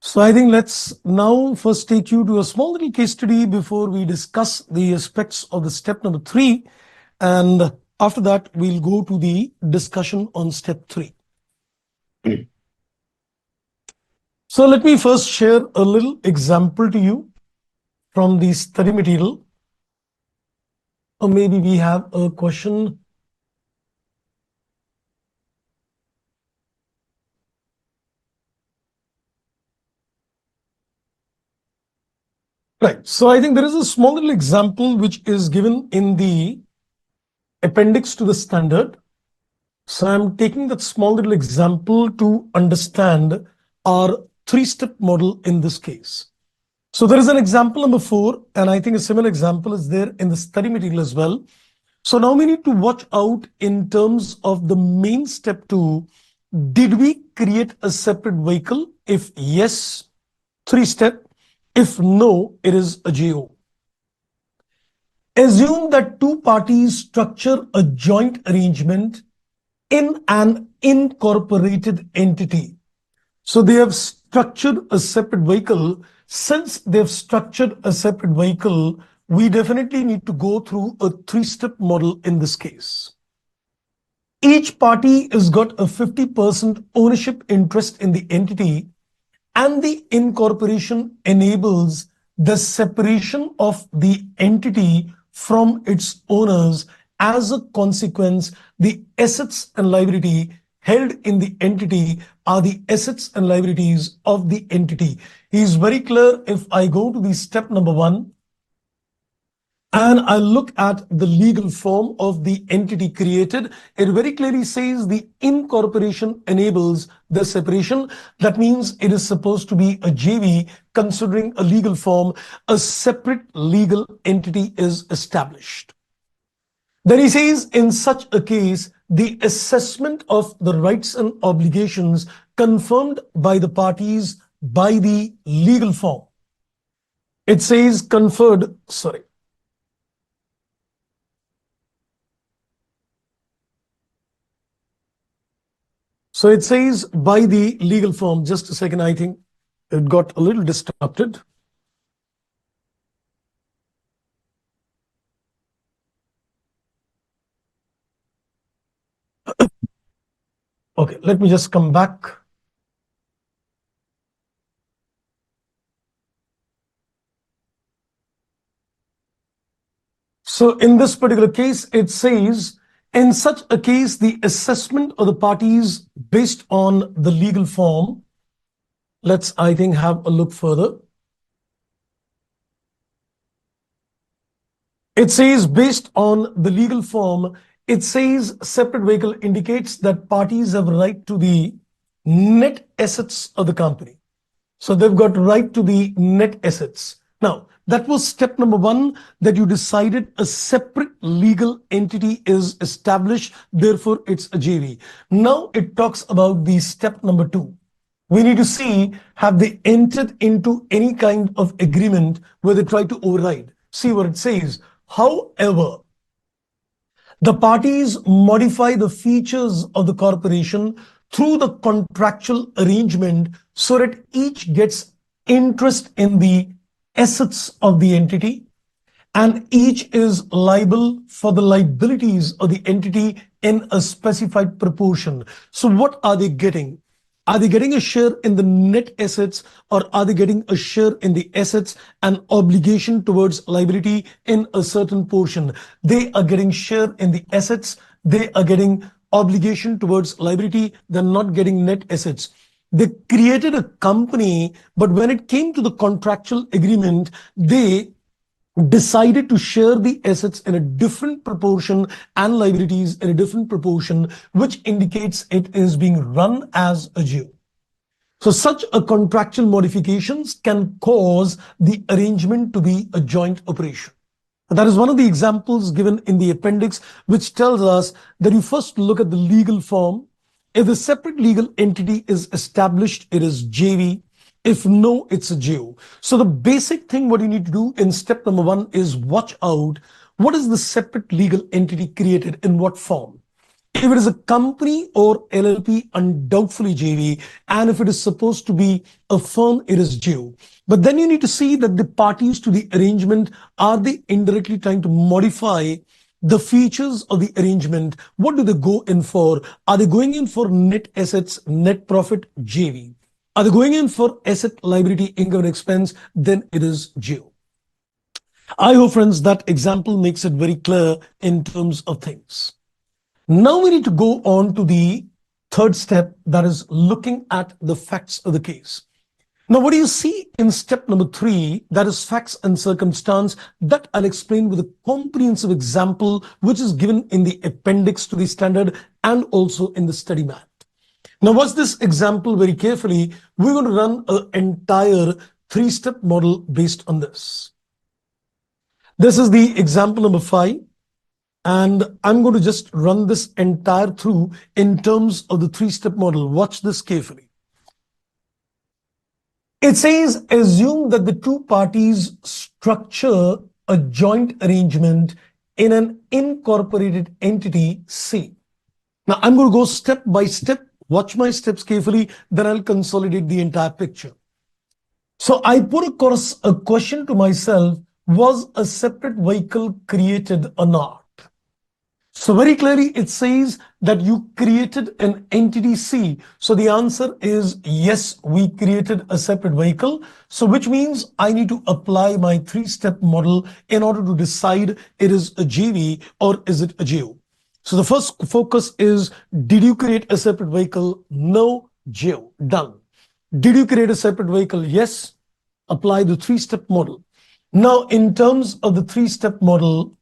So I think let's now first take you to a small little case study before we discuss the aspects of the step number 3. And after that, we'll go to the discussion on step 3. So let me first share a little example to you from the study material. Or maybe we have a question. Right. So I think there is a small little example which is given in the appendix to the standard. So I'm taking that small little example to understand our three-step model in this case. So there is an example number 4, and I think a similar example is there in the study material as well. So now we need to watch out in terms of the main step 2. Did we create a separate vehicle? If yes, 3-step. If no, it is a JO. Assume that two parties structure a joint arrangement in an incorporated entity. So they have structured a separate vehicle. Since they've structured a separate vehicle, we definitely need to go through a 3-step model in this case. Each party has got a 50% ownership interest in the entity, and the incorporation enables the separation of the entity from its owners. As a consequence, the assets and liability held in the entity are the assets and liabilities of the entity. He is very clear. If I go to the step number 1 and I look at the legal form of the entity created, it very clearly says the incorporation enables the separation. That means it is supposed to be a JV. Considering a legal form, a separate legal entity is established. Then he says, in such a case, the assessment of the rights and obligations confirmed by the parties by the legal form. It says conferred, sorry. So it says by the legal form. Just a second, I think it got a little disrupted. Okay, let me just come back. So in this particular case, it says, in such a case, the assessment of the parties based on the legal form. Let's, I think, have a look further. It says based on the legal form, it says separate vehicle indicates that parties have right to the net assets of the company. So they've got right to the net assets. Now, that was step number 1, that you decided a separate legal entity is established, therefore it's a JV. Now it talks about the step number 2. We need to see, have they entered into any kind of agreement where they try to override? See what it says. However, the parties modify the features of the corporation through the contractual arrangement so that each gets interest in the assets of the entity, and each is liable for the liabilities of the entity in a specified proportion. So what are they getting? Are they getting a share in the net assets, or are they getting a share in the assets and obligation towards liability in a certain portion? They are getting share in the assets. They are getting obligation towards liability. They're not getting net assets. They created a company, but when it came to the contractual agreement, they decided to share the assets in a different proportion and liabilities in a different proportion, which indicates it is being run as a JO. So such a contractual modifications can cause the arrangement to be a joint operation. And that is one of the examples given in the appendix, which tells us that you first look at the legal form. If the separate legal entity is established, it is JV. If no, it's a JO. So the basic thing what you need to do in step number 1 is watch out. What is the separate legal entity created in what form? If it is a company or LLP, undoubtedly JV. And if it is supposed to be a firm, it is JO. But then you need to see that the parties to the arrangement, are they indirectly trying to modify the features of the arrangement? What do they go in for? Are they going in for net assets, net profit, JV? Are they going in for asset, liability, income, and expense? Then it is JO. I hope, friends, that example makes it very clear in terms of things. Now we need to go on to the third step, that is looking at the facts of the case. Now, what do you see in step number 3, that is facts and circumstance, that I'll explain with a comprehensive example, which is given in the appendix to the standard and also in the study mat. Now, watch this example very carefully. We're going to run an entire 3-step model based on this. This is the example number 5. And I'm going to just run this entire through in terms of the 3-step model. Watch this carefully. It says, assume that the two parties structure a joint arrangement in an incorporated entity C. Now, I'm going to go step by step. Watch my steps carefully. Then I'll consolidate the entire picture. So I put a question to myself, was a separate vehicle created or not? So very clearly, it says that you created an entity C. So the answer is yes, we created a separate vehicle. So which means I need to apply my 3-step model in order to decide it is a JV or is it a JO. So the first focus is, did you create a separate vehicle? No, JO, done. Did you create a separate vehicle? Yes, apply the 3-step model. Now, in terms of the 3-step model,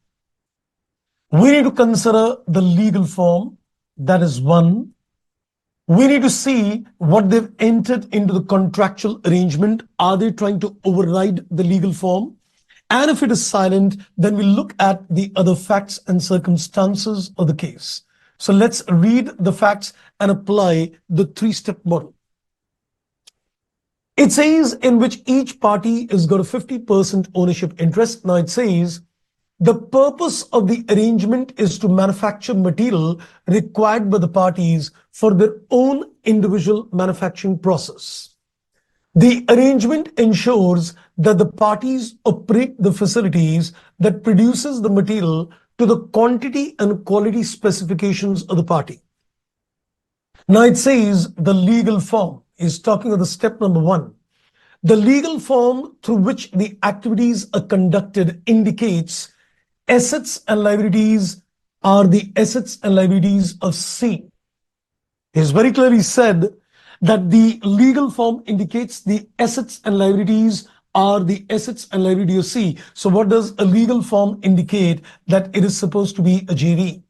we need to consider the legal form, that is 1. We need to see what they've entered into the contractual arrangement. Are they trying to override the legal form? And if it is silent, then we look at the other facts and circumstances of the case. So let's read the facts and apply the 3-step model. It says in which each party has got a 50% ownership interest. Now it says, the purpose of the arrangement is to manufacture material required by the parties for their own individual manufacturing process. The arrangement ensures that the parties operate the facilities that produces the material to the quantity and quality specifications of the party. Now it says the legal form is talking of the step number 1. The legal form through which the activities are conducted indicates assets and liabilities are the assets and liabilities of C. It is very clearly said that the legal form indicates the assets and liabilities are the assets and liability of C. So what does a legal form indicate? That it is supposed to be a JV,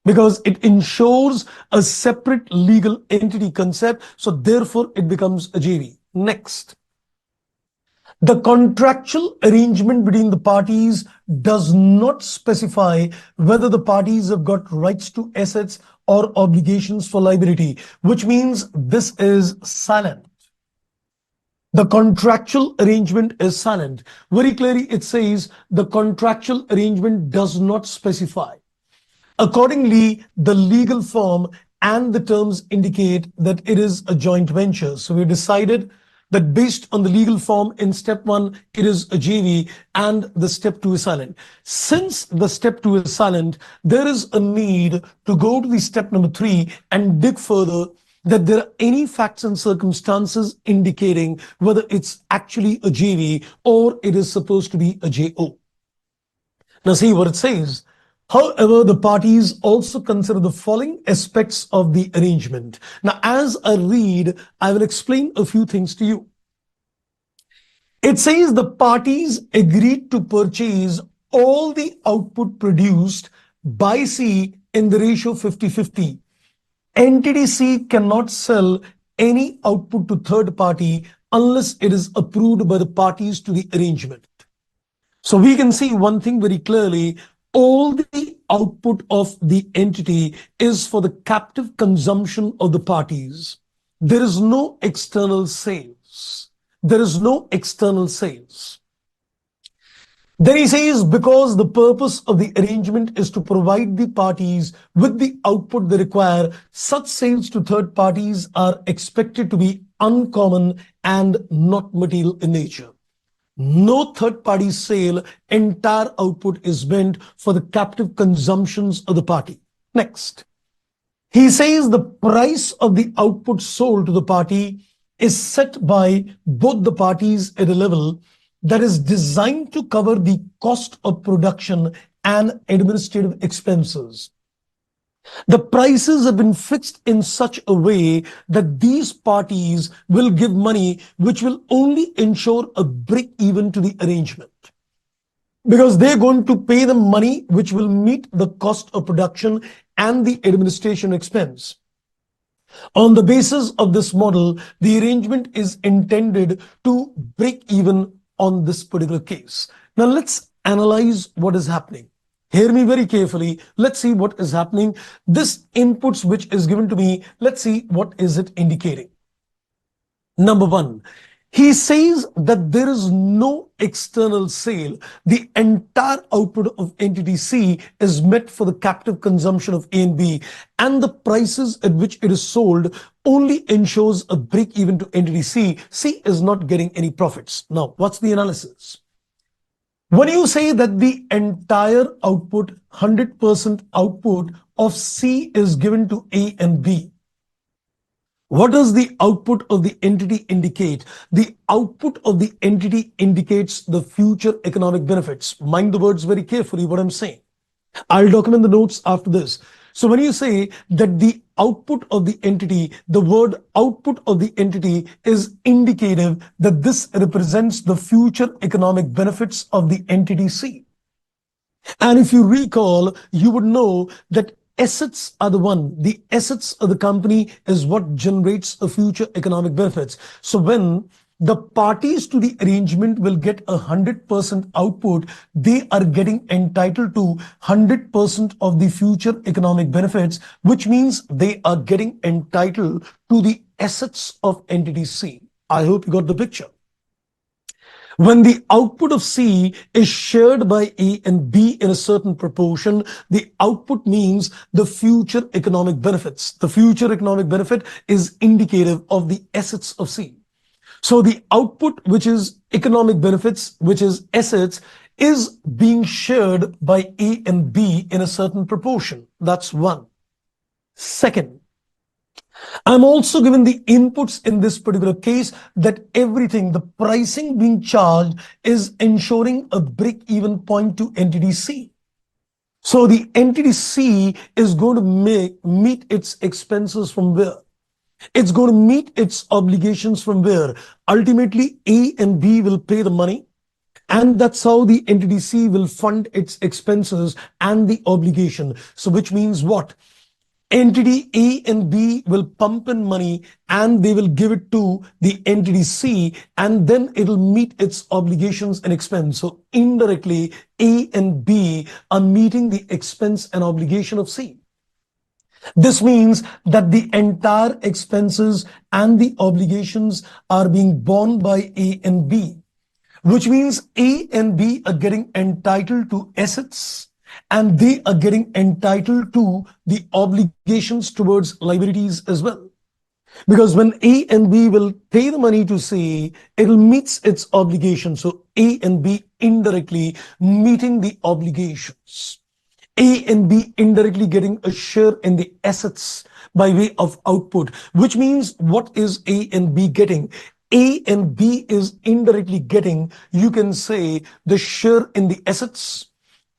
because it ensures a separate legal entity concept. So therefore it becomes a JV. Next. The contractual arrangement between the parties does not specify whether the parties have got rights to assets or obligations for liability, which means this is silent. The contractual arrangement is silent. Very clearly, it says the contractual arrangement does not specify. Accordingly, the legal form and the terms indicate that it is a joint venture. So we decided that based on the legal form in step 1, it is a JV, and the step 2 is silent. Since the step 2 is silent, there is a need to go to the step number 3 and dig further, that there are any facts and circumstances indicating whether it's actually a JV or it is supposed to be a JO. Now see what it says. However, the parties also consider the following aspects of the arrangement. Now, as I read, I will explain a few things to you. It says the parties agreed to purchase all the output produced by C in the ratio 50-50. Entity C cannot sell any output to third party unless it is approved by the parties to the arrangement. So we can see one thing very clearly. All the output of the entity is for the captive consumption of the parties. There is no external sales. There is no external sales. Then he says, because the purpose of the arrangement is to provide the parties with the output they require, such sales to third parties are expected to be uncommon and not material in nature. No third-party sale, entire output is meant for the captive consumptions of the party. Next, he says the price of the output sold to the party is set by both the parties at a level that is designed to cover the cost of production and administrative expenses. The prices have been fixed in such a way that these parties will give money which will only ensure a break even to the arrangement, because they're going to pay them money which will meet the cost of production and the administration expense. On the basis of this model, the arrangement is intended to break even on this particular case. Now let's analyze what is happening. Hear me very carefully. Let's see what is happening. This inputs which is given to me, let's see what is it indicating. Number one, he says that there is no external sale. The entire output of entity C is met for the captive consumption of A and B, and the prices at which it is sold only ensures a break even to entity C. C is not getting any profits. Now, what's the analysis? When you say that the entire output, 100% output of C is given to A and B, what does the output of the entity indicate? The output of the entity indicates the future economic benefits. Mind the words very carefully what I'm saying. I'll document the notes after this. So when you say that the output of the entity, the word output of the entity is indicative that this represents the future economic benefits of the entity C. And if you recall, you would know that assets are the assets of the company is what generates a future economic benefits. So when the parties to the arrangement will get 100% output, they are getting entitled to 100% of the future economic benefits, which means they are getting entitled to the assets of entity C. I hope you got the picture. When the output of C is shared by A and B in a certain proportion, the output means the future economic benefits. The future economic benefit is indicative of the assets of C. So the output, which is economic benefits, which is assets, is being shared by A and B in a certain proportion. That's one. Second, I'm also given the inputs in this particular case that everything, the pricing being charged is ensuring a break-even point to entity C. So the entity C is going to meet its expenses from where? It's going to meet its obligations from where? Ultimately, A and B will pay the money, and that's how the entity C will fund its expenses and the obligation. So which means what? Entity A and B will pump in money and they will give it to the entity C, and then it'll meet its obligations and expense. So indirectly, A and B are meeting the expense and obligation of C. This means that the entire expenses and the obligations are being borne by A and B, which means A and B are getting entitled to assets and they are getting entitled to the obligations towards liabilities as well. Because when A and B will pay the money to C, it will meet its obligations. So A and B indirectly meeting the obligations. A and B indirectly getting a share in the assets by way of output, which means what is A and B getting? A and B is indirectly getting, you can say, the share in the assets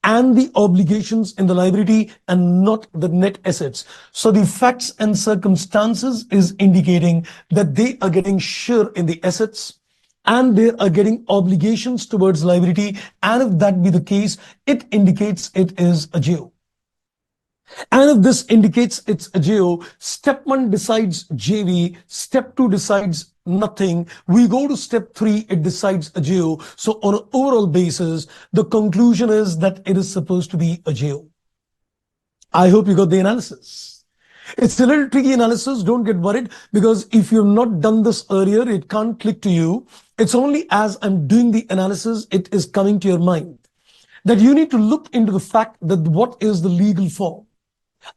and the obligations in the liability and not the net assets. So the facts and circumstances is indicating that they are getting share in the assets and they are getting obligations towards liability. And if that be the case, it indicates it is a JO. And if this indicates it's a JO, step 1 decides JV, step 2 decides nothing. We go to step 3, it decides a JO. So on an overall basis, the conclusion is that it is supposed to be a JO. I hope you got the analysis. It's a little tricky analysis. Don't get worried, because if you've not done this earlier, it can't click to you. It's only as I'm doing the analysis, it is coming to your mind. that you need to look into the fact that what is the legal form.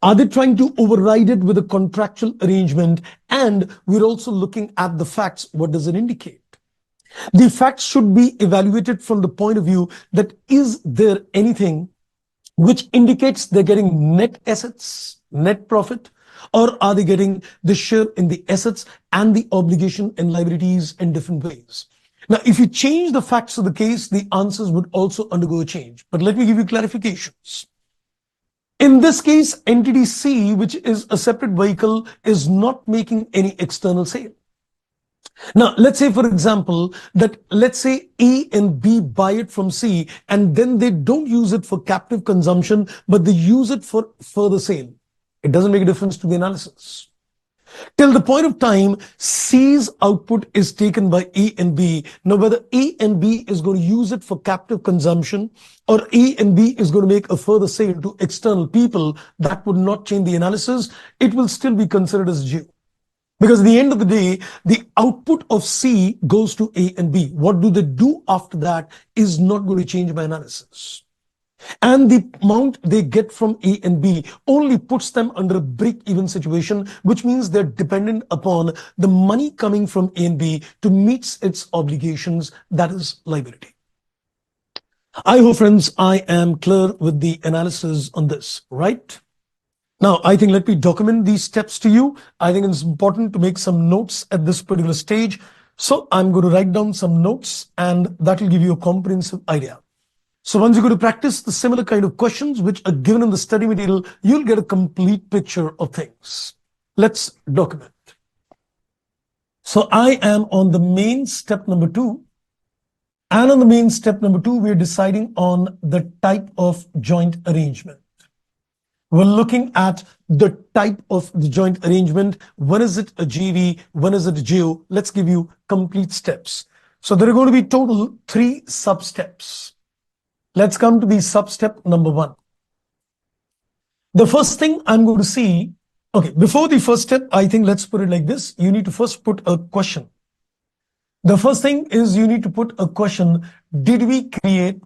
Are they trying to override it with a contractual arrangement? And we're also looking at the facts. What does it indicate? The facts should be evaluated from the point of view that is there anything which indicates they're getting net assets, net profit, or are they getting the share in the assets and the obligation and liabilities in different ways? Now, if you change the facts of the case, the answers would also undergo a change. But let me give you clarifications. In this case, entity C, which is a separate vehicle, is not making any external sale. Now, let's say, for example, that let's say A and B buy it from C, and then they don't use it for captive consumption, but they use it for further sale. It doesn't make a difference to the analysis. Till the point of time C's output is taken by A and B. Now, whether A and B is going to use it for captive consumption or A and B is going to make a further sale to external people, that would not change the analysis. It will still be considered as due. Because at the end of the day, the output of C goes to A and B. What do they do after that is not going to change my analysis. And the amount they get from A and B only puts them under a break-even situation, which means they're dependent upon the money coming from A and B to meet its obligations, that is liability. I hope, friends, I am clear with the analysis on this, right? Now, I think let me document these steps to you. I think it's important to make some notes at this particular stage. So I'm going to write down some notes and that will give you a comprehensive idea. So once you go to practice the similar kind of questions which are given in the study material, you'll get a complete picture of things. Let's document. So I am on the main step number 2. And on the main step number 2, we're deciding on the type of joint arrangement. We're looking at the type of the joint arrangement. When is it a JV? When is it a JO? Let's give you complete steps. So there are going to be total 3 sub-steps. Let's come to the sub-step number 1. The first thing I'm going to see, okay, before the first step, I think let's put it like this. You need to first put a question. The first thing is you need to put a question. Did we create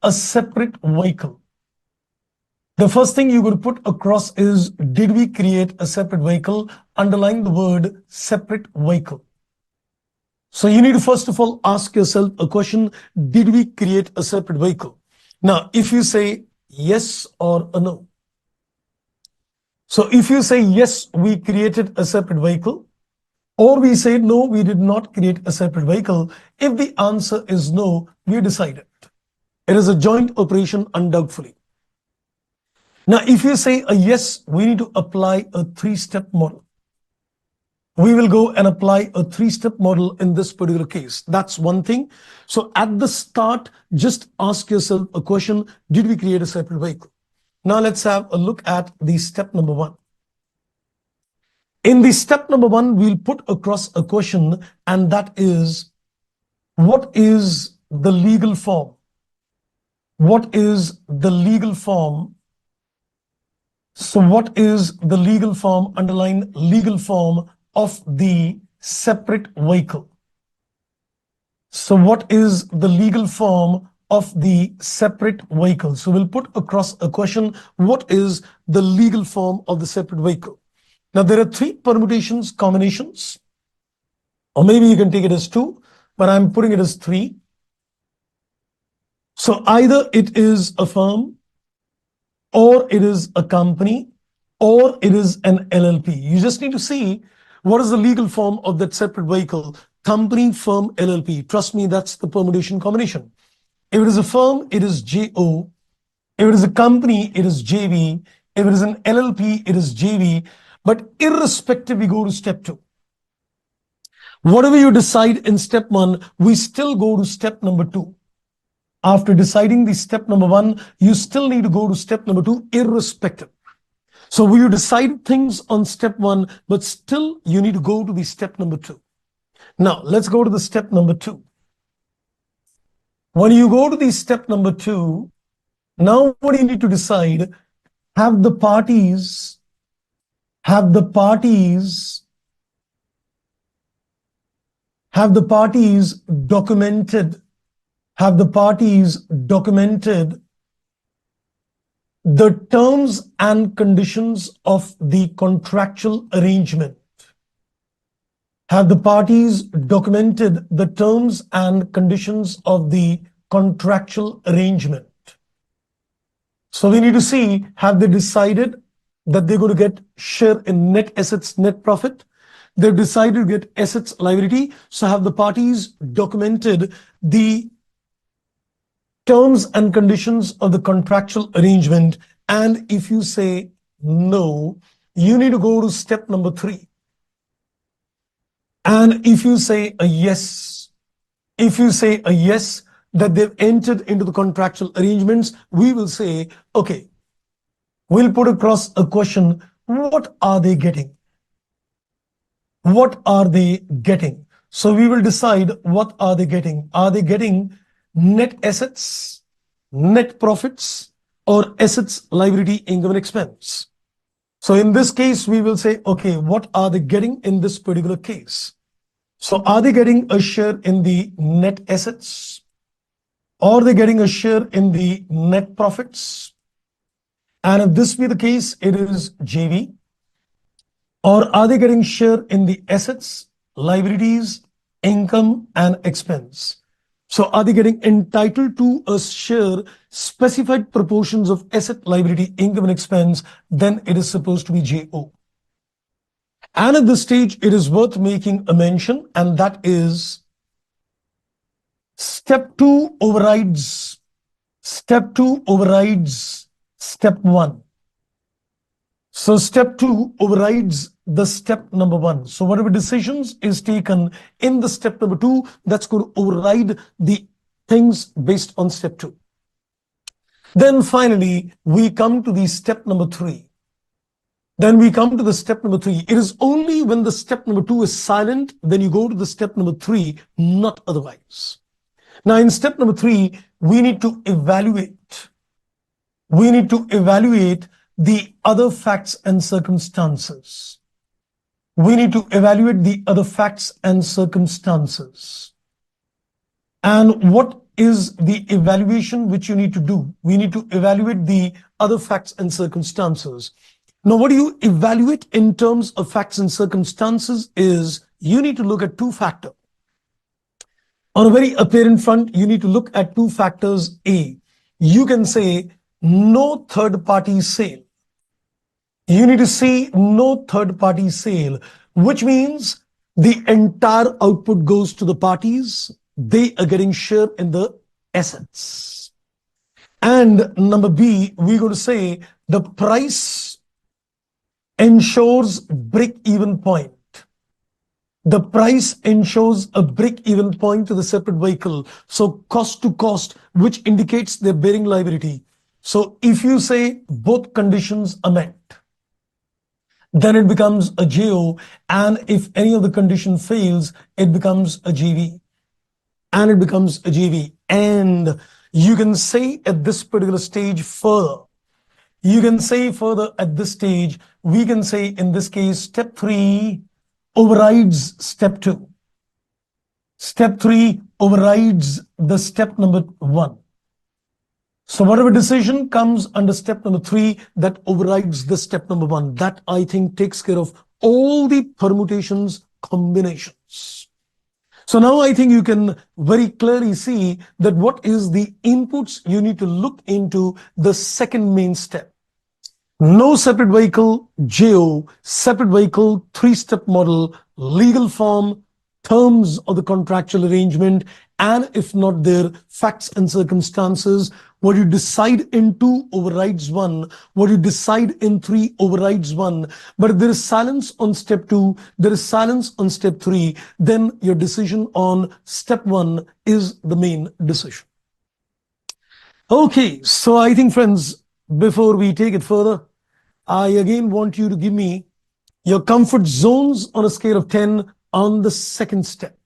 a separate vehicle? The first thing you're going to put across is, did we create a separate vehicle? Underline the word separate vehicle. So you need to first of all ask yourself a question, did we create a separate vehicle? Now, if you say yes or a no. So if you say yes, we created a separate vehicle, or we say no, we did not create a separate vehicle. If the answer is no, we decided. It is a joint operation undoubtedly. Now, if you say a yes, we need to apply a 3-step model. We will go and apply a 3-step model in this particular case. That's one thing. So at the start, just ask yourself a question, did we create a separate vehicle? Now let's have a look at the step number 1. In the step number 1, we'll put across a question, and that is, what is the legal form? What is the legal form? So what is the legal form? Underline legal form of the separate vehicle. So what is the legal form of the separate vehicle? So we'll put across a question, what is the legal form of the separate vehicle? Now there are 3 permutations, combinations, or maybe you can take it as 2, but I'm putting it as 3. So either it is a firm, or it is a company, or it is an LLP. You just need to see what is the legal form of that separate vehicle. Company, firm, LLP. Trust me, that's the permutation combination. If it is a firm, it is JO. If it is a company, it is JV. If it is an LLP, it is JV. But irrespective, we go to step 2. Whatever you decide in step 1, we still go to step number 2. After deciding the step number 1, you still need to go to step number 2, irrespective. So we decide things on step 1, but still you need to go to the step number 2. Now, let's go to the step number 2. When you go to the step number 2, now what do you need to decide? Have the parties documented have the parties documented the terms and conditions of the contractual arrangement? Have the parties documented the terms and conditions of the contractual arrangement? So we need to see, have they decided that they're going to get share in net assets, net profit? They've decided to get assets, liability. So have the parties documented the terms and conditions of the contractual arrangement? And if you say no, you need to go to step number 3. And if you say a yes, that they've entered into the contractual arrangements, we will say, okay, we'll put across a question, what are they getting? What are they getting? So we will decide, what are they getting? Are they getting net assets, net profits, or assets, liability, income, and expense? So in this case, we will say, okay, what are they getting in this particular case? So are they getting a share in the net assets? Or are they getting a share in the net profits? And if this be the case, it is JV. Or are they getting share in the assets, liabilities, income, and expense? So are they getting entitled to a share specified proportions of asset, liability, income, and expense? Then it is supposed to be JO. And at this stage, it is worth making a mention, and that is step 2 overrides step 1. So step 2 overrides the step number 1. So whatever decisions is taken in the step number 2, that's going to override the things based on step 2. Then finally, we come to the step number 3. It is only when the step number 2 is silent, then you go to the step number 3, not otherwise. Now in step number 3, we need to evaluate the other facts and circumstances. And what is the evaluation which you need to do? We need to evaluate the other facts and circumstances. Now, what do you evaluate in terms of facts and circumstances is you need to look at 2 factors. On a very apparent front, you need to look at 2 factors. A, you can say no third-party sale. You need to see no third-party sale, which means the entire output goes to the parties. They are getting share in the assets. And number B, we're going to say the price ensures break-even point. The price ensures a break-even point to the separate vehicle. So cost to cost, which indicates they're bearing liability. So if you say both conditions are met, then it becomes a JO. And if any of the condition fails, it becomes a JV. And you can say at this particular stage further. We can say in this case, step 3 overrides step 2. Step 3 overrides the step number 1. So whatever decision comes under step number 3, that overrides the step number 1. That, I think, takes care of all the permutations, combinations. So now I think you can very clearly see that what is the inputs you need to look into the second main step. No separate vehicle, JO, separate vehicle, 3-step model, legal form, terms of the contractual arrangement, and if not there, facts and circumstances. What you decide in 2 overrides 1. What you decide in 3 overrides 1. But if there is silence on step 2, there is silence on step 3, then your decision on step 1 is the main decision. Okay, so I think, friends, before we take it further, I again want you to give me your comfort zones on a scale of 10 on the second step.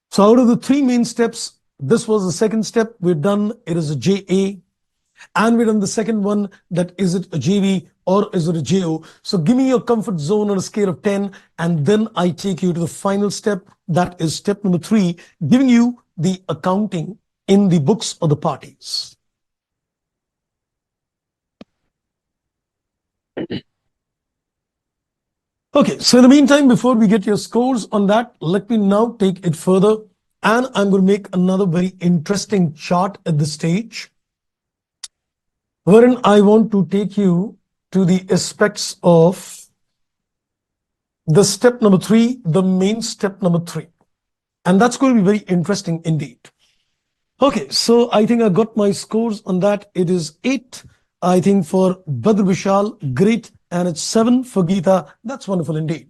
So out of the 3 main steps, this was the second step. We're done. It is a JA. And we're done the second one, that is it a JV or is it a JO? So give me your comfort zone on a scale of 10, and then I take you to the final step. That is step number 3, giving you the accounting in the books of the parties. Okay, so in the meantime, before we get your scores on that, let me now take it further. And I'm going to make another very interesting chart at this stage, wherein I want to take you to the aspects of the step number 3, the main step number 3. And that's going to be very interesting indeed. Okay, so I think I got my scores on that. It is 8, I think, for Badr Vishal, great. And it's 7 for Geeta. That's wonderful indeed.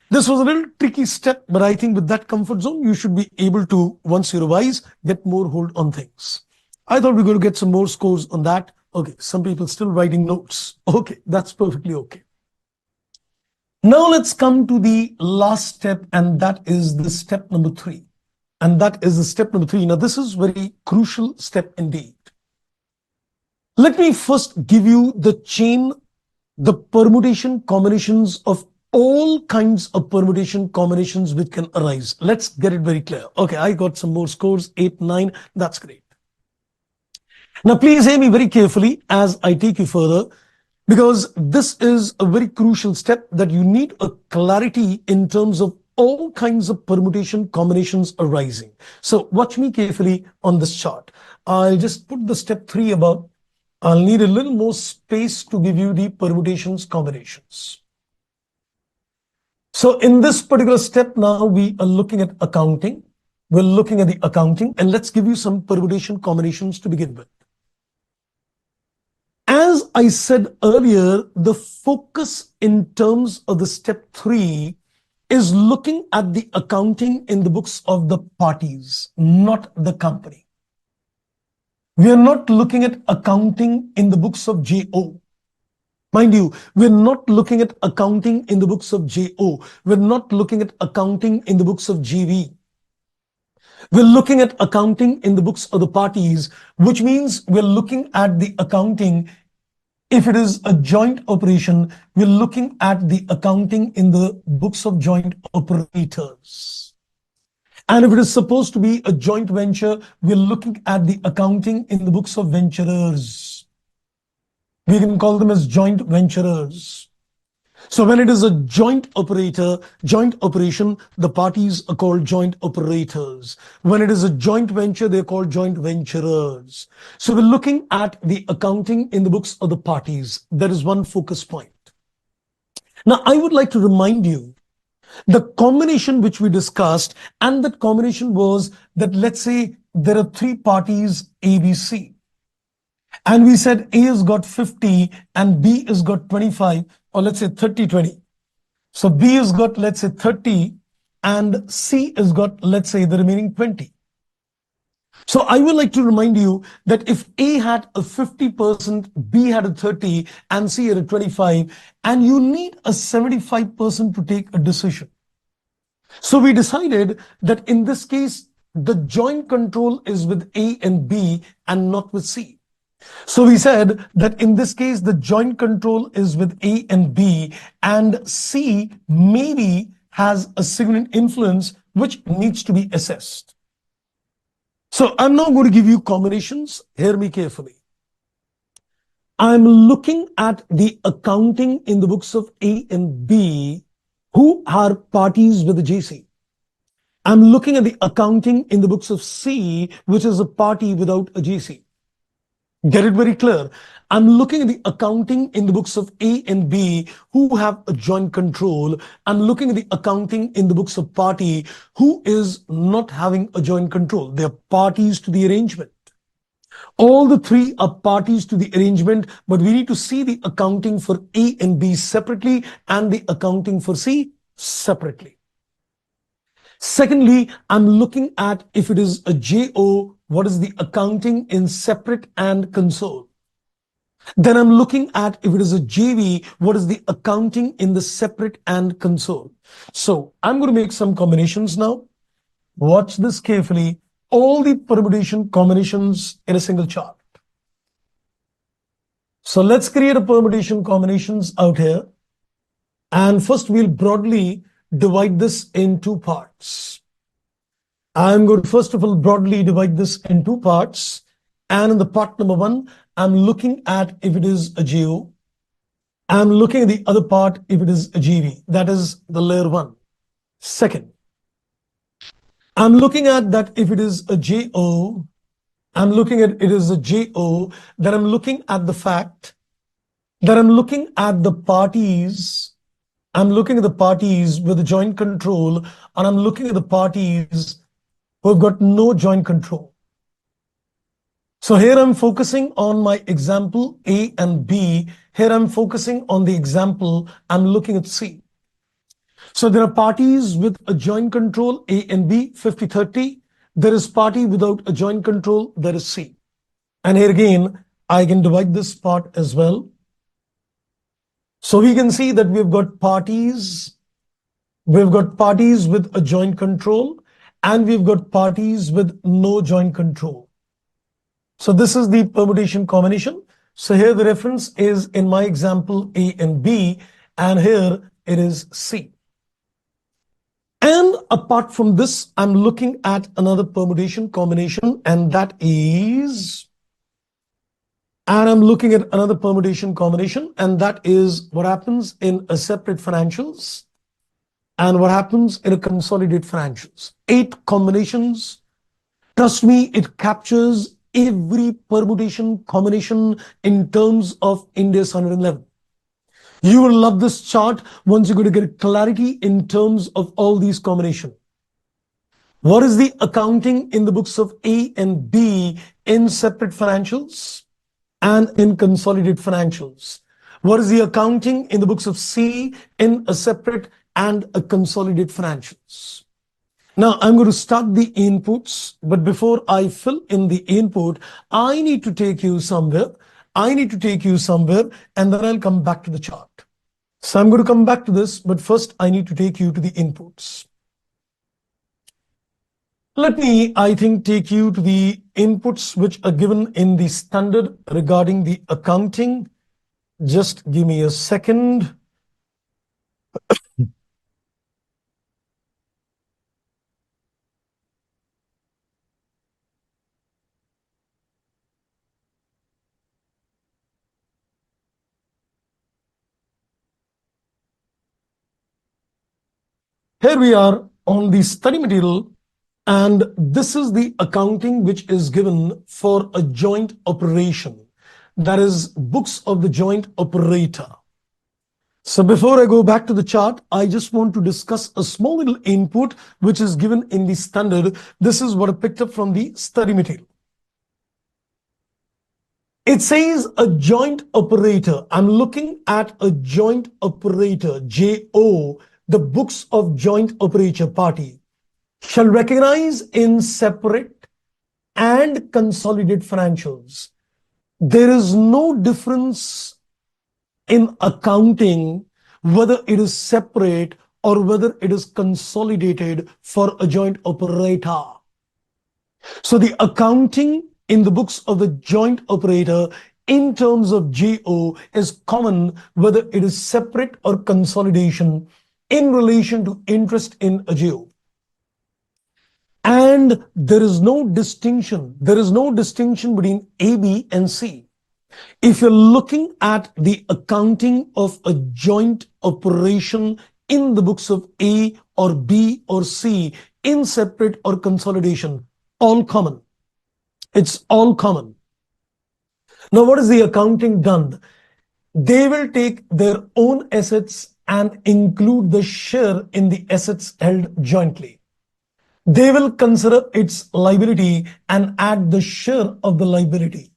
This was a little tricky step, but I think with that comfort zone, you should be able to, once you revise, get more hold on things. I thought we were going to get some more scores on that. Okay, some people still writing notes. Okay, that's perfectly okay. Now let's come to the last step, and that is the step number 3. And that is the step number 3. Now, this is very crucial step indeed. Let me first give you the chain, the permutation combinations of all kinds of permutation combinations which can arise. Let's get it very clear. Okay, I got some more scores, 8, 9. That's great. Now, please hear me very carefully as I take you further, because this is a very crucial step that you need a clarity in terms of all kinds of permutation combinations arising. So watch me carefully on this chart. I'll just put the step 3 above. I'll need a little more space to give you the permutations combinations. So in this particular step now, we are looking at accounting. We're looking at the accounting, and let's give you some permutation combinations to begin with. As I said earlier, the focus in terms of the step 3 is looking at the accounting in the books of the parties, not the company. We are not looking at accounting in the books of JO. Mind you, we're not looking at accounting in the books of JO. We're not looking at accounting in the books of GV. We're looking at accounting in the books of the parties, which means we're looking at the accounting. If it is a joint operation, we're looking at the accounting in the books of joint operators. And if it is supposed to be a joint venture, we're looking at the accounting in the books of venturers. We can call them as joint venturers. So when it is a joint operator, joint operation, the parties are called joint operators. When it is a joint venture, they're called joint venturers. So we're looking at the accounting in the books of the parties. That is one focus point. Now, I would like to remind you the combination which we discussed, and that combination was that, let's say there are 3 parties A, B, C. And we said A has got 50 and B has got 25, or let's say 30, 20. So B has got, let's say, 30 and C has got, let's say, the remaining 20. So I would like to remind you that if A had a 50%, B had a 30 and C had a 25, and you need a 75% to take a decision. So we decided that in this case, the joint control is with A and B and not with C. So we said that in this case, the joint control is with A and B, and C maybe has a significant influence which needs to be assessed. So I'm now going to give you combinations. Hear me carefully. I'm looking at the accounting in the books of A and B who are parties with the JC. I'm looking at the accounting in the books of C, which is a party without a JC. Get it very clear. I'm looking at the accounting in the books of A and B who have a joint control. I'm looking at the accounting in the books of party who is not having a joint control. They're parties to the arrangement. All the 3 are parties to the arrangement, but we need to see the accounting for A and B separately and the accounting for C separately. Secondly, I'm looking at if it is a JO, what is the accounting in separate and console. Then I'm looking at if it is a JV, what is the accounting in the separate and console. So I'm going to make some combinations now. Watch this carefully. All the permutation combinations in a single chart. So let's create a permutation combinations out here. And first we'll broadly divide this in 2 parts. I'm going to first of all broadly divide this in two parts. And in the part number one, I'm looking at if it is a JO. I'm looking at the other part if it is a GV. That is the layer one. Second, I'm looking at that if it is a JO, I'm looking at it is a JO, then I'm looking at the fact that I'm looking at the parties. I'm looking at the parties with the joint control, and I'm looking at the parties who have got no joint control. So here I'm focusing on my example A and B. Here I'm focusing on the example, I'm looking at C. So there are parties with a joint control A and B, 50-30. There is party without a joint control, there is C. And here again, I can divide this part as well. So we can see that we've got parties with a joint control, and we've got parties with no joint control. So this is the permutation combination. So here the reference is in my example A and B, and here it is C. And apart from this, I'm looking at another permutation combination, and that is, and I'm looking at another permutation combination, and that is what happens in a separate financials and what happens in a consolidated financials. 8 combinations. Trust me, it captures every permutation combination in terms of Ind AS 111. You will love this chart once you're going to get clarity in terms of all these combinations. What is the accounting in the books of A and B in separate financials and in consolidated financials? What is the accounting in the books of C in a separate and a consolidated financials? Now I'm going to start the inputs, but before I fill in the input, I need to take you somewhere. And then I'll come back to the chart. So I'm going to come back to this, but first I need to take you to the inputs. Let me, I think, take you to the inputs which are given in the standard regarding the accounting. Just give me a second. Here we are on the study material, and this is the accounting which is given for a joint operation. That is books of the joint operator. So before I go back to the chart, I just want to discuss a small little input which is given in the standard. This is what I picked up from the study material. It says a joint operator. I'm looking at a joint operator, JO, the books of joint operator party, shall recognize in separate and consolidated financials. There is no difference in accounting whether it is separate or whether it is consolidated for a joint operator. So the accounting in the books of the joint operator in terms of JO is common whether it is separate or consolidation in relation to interest in a JO. And there is no distinction. There is no distinction between A, B, and C. If you're looking at the accounting of a joint operation in the books of A or B or C in separate or consolidation, all common. It's all common. Now, what is the accounting done? They will take their own assets and include the share in the assets held jointly. They will consider its liability and add the share of the liability.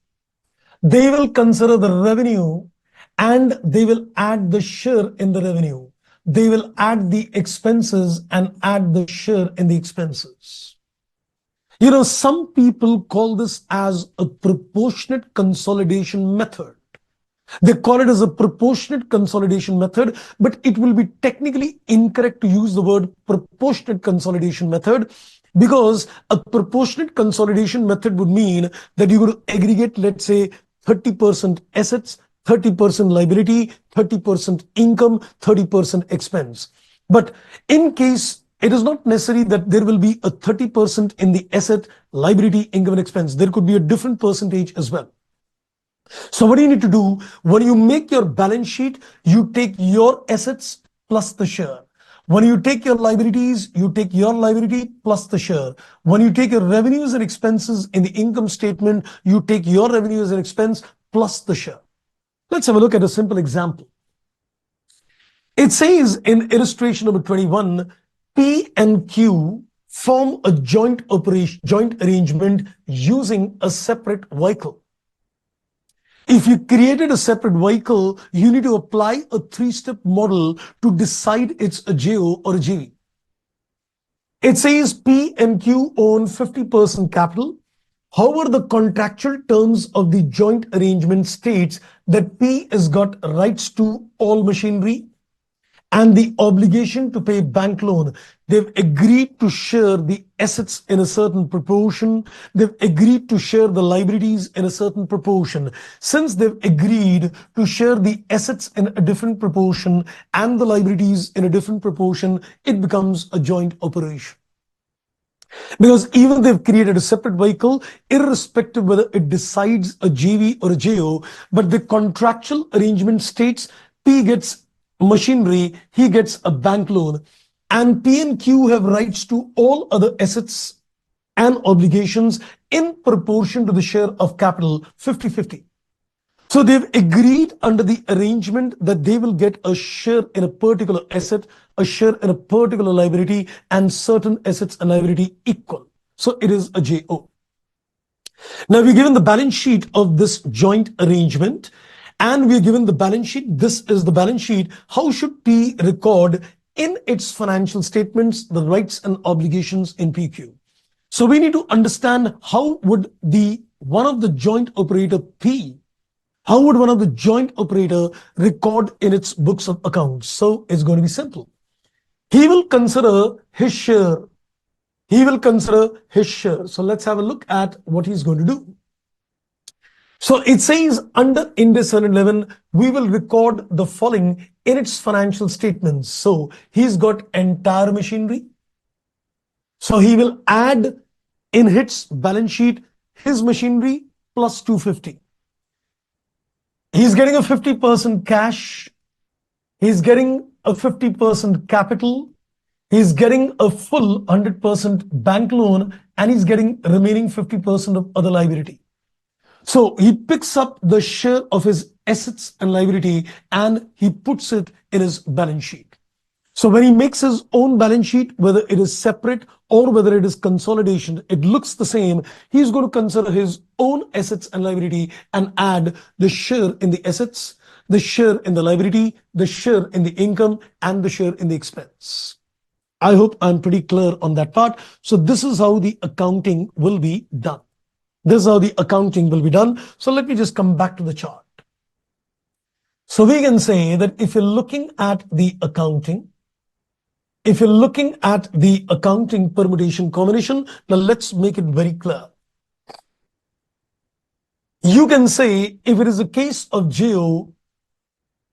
They will consider the revenue and they will add the share in the revenue. They will add the expenses and add the share in the expenses. You know, some people call this as a proportionate consolidation method. They call it as a proportionate consolidation method, but it will be technically incorrect to use the word proportionate consolidation method, because a proportionate consolidation method would mean that you're going to aggregate, let's say, 30% assets, 30% liability, 30% income, 30% expense. But in case It is not necessary that there will be a 30% in the asset, liability, income and expense. There could be a different percentage as well. So what do you need to do? When you make your balance sheet, you take your assets plus the share. When you take your liabilities, you take your liability plus the share. When you take your revenues and expenses in the income statement, you take your revenues and expense plus the share. Let's have a look at a simple example. It says in illustration number 21, P and Q form a joint arrangement using a separate vehicle. If you created a separate vehicle, you need to apply a three-step model to decide it's a JO or a JV. It says P and Q own 50% capital. However, the contractual terms of the joint arrangement states that P has got rights to all machinery and the obligation to pay bank loan. They've agreed to share the assets in a certain proportion. They've agreed to share the liabilities in a certain proportion. Since they've agreed to share the assets in a different proportion and the liabilities in a different proportion, it becomes a joint operation. Because even they've created a separate vehicle, irrespective whether it decides a JV or a JO, but the contractual arrangement states P gets machinery, he gets a bank loan, and P and Q have rights to all other assets and obligations in proportion to the share of capital 50-50. So they've agreed under the arrangement that they will get a share in a particular asset, a share in a particular liability, and certain assets and liability equal. So it is a JO. Now we're given the balance sheet of this joint arrangement, and we're given the balance sheet. This is the balance sheet. How should P record in its financial statements the rights and obligations in PQ? So we need to understand how would one of the joint operator P, how would one of the joint operator record in its books of accounts? So it's going to be simple. He will consider his share. He will consider his share. So let's have a look at what he's going to do. So it says under Ind AS 111, we will record the following in its financial statements. So he's got entire machinery. So he will add in his balance sheet his machinery plus 250. He's getting a 50% cash. He's getting a 50% capital. He's getting a full 100% bank loan, and he's getting remaining 50% of other liability. So he picks up the share of his assets and liability and he puts it in his balance sheet. So when he makes his own balance sheet, whether it is separate or whether it is consolidation, it looks the same. He's going to consider his own assets and liability and add the share in the assets, the share in the liability, the share in the income, and the share in the expense. I hope I'm pretty clear on that part. So this is how the accounting will be done. This is how the accounting will be done. So let me just come back to the chart. So we can say that if you're looking at the accounting, permutation combination, now let's make it very clear. You can say if it is a case of JO,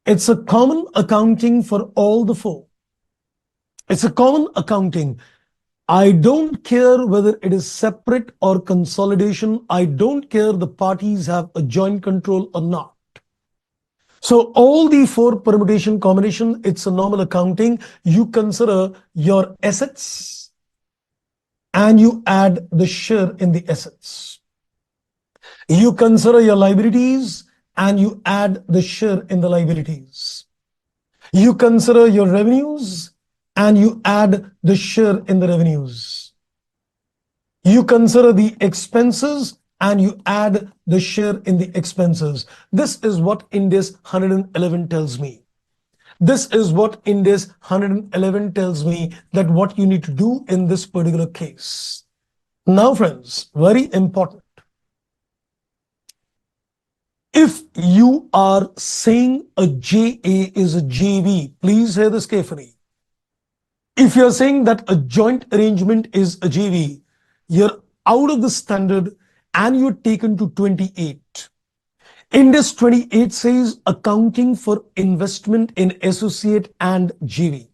it's a common accounting for all the four. It's a common accounting. I don't care whether it is separate or consolidation. I don't care the parties have a joint control or not. So all the four permutation combination, it's a normal accounting. You consider your assets and you add the share in the assets. You consider your liabilities and you add the share in the liabilities. You consider your revenues and you add the share in the revenues. You consider the expenses and you add the share in the expenses. This is what Ind AS 111 tells me. This is what Ind AS 111 tells me that what you need to do in this particular case. Now friends, very important. If you are saying a JA is a JV, please hear this carefully. If you're saying that a joint arrangement is a JV, you're out of the standard and you're taken to 28. Ind AS 28 says accounting for investment in associate and JV.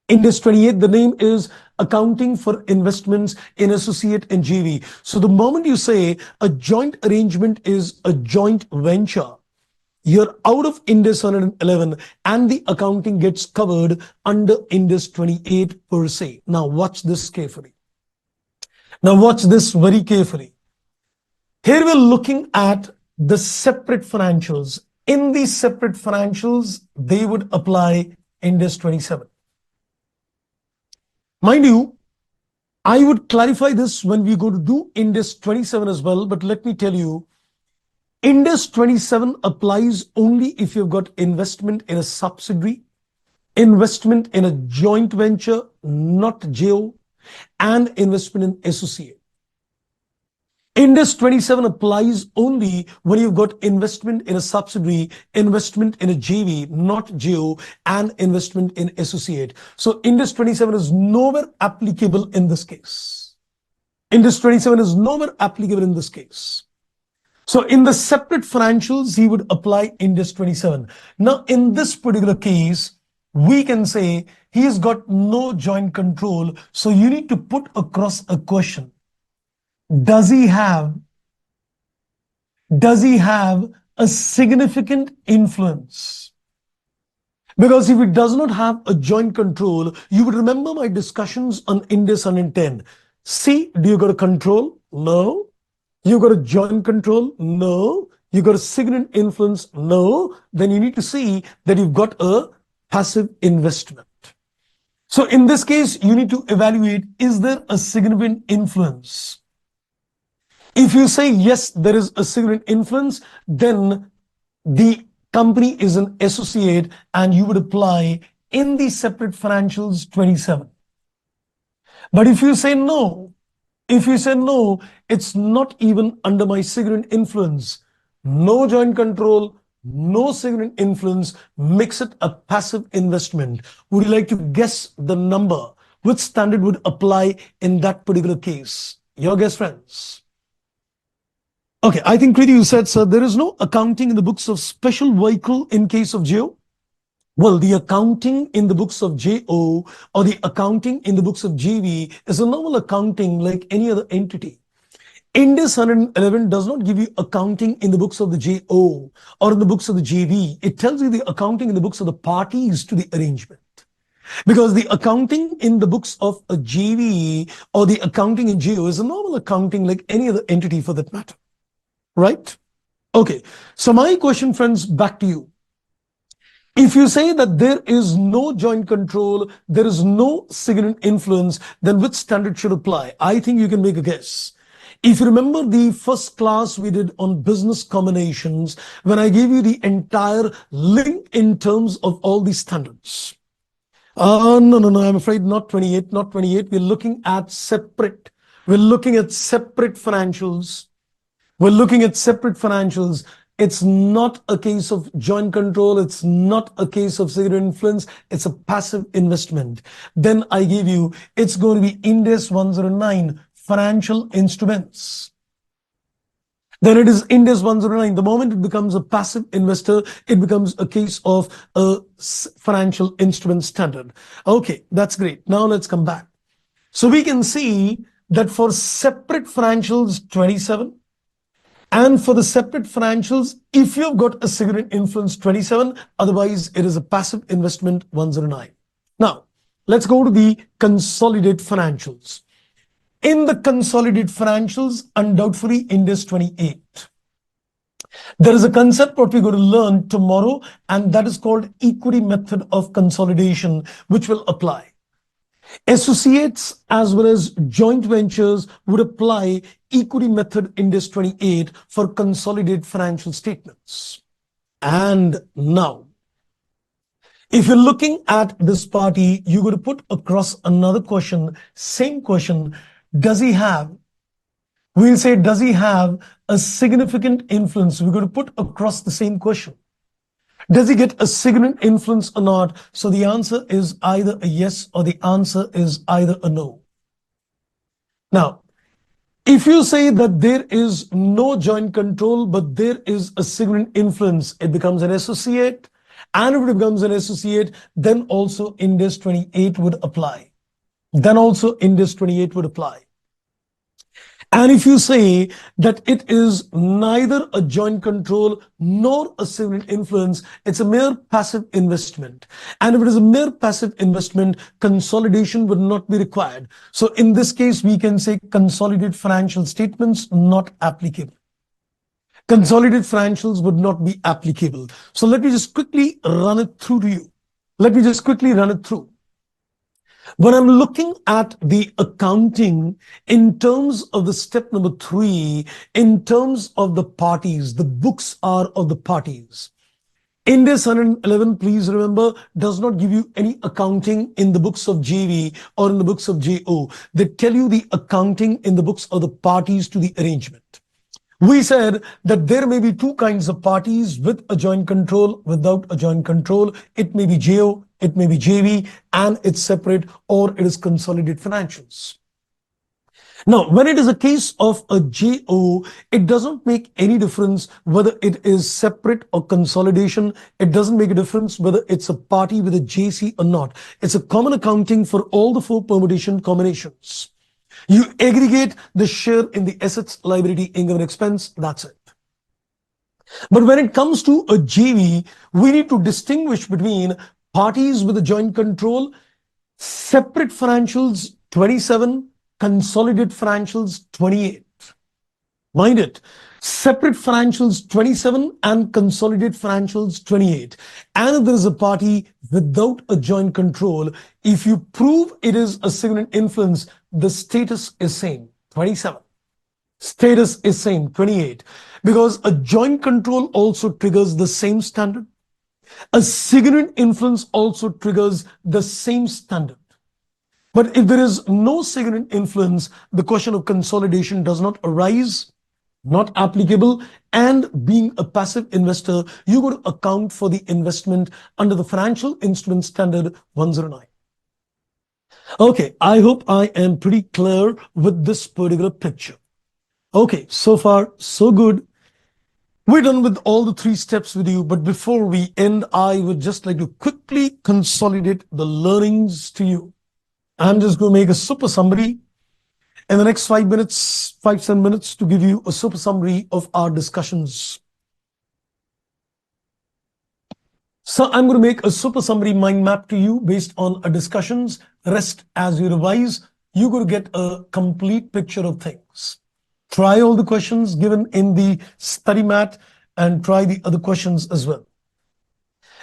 Ind AS 28, the name is accounting for investments in associate and JV. So the moment you say a joint arrangement is a joint venture, you're out of Ind AS 111 and the accounting gets covered under Ind AS 28 per se. Now watch this carefully. Now watch this very carefully. Here we're looking at the separate financials. In these separate financials, they would apply Ind AS 27. Mind you, I would clarify this when we go to do Ind AS 27 as well, but let me tell you, Ind AS 27 applies only if you've got investment in a subsidiary, investment in a joint venture, not JO, and investment in associate. Ind AS 27 applies only when you've got investment in a subsidiary, investment in a JV, not JO, and investment in associate. So Ind AS 27 is nowhere applicable in this case. Ind AS 27 is nowhere applicable in this case. So in the separate financials, he would apply Ind AS 27. Now, in this particular case, we can say he's got no joint control. So you need to put across a question. Does he have a significant influence? Because if it does not have a joint control, you would remember my discussions on Ind AS 110. See, do you got a control? No. You got a joint control? No. You got a significant influence? No. Then you need to see that you've got a passive investment. So in this case, you need to evaluate, is there a significant influence? If you say yes, there is a significant influence, then the company is an associate and you would apply in the separate financials 27. But if you say no, it's not even under my significant influence, no joint control, no significant influence, makes it a passive investment. Would you like to guess the number? Which standard would apply in that particular case? Your guess, friends. Okay, I think Kriti, you said, sir, there is no accounting in the books of special vehicle in case of JO. Well, the accounting in the books of JO or the accounting in the books of JV is a normal accounting like any other entity. Ind AS 111 does not give you accounting in the books of the JO or in the books of the JV. It tells you the accounting in the books of the parties to the arrangement. Because the accounting in the books of a JV or the accounting in JO is a normal accounting like any other entity for that matter. Right? Okay. So my question, friends, back to you. If you say that there is no joint control, there is no significant influence, then which standard should apply? I think you can make a guess. If you remember the first class we did on business combinations, when I gave you the entire link in terms of all these standards. No, I'm afraid not 28, not 28. We're looking at separate. We're looking at separate financials. We're looking at separate financials. It's not a case of joint control. It's not a case of significant influence. It's a passive investment. Then I give you, it's going to be Ind AS 109, financial instruments. Then it is Ind AS 109. The moment it becomes a passive investor, it becomes a case of a financial instrument standard. Okay, that's great. Now let's come back. So we can see that for separate financials, 27, and for the separate financials, if you've got a significant influence, 27, otherwise it is a passive investment, 109. Now, let's go to the consolidated financials. In the consolidated financials, undoubtedly Ind AS 28. There is a concept what we're going to learn tomorrow, and that is called equity method of consolidation, which will apply. Associates as well as joint ventures would apply equity method Ind AS 28 for consolidated financial statements. And now, if you're looking at this party, you're going to put across another question, same question. Does he have, we'll say, does he have a significant influence? We're going to put across the same question. Does he get a significant influence or not? So the answer is either a yes or the answer is either a no. Now, if you say that there is no joint control, but there is a significant influence, it becomes an associate. And if it becomes an associate, then also Ind AS 28 would apply. Then also Ind AS 28 would apply. And if you say that it is neither a joint control nor a civil influence, it's a mere passive investment. And if it is a mere passive investment, consolidation would not be required. So in this case, we can say consolidated financial statements not applicable. Consolidated financials would not be applicable. So let me just quickly run it through to you. Let me just quickly run it through. When I'm looking at the accounting in terms of the step number 3, in terms of the parties, the books are of the parties. Ind AS 111, please remember, does not give you any accounting in the books of JV or in the books of JO. They tell you the accounting in the books of the parties to the arrangement. We said that there may be two kinds of parties, with a joint control, without a joint control. It may be JO, it may be JV, and it's separate, or it is consolidated financials. Now, when it is a case of a JO, it doesn't make any difference whether it is separate or consolidation. It doesn't make a difference whether it's a party with a JC or not. It's a common accounting for all the 4 permutation combinations. You aggregate the share in the assets, liability, income, and expense. That's it. But when it comes to a JV, we need to distinguish between parties with a joint control, separate financials 27, consolidated financials 28. Mind it, separate financials 27 and consolidated financials 28. And if there is a party without a joint control, if you prove it is a significant influence, the status is same, 27. Status is same, 28. Because a joint control also triggers the same standard. A significant influence also triggers the same standard. But if there is no significant influence, the question of consolidation does not arise, not applicable, and being a passive investor, you would account for the investment under the Financial Instrument Standard 109. Okay, I hope I am pretty clear with this particular picture. Okay, so far, so good. We're done with all the 3 steps with you, but before we end, I would just like to quickly consolidate the learnings to you. I'm just going to make a super summary in the next 5 minutes, 5-10 minutes, to give you a super summary of our discussions. So I'm going to make a super summary mind map to you based on our discussions. Rest as you revise, you're going to get a complete picture of things. Try all the questions given in the study mat and try the other questions as well.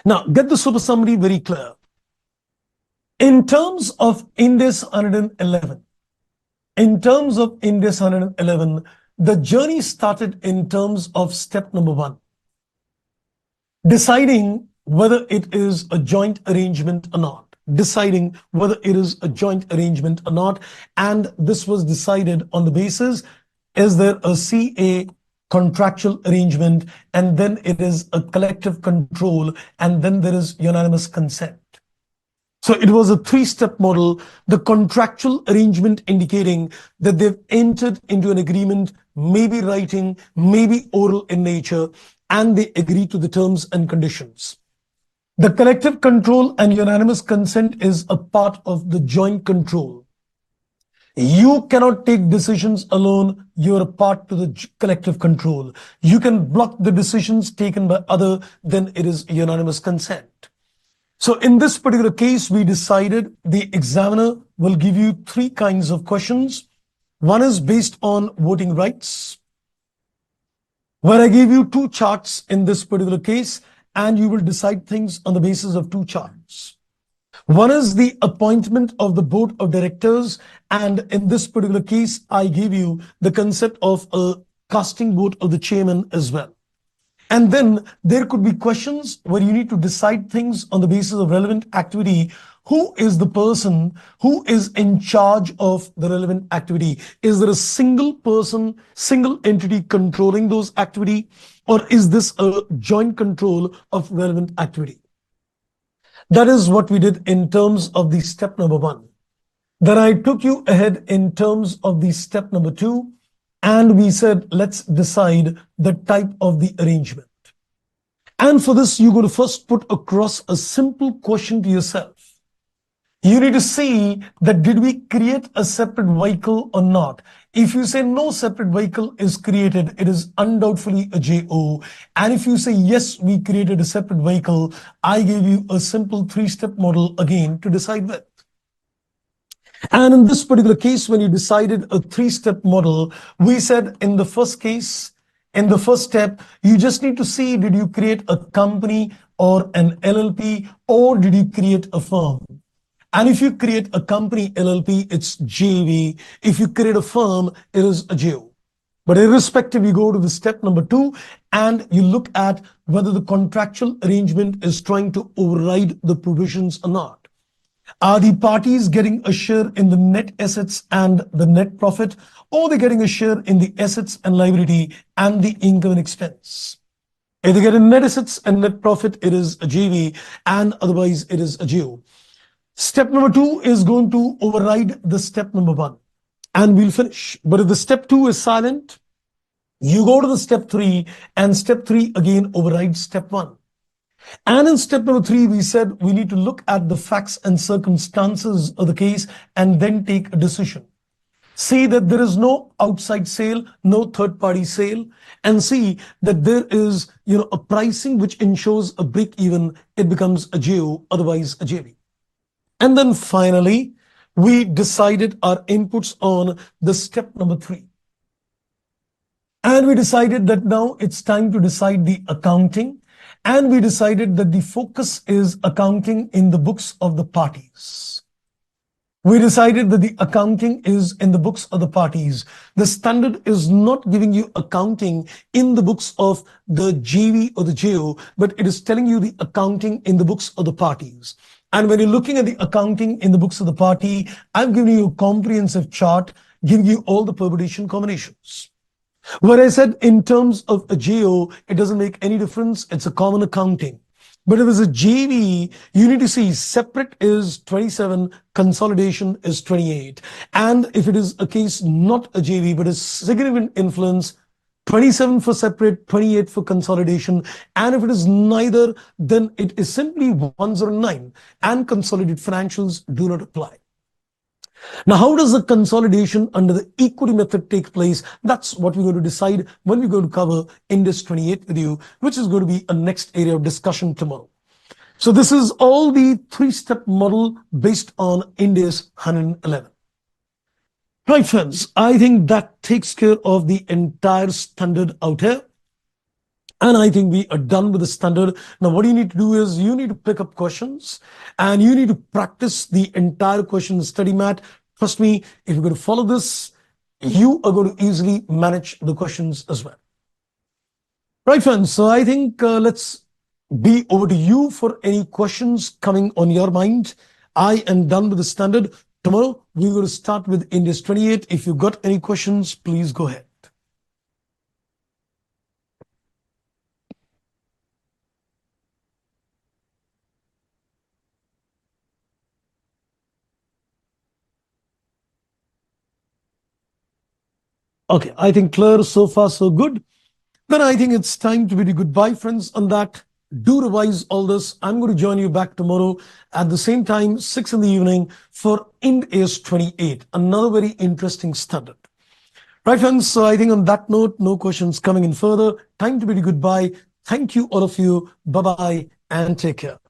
Now, get the super summary very clear. In terms of Ind AS 111, the journey started in terms of step number 1, deciding whether it is a joint arrangement or not. And this was decided on the basis, is there a CA contractual arrangement, and then it is a collective control, and then there is unanimous consent. So it was a 3-step model, the contractual arrangement indicating that they've entered into an agreement, maybe writing, maybe oral in nature, and they agree to the terms and conditions. The collective control and unanimous consent is a part of the joint control. You cannot take decisions alone. You're a part to the collective control. You can block the decisions taken by other, then it is unanimous consent. So in this particular case, we decided the examiner will give you 3 kinds of questions. One is based on voting rights, where I gave you 2 charts in this particular case, and you will decide things on the basis of 2 charts. One is the appointment of the board of directors, and in this particular case, I gave you the concept of a casting vote of the chairman as well. And then there could be questions where you need to decide things on the basis of relevant activity. Who is the person who is in charge of the relevant activity? Is there a single person, single entity controlling those activity, or is this a joint control of relevant activity? That is what we did in terms of the step number 1. Then I took you ahead in terms of the step number 2, and we said, let's decide the type of the arrangement. And for this, you're going to first put across a simple question to yourself. You need to see that did we create a separate vehicle or not? If you say no separate vehicle is created, it is undoubtedly a JO. And if you say yes, we created a separate vehicle, I gave you a simple 3-step model again to decide with. And in this particular case, when you decided a 3-step model, we said in the first case, in the first step, you just need to see, did you create a company or an LLP, or did you create a firm? And if you create a company LLP, it's JV. If you create a firm, it is a JO. But irrespective, you go to the step number 2 and you look at whether the contractual arrangement is trying to override the provisions or not. Are the parties getting a share in the net assets and the net profit, or they're getting a share in the assets and liability and the income and expense? If they get in net assets and net profit, it is a JV, and otherwise it is a JO. Step number 2 is going to override the step number 1, and we'll finish. But if the step 2 is silent, you go to the step 3, and step 3 again overrides step 1. And in step number 3, we said we need to look at the facts and circumstances of the case and then take a decision. See that there is no outside sale, no third-party sale, and see that there is, a pricing which ensures a break even. It becomes a JO, otherwise a JV. And then finally, we decided our inputs on the step number 3. And we decided that now it's time to decide the accounting. And we decided that the focus is accounting in the books of the parties. We decided that the accounting is in the books of the parties. The standard is not giving you accounting in the books of the JV or the JO, but it is telling you the accounting in the books of the parties. And when you're looking at the accounting in the books of the party, I'm giving you a comprehensive chart, giving you all the permutation combinations. Where I said in terms of a JO, it doesn't make any difference. It's a common accounting. But if it's a JV, you need to see separate is 27, consolidation is 28. And if it is a case not a JV, but a significant influence, 27 for separate, 28 for consolidation. And if it is neither, then it is simply 109, and consolidated financials do not apply. Now, how does the consolidation under the equity method take place? That's what we're going to decide when we're going to cover Ind AS 28 with you, which is going to be a next area of discussion tomorrow. So this is all the 3-step model based on Ind AS 111. Right, friends, I think that takes care of the entire standard out here. And I think we are done with the standard. Now, what you need to do is you need to pick up questions and you need to practice the entire question study mat. Trust me, if you're going to follow this, you are going to easily manage the questions as well. Right, friends. So I think let's be over to you for any questions coming on your mind. I am done with the standard. Tomorrow, we're going to start with Ind AS 28. If you got any questions, please go ahead. Okay, I think clear so far, so good. Then I think it's time to bid goodbye, friends. On that, do revise all this. I'm going to join you back tomorrow at the same time, 6 in the evening, for Ind AS 28, another very interesting standard. Right, friends. So I think on that note, no questions coming in further. Time to bid goodbye. Thank you, all of you. Bye-bye and take care.